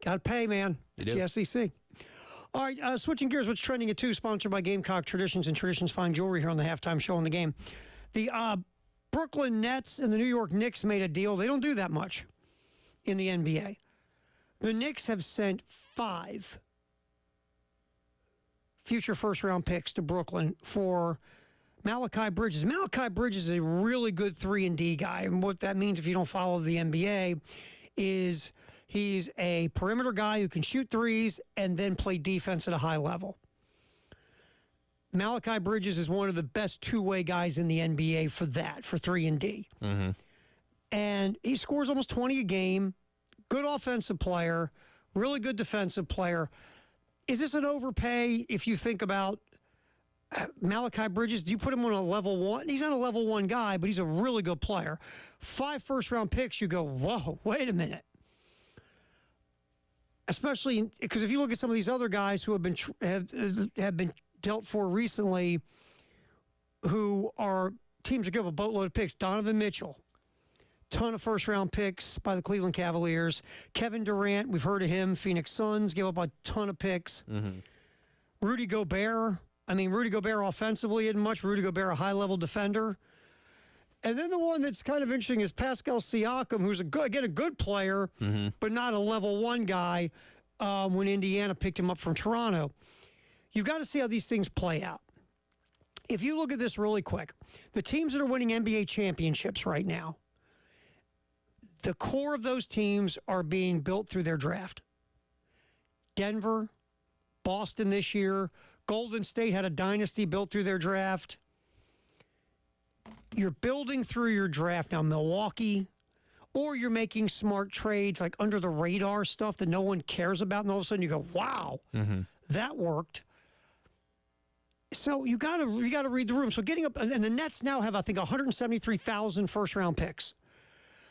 Got to pay, man. It's the SEC. All right, switching gears, what's trending at 2, sponsored by Gamecock Traditions and Traditions Fine Jewelry here on the halftime show in the game. The Brooklyn Nets and the New York Knicks made a deal. They don't do that much in the NBA. The Knicks have sent 5 future first-round picks to Brooklyn for Malachi Bridges. Malachi Bridges is a really good 3-and-D guy, and what that means if you don't follow the NBA is he's a perimeter guy who can shoot threes and then play defense at a high level. Malachi Bridges is one of the best two-way guys in the NBA for that, for 3-and-D. Mm-hmm. And he scores almost 20 a game. Good offensive player, really good defensive player. Is this an overpay if you think about Malachi Bridges? Do you put him on a level 1? He's not a level 1 guy, but he's a really good player. 5 first-round picks, you go, whoa, wait a minute. Especially because if you look at some of these other guys who have been dealt for recently, who are teams that give a boatload of picks. Donovan Mitchell, ton of first-round picks by the Cleveland Cavaliers. Kevin Durant, we've heard of him. Phoenix Suns give up a ton of picks. Mm-hmm. Rudy Gobert. I mean, Rudy Gobert offensively isn't much. Rudy Gobert, a high-level defender. And then the one that's kind of interesting is Pascal Siakam, who's a good player, but not a level 1 guy when Indiana picked him up from Toronto. You've got to see how these things play out. If you look at this really quick, the teams that are winning NBA championships right now, the core of those teams are being built through their draft. Denver, Boston this year, Golden State had a dynasty built through their draft. You're building through your draft now, Milwaukee, or you're making smart trades like under the radar stuff that no one cares about, and all of a sudden you go, wow, that worked. So you got to read the room. So getting up, and the Nets now have, I think, 173,000 first-round picks.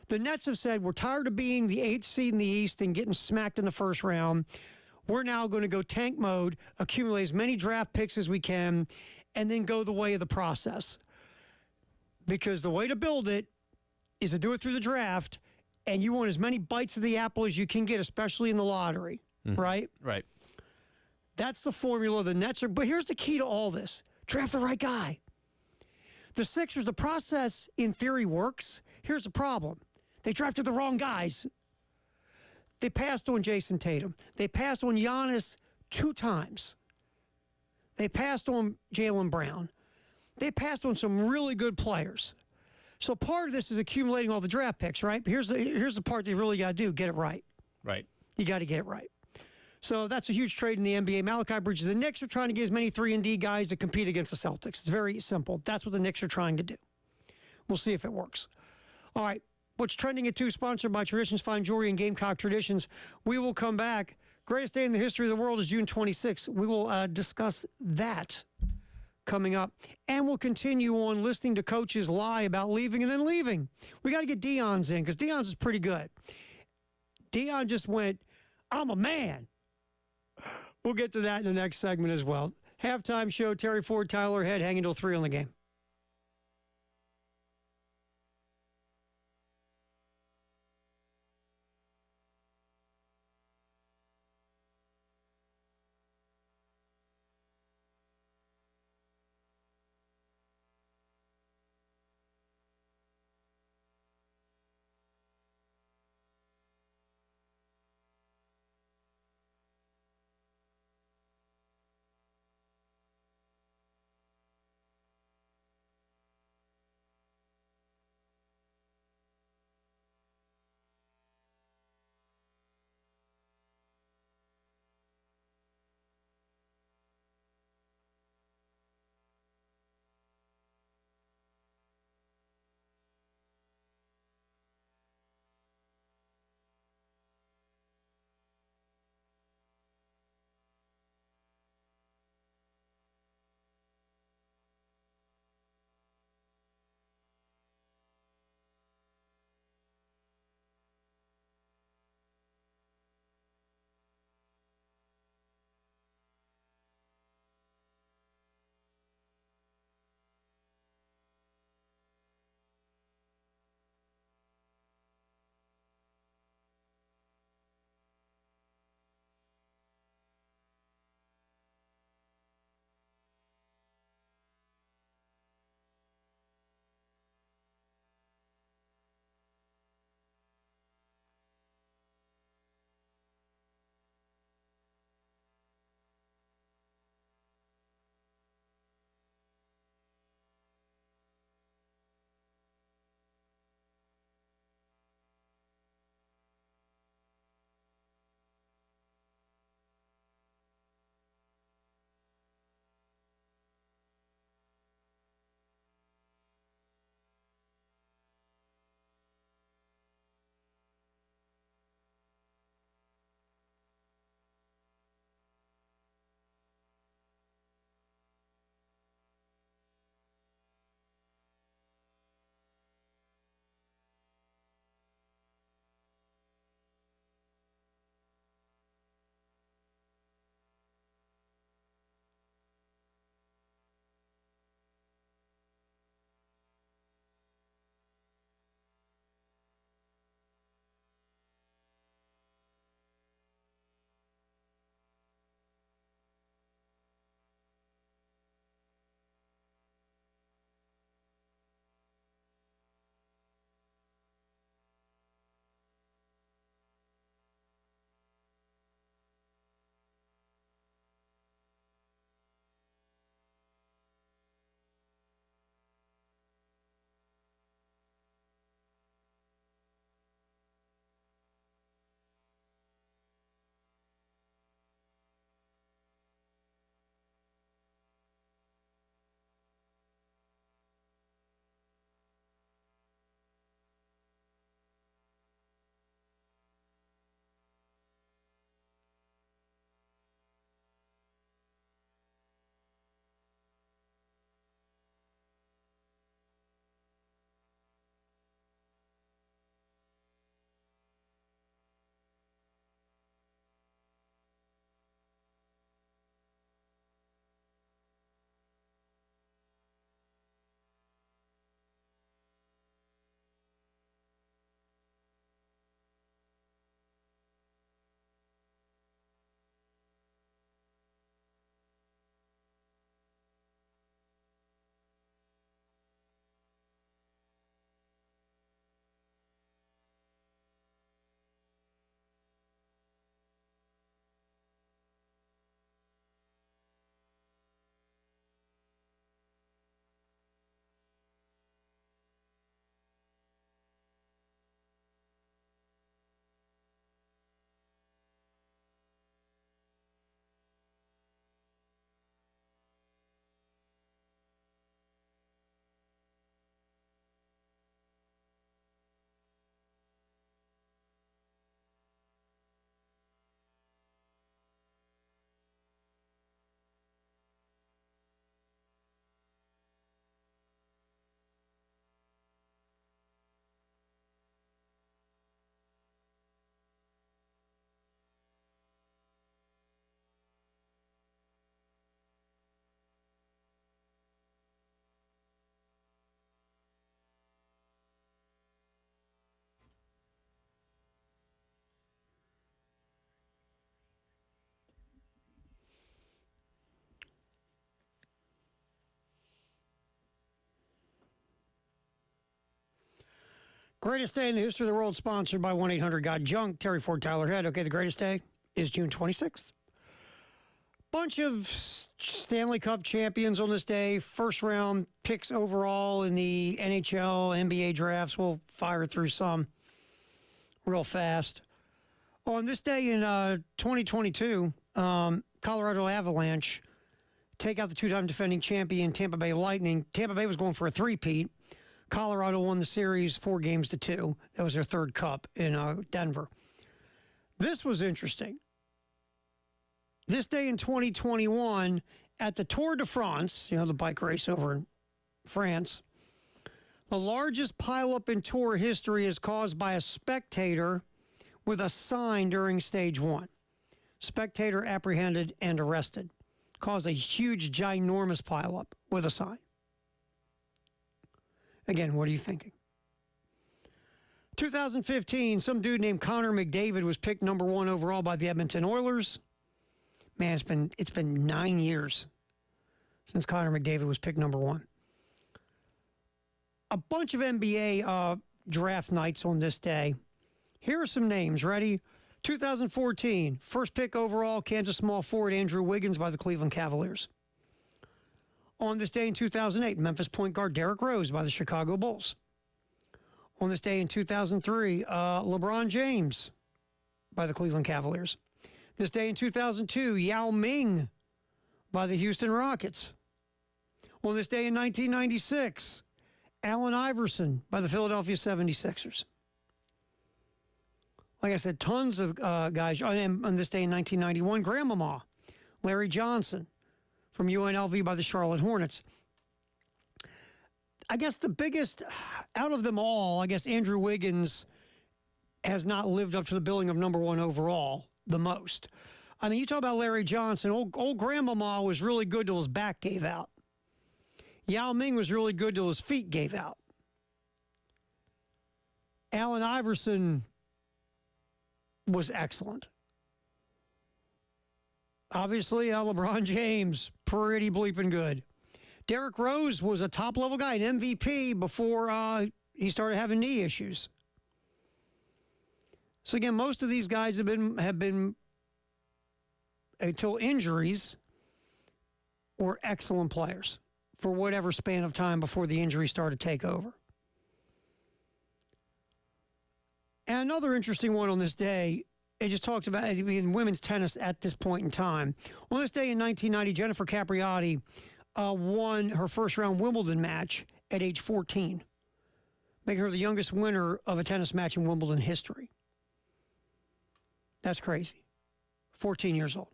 The Nets have said, we're tired of being the 8th seed in the East and getting smacked in the first round. We're now going to go tank mode, accumulate as many draft picks as we can, and then go the way of the process. Because the way to build it is to do it through the draft, and you want as many bites of the apple as you can get, especially in the lottery, right? Right. That's the formula the Nets are. But here's the key to all this. Draft the right guy. The Sixers, the process in theory works. Here's the problem. They drafted the wrong guys. They passed on Jason Tatum. They passed on Giannis 2 times. They passed on Jaylen Brown. They passed on some really good players. So part of this is accumulating all the draft picks, right? Here's the part that you really got to do. Get it right. Right. You got to get it right. So that's a huge trade in the NBA. Malachi Bridges. The Knicks are trying to get as many 3-and-D guys to compete against the Celtics. It's very simple. That's what the Knicks are trying to do. We'll see if it works. All right. What's trending at 2, sponsored by Traditions Fine Jewelry and Gamecock Traditions. We will come back. Greatest day in the history of the world is June 26th. We will discuss that coming up. And we'll continue on listening to coaches lie about leaving and then leaving. We got to get Deion's in because Deion's is pretty good. Deion just went, I'm a man. We'll get to that in the next segment as well. Halftime show, Terry Ford, Tyler Head, hanging till 3 on the game. Greatest day in the history of the world, sponsored by 1-800-GOT-JUNK. Terry Ford, Tyler Head. Okay, the greatest day is June 26th. Bunch of Stanley Cup champions on this day. First round picks overall in the NHL, NBA drafts. We'll fire through some real fast. On this day in 2022, Colorado Avalanche take out the two-time defending champion Tampa Bay Lightning. Tampa Bay was going for a three-peat. Colorado won the series 4-2. That was their third cup in Denver. This was interesting. This day in 2021, at the Tour de France, the bike race over in France, the largest pileup in Tour history is caused by a spectator with a sign during stage one. Spectator apprehended and arrested. Caused a huge, ginormous pileup with a sign. Again, what are you thinking? 2015, some dude named Connor McDavid was picked number 1 overall by the Edmonton Oilers. Man, it's been 9 years since Connor McDavid was picked number 1. A bunch of NBA draft nights on this day. Here are some names. Ready? 2014, first pick overall, Kansas small forward Andrew Wiggins by the Cleveland Cavaliers. On this day in 2008, Memphis point guard Derrick Rose by the Chicago Bulls. On this day in 2003, LeBron James by the Cleveland Cavaliers. This day in 2002, Yao Ming by the Houston Rockets. On this day in 1996, Allen Iverson by the Philadelphia 76ers. Like I said, tons of guys. On this day in 1991, Grandmama, Larry Johnson from UNLV by the Charlotte Hornets. I guess the biggest, out of them all, I guess Andrew Wiggins has not lived up to the billing of number 1 overall the most. I mean, you talk about Larry Johnson. Old Grandmama was really good till his back gave out. Yao Ming was really good till his feet gave out. Allen Iverson was excellent. Obviously, LeBron James, pretty bleeping good. Derrick Rose was a top-level guy, an MVP, before he started having knee issues. So, again, most of these guys have been until injuries, were excellent players for whatever span of time before the injuries started to take over. And another interesting one on this day, it just talked about in women's tennis at this point in time. On this day in 1990, Jennifer Capriati won her first-round Wimbledon match at age 14, making her the youngest winner of a tennis match in Wimbledon history. That's crazy. 14 years old.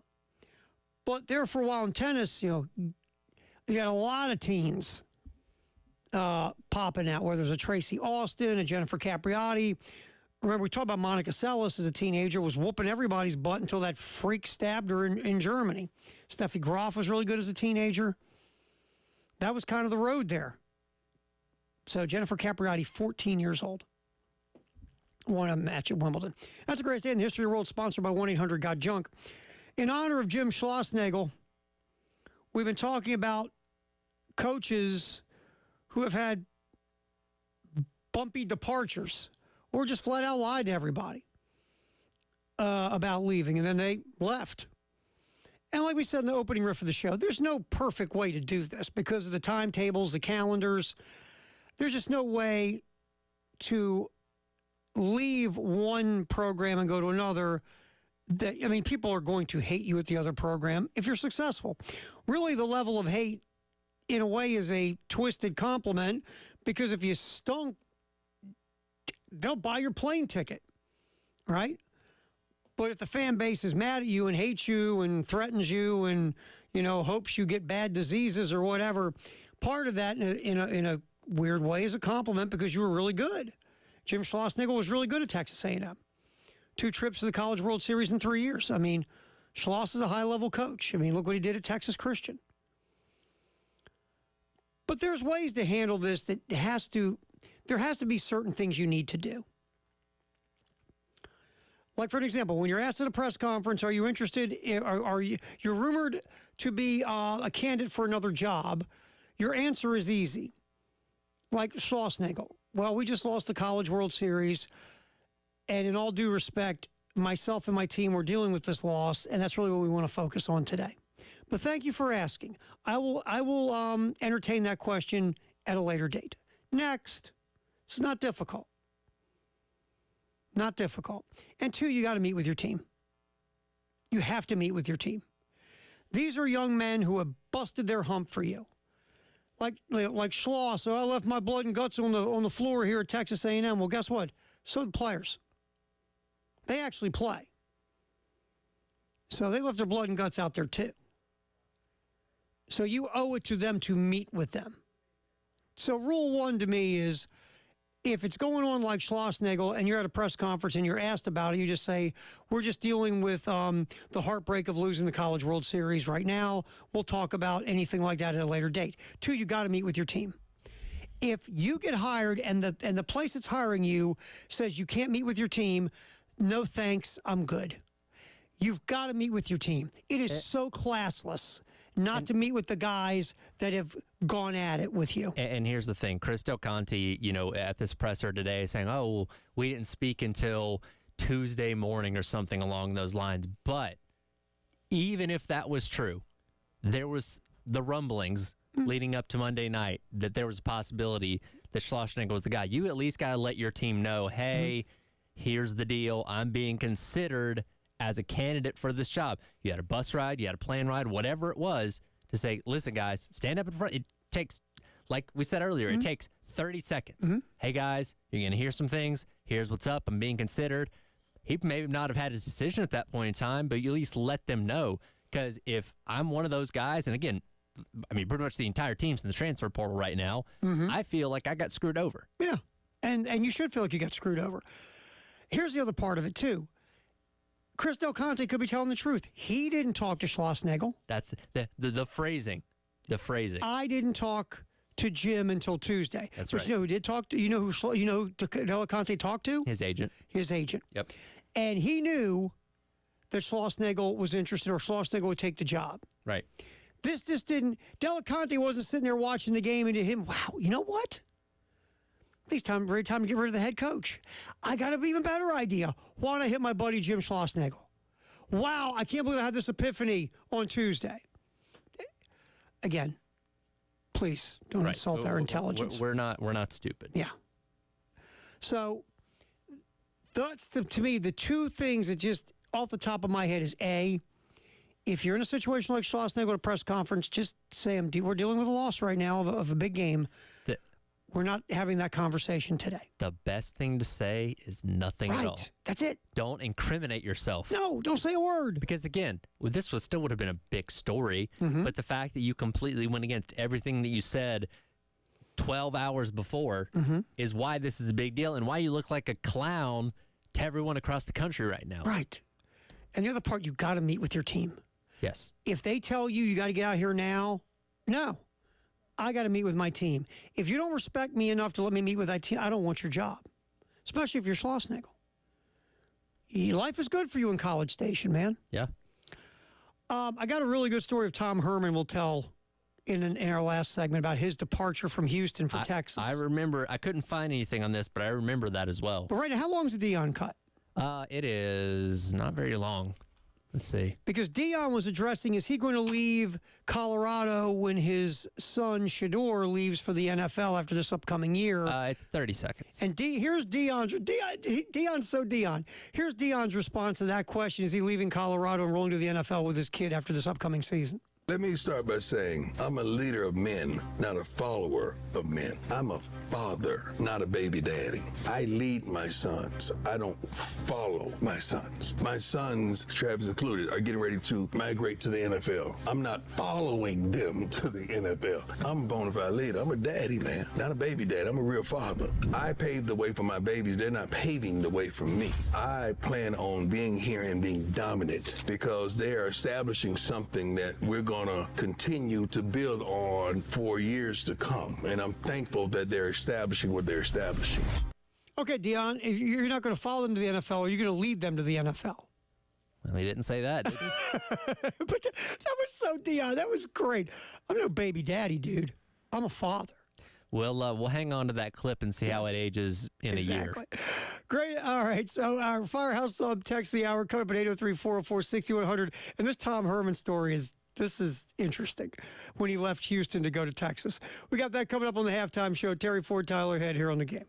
But there for a while in tennis, you got a lot of teens popping out, whether it's a Tracy Austin, a Jennifer Capriati. Remember, we talked about Monica Seles as a teenager, was whooping everybody's butt until that freak stabbed her in Germany. Steffi Graf was really good as a teenager. That was kind of the road there. So Jennifer Capriati, 14 years old, won a match at Wimbledon. That's the greatest day in the history of the world, sponsored by 1-800-GOT-JUNK. In honor of Jim Schlossnagle, we've been talking about coaches who have had bumpy departures or just flat out lied to everybody about leaving, and then they left. And like we said in the opening riff of the show, there's no perfect way to do this because of the timetables, the calendars. There's just no way to leave one program and go to another. People are going to hate you at the other program if you're successful. Really, the level of hate, in a way, is a twisted compliment because if you stunk, they'll buy your plane ticket, right? But if the fan base is mad at you and hates you and threatens you and, hopes you get bad diseases or whatever, part of that in a weird way is a compliment because you were really good. Jim Schlossnagle was really good at Texas A&M. 2 trips to the College World Series in 3 years. Schloss is a high-level coach. Look what he did at Texas Christian. But there's ways to handle this that there has to be certain things you need to do. Like, for an example, when you're asked at a press conference, are you interested, you're rumored to be a candidate for another job, your answer is easy. Like Schlossnagle. well, we just lost the College World Series. And in all due respect, myself and my team were dealing with this loss, and that's really what we want to focus on today. But thank you for asking. I will entertain that question at a later date. Next, it's not difficult. Not difficult. And two, you got to meet with your team. You have to meet with your team. These are young men who have busted their hump for you. Like Schloss, so I left my blood and guts on the floor here at Texas A&M. Well, guess what? So did players. They actually play. So they left their blood and guts out there too. So you owe it to them to meet with them. So rule one to me is, if it's going on like Schlossnagle and you're at a press conference and you're asked about it, you just say, we're just dealing with the heartbreak of losing the College World Series right now. We'll talk about anything like that at a later date. Two, you got to meet with your team. If you get hired and the place that's hiring you says you can't meet with your team, no thanks, I'm good. You've got to meet with your team. It is so classless not to meet with the guys that have gone at it with you. And here's the thing. Chris Del Conte, at this presser today saying, oh, we didn't speak until Tuesday morning or something along those lines. But even if that was true, there was the rumblings leading up to Monday night that there was a possibility that Schlossnagle was the guy. You at least got to let your team know, hey, here's the deal. I'm being considered as a candidate for this job. You had a bus ride, you had a plane ride, whatever it was, to say, listen, guys, stand up in front. It takes, like we said earlier, it takes 30 seconds. Hey, guys, you're going to hear some things. Here's what's up. I'm being considered. He may not have had his decision at that point in time, but you at least let them know. Because if I'm one of those guys, and again, I mean, pretty much the entire team's in the transfer portal right now, I feel like I got screwed over. Yeah, and you should feel like you got screwed over. Here's the other part of it, too. Chris Del Conte could be telling the truth. He didn't talk to Schlossnagle. That's the phrasing. The phrasing. I didn't talk to Jim until Tuesday. That's right. You know who did talk to? You know who Del Conte talked to? His agent. His agent. Yep. And he knew that Schlossnagle was interested, or Schlossnagle would take the job. Right. This just didn't. Del Conte wasn't sitting there watching the game and to him, wow, you know what? It's time to get rid of the head coach. I got an even better idea. Why don't I hit my buddy Jim Schlossnagle? Wow, I can't believe I had this epiphany on Tuesday. Again, please don't insult our intelligence. We're not stupid. Yeah. So that's to me the two things that just off the top of my head is A, if you're in a situation like Schlossnagle at a press conference, just say, we're dealing with a loss right now of a big game. We're not having that conversation today. The best thing to say is nothing at all. Right. That's it. Don't incriminate yourself. No, don't say a word. Because again, this still would have been a big story, but the fact that you completely went against everything that you said 12 hours before is why this is a big deal and why you look like a clown to everyone across the country right now. Right. And the other part, you got to meet with your team. Yes. If they tell you got to get out here now, no. I got to meet with my team. If you don't respect me enough to let me meet with that team, I don't want your job, especially if you're Schlossnagle. Life is good for you in College Station, man. Yeah. I got a really good story of Tom Herman we'll tell in our last segment about his departure from Houston for Texas. I remember. I couldn't find anything on this, but I remember that as well. But right now, how long is the Deion cut? It is not very long. Let's see. Because Deion was addressing, is he going to leave Colorado when his son Shedeur leaves for the NFL after this upcoming year? It's 30 seconds. And here's Deion's so Deion. Here's Deion's response to that question. Is he leaving Colorado and rolling to the NFL with his kid after this upcoming season? Let me start by saying I'm a leader of men, not a follower of men. I'm a father, not a baby daddy. I lead my sons. I don't follow my sons. My sons, Travis included, are getting ready to migrate to the NFL. I'm not following them to the NFL. I'm a bona fide leader. I'm a daddy, man, not a baby daddy. I'm a real father. I paved the way for my babies. They're not paving the way for me. I plan on being here and being dominant because they are establishing something that we're going to continue to build on for years to come. And I'm thankful that they're establishing what they're establishing. Okay, Deion, if you're not going to follow them to the NFL, are you going to lead them to the NFL? Well, he didn't say that, did he? But that was so Deion. That was great. I'm no baby daddy, dude. I'm a father. We'll hang on to that clip and see how it ages in a year. Great. All right. So our Firehouse Sub text of the hour coming up at 803-404-6100. And this Tom Herman story is interesting when he left Houston to go to Texas. We got that coming up on the halftime show. Terry Ford, Tyler Head here on The Game.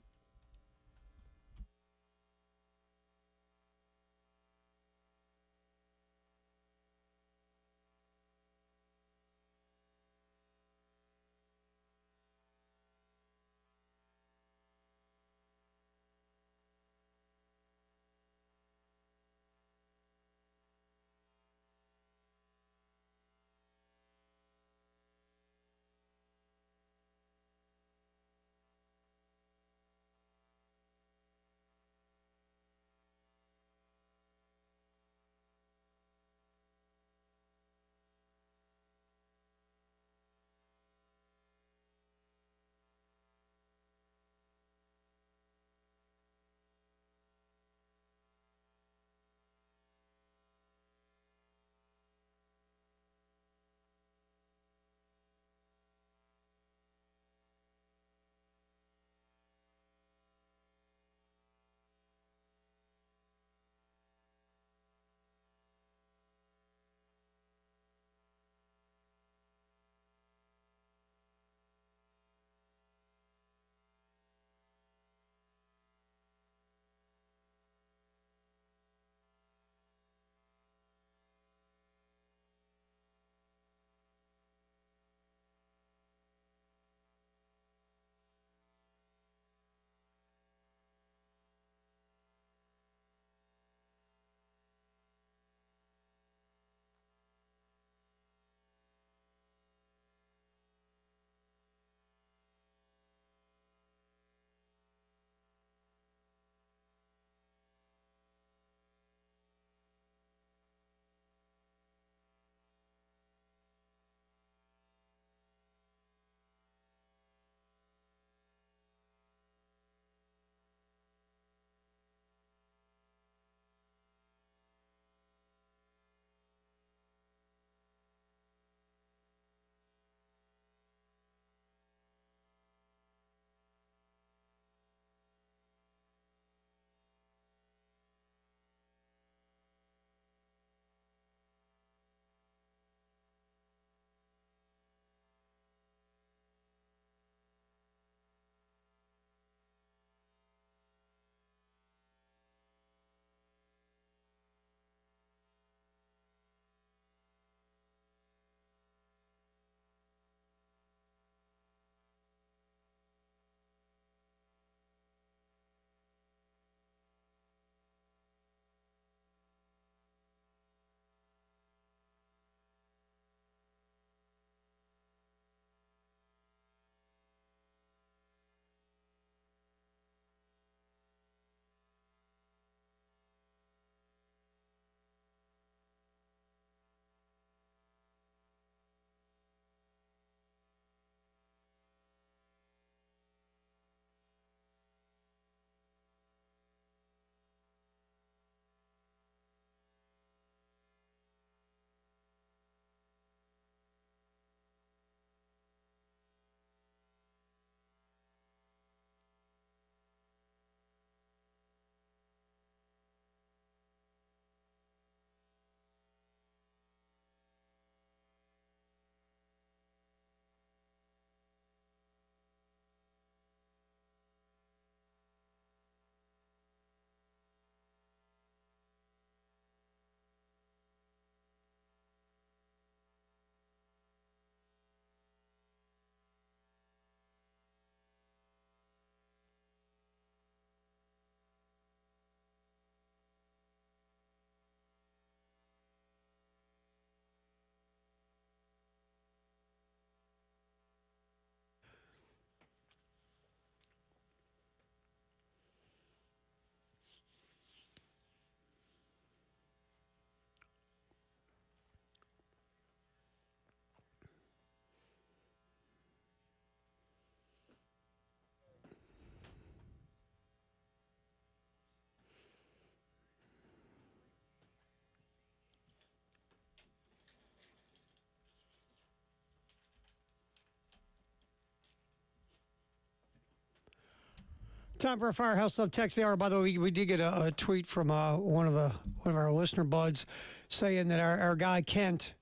Time for our Firehouse Sub Text Hour. By the way, we did get a tweet from one of our listener buds saying that our guy Kent,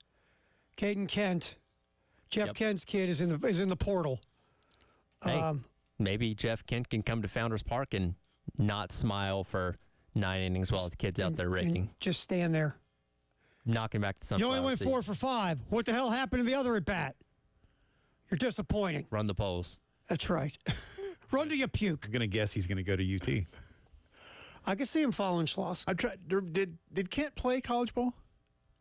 Caden Kent, Jeff Kent's kid is in the portal. Hey, maybe Jeff Kent can come to Founders Park and not smile for 9 innings while the kid's out there raking. And just stand there. Knocking back the sunflower. You only went seed. 4 for 5. What the hell happened to the other at bat? You're disappointing. Run the polls. That's right. Run till you puke. I'm going to guess he's going to go to UT. I can see him following Schloss. I've tried. Did Kent play college ball?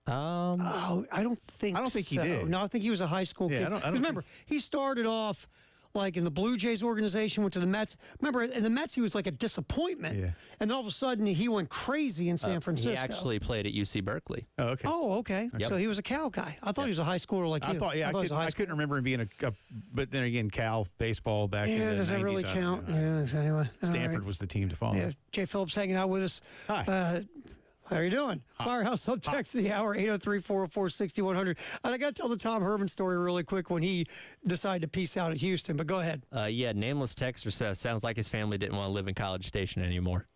I don't think he so. did. No, I think he was a high school kid. I don't remember, he started off like in the Blue Jays organization, went to the Mets. Remember, in the Mets, he was like a disappointment. Yeah. And all of a sudden, he went crazy in San Francisco. He actually played at UC Berkeley. Oh, okay. Oh, okay. Yep. So he was a Cal guy. I thought he was a high schooler like you. I thought, he was a high I couldn't remember him being but then again, Cal baseball back in the 90s. Does that really count? Yeah, anyway. Stanford was the team to follow. Yeah, Jay Phillips hanging out with us. Hi. How are you doing? Firehouse Subtext of the hour, 803-404-6100. And I got to tell the Tom Herman story really quick when he decided to peace out at Houston, but go ahead. Nameless texter says, sounds like his family didn't want to live in College Station anymore.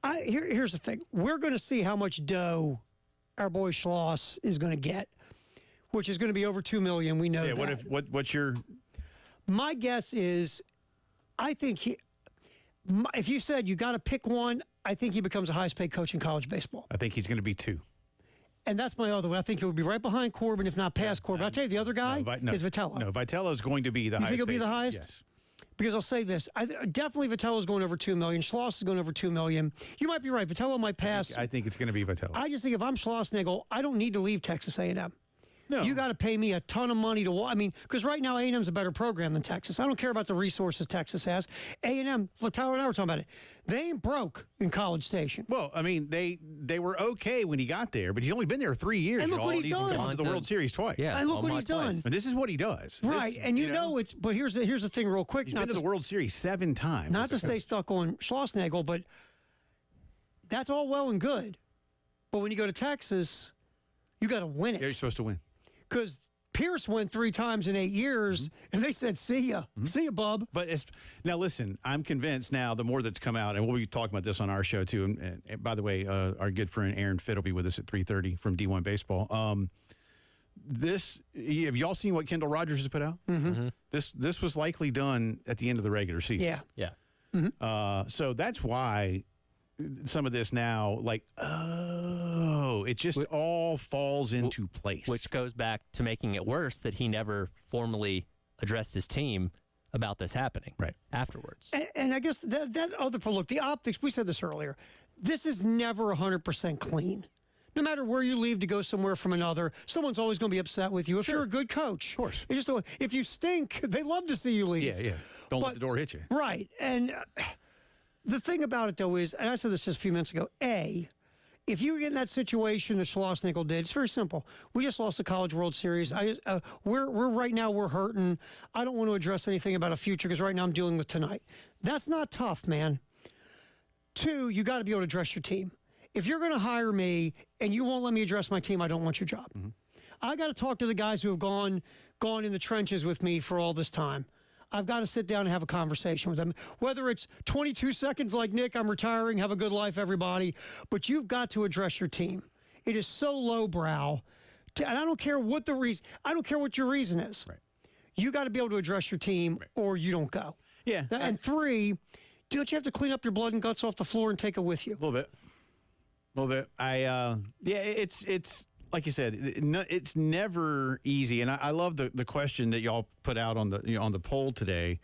Here's the thing. We're going to see how much dough our boy Schloss is going to get, which is going to be over $2 million. We know that. What's your... My guess is, I think if you said you got to pick one, I think he becomes the highest paid coach in college baseball. I think he's going to be 2. And that's my other one. I think he would be right behind Corbin, if not past Corbin. I'll tell you, the other guy is Vitello. No, Vitello's going to be the highest. You think he'll be the highest? Yes. Because I'll say this. Definitely Vitello's going over $2 million. Schloss is going over $2 million. You might be right. Vitello might pass. I think it's going to be Vitello. I just think if I'm Schlossnagle, I don't need to leave Texas A&M. No. You got to pay me a ton of money to. I mean, because right now A&M's a better program than Texas. I don't care about the resources Texas has. A&M, Tyler and I were talking about it. They ain't broke in College Station. Well, I mean, they were okay when he got there, but he's only been there 3 years. And look what he's done. Gone to the World Series twice. Yeah, and look what he's done. And this is what he does. Right, and you know it's. But here's the thing, real quick. He's been to the World Series 7 times. Not to stay stuck on Schlossnagle, but that's all well and good. But when you go to Texas, you got to win it. You're supposed to win. Because Pierce went 3 times in 8 years, and they said, see ya. See ya, bub. But now, listen, I'm convinced now, the more that's come out, and we'll be talking about this on our show, too. And by the way, our good friend Aaron Fitt will be with us at 3:30 from D1 Baseball. Have y'all seen what Kendall Rogers has put out? Mm-hmm. This was likely done at the end of the regular season. Yeah. Yeah. So that's why some of this now, it just all falls into place. Which goes back to making it worse that he never formally addressed his team about this happening afterwards. And I guess that other look, the optics, we said this earlier, this is never 100% clean. No matter where you leave to go somewhere from another, someone's always going to be upset with you if you're a good coach. Of course. If you stink, they love to see you leave. Yeah. Don't let the door hit you. Right. And the thing about it, though, is, and I said this just a few minutes ago, if you get in that situation that Schlossnagle did, it's very simple. We just lost the College World Series. We're right now, we're hurting. I don't want to address anything about a future because right now I'm dealing with tonight. That's not tough, man. 2, you got to be able to address your team. If you're going to hire me and you won't let me address my team, I don't want your job. Mm-hmm. I got to talk to the guys who have gone in the trenches with me for all this time. I've got to sit down and have a conversation with them. Whether it's 22 seconds like Nick, I'm retiring, have a good life, everybody. But you've got to address your team. It is so lowbrow. And I don't care what the reason. I don't care what your reason is. Right. You got to be able to address your team or you don't go. Yeah. And 3, don't you have to clean up your blood and guts off the floor and take it with you? A little bit. It's like you said, it's never easy. And I love the question that y'all put out on the poll today.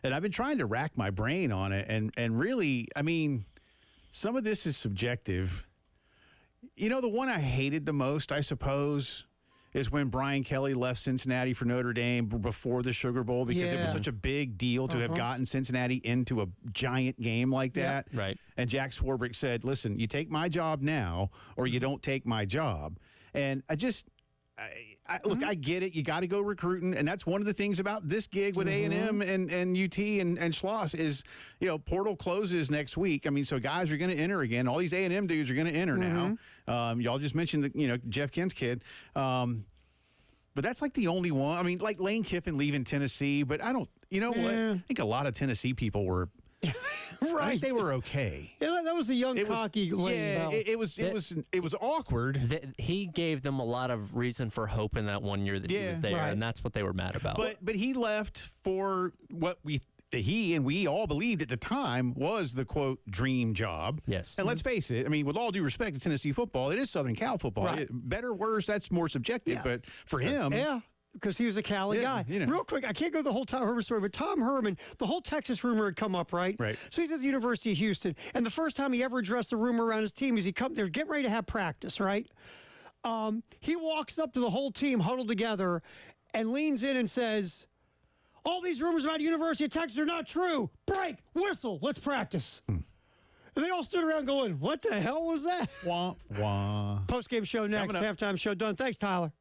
And I've been trying to rack my brain on it. And really, I mean, some of this is subjective. You know, the one I hated the most, I suppose, is when Brian Kelly left Cincinnati for Notre Dame before the Sugar Bowl because it was such a big deal to have gotten Cincinnati into a giant game like that. Yeah, right. And Jack Swarbrick said, listen, you take my job now or you don't take my job. And look, I get it. You got to go recruiting. And that's one of the things about this gig with A&M and UT and Schloss is, portal closes next week. I mean, so guys are going to enter again. All these A&M dudes are going to enter now. Y'all just mentioned Jeff Kent's kid. But that's like the only one. I mean, like Lane Kiffin leaving Tennessee, but I don't, what? I think a lot of Tennessee people were I Right. think they were okay. Yeah, that was a young, cocky Lane Yeah, Bell. it was awkward. He gave them a lot of reason for hope in that 1 year that he was there, right. and that's what they were mad about. But he left for what he and we all believed at the time was the quote dream job. Yes. And let's face it, I mean, with all due respect to Tennessee football, it is Southern Cal football. Right. Better, worse, that's more subjective. Yeah. But for him, Yeah, because he was a Cali Yeah, guy. you know. Real quick, I can't go the whole Tom Herman story, but Tom Herman, the whole Texas rumor had come up, right? Right. So he's at the University of Houston, and the first time he ever addressed the rumor around his team is they're getting ready to have practice, right? He walks up to the whole team huddled together and leans in and says, all these rumors about University of Texas are not true. Break, whistle, let's practice. And they all stood around going, what the hell was that? wah, wah. Post-game show next, Coming up. halftime show done. Thanks, Tyler.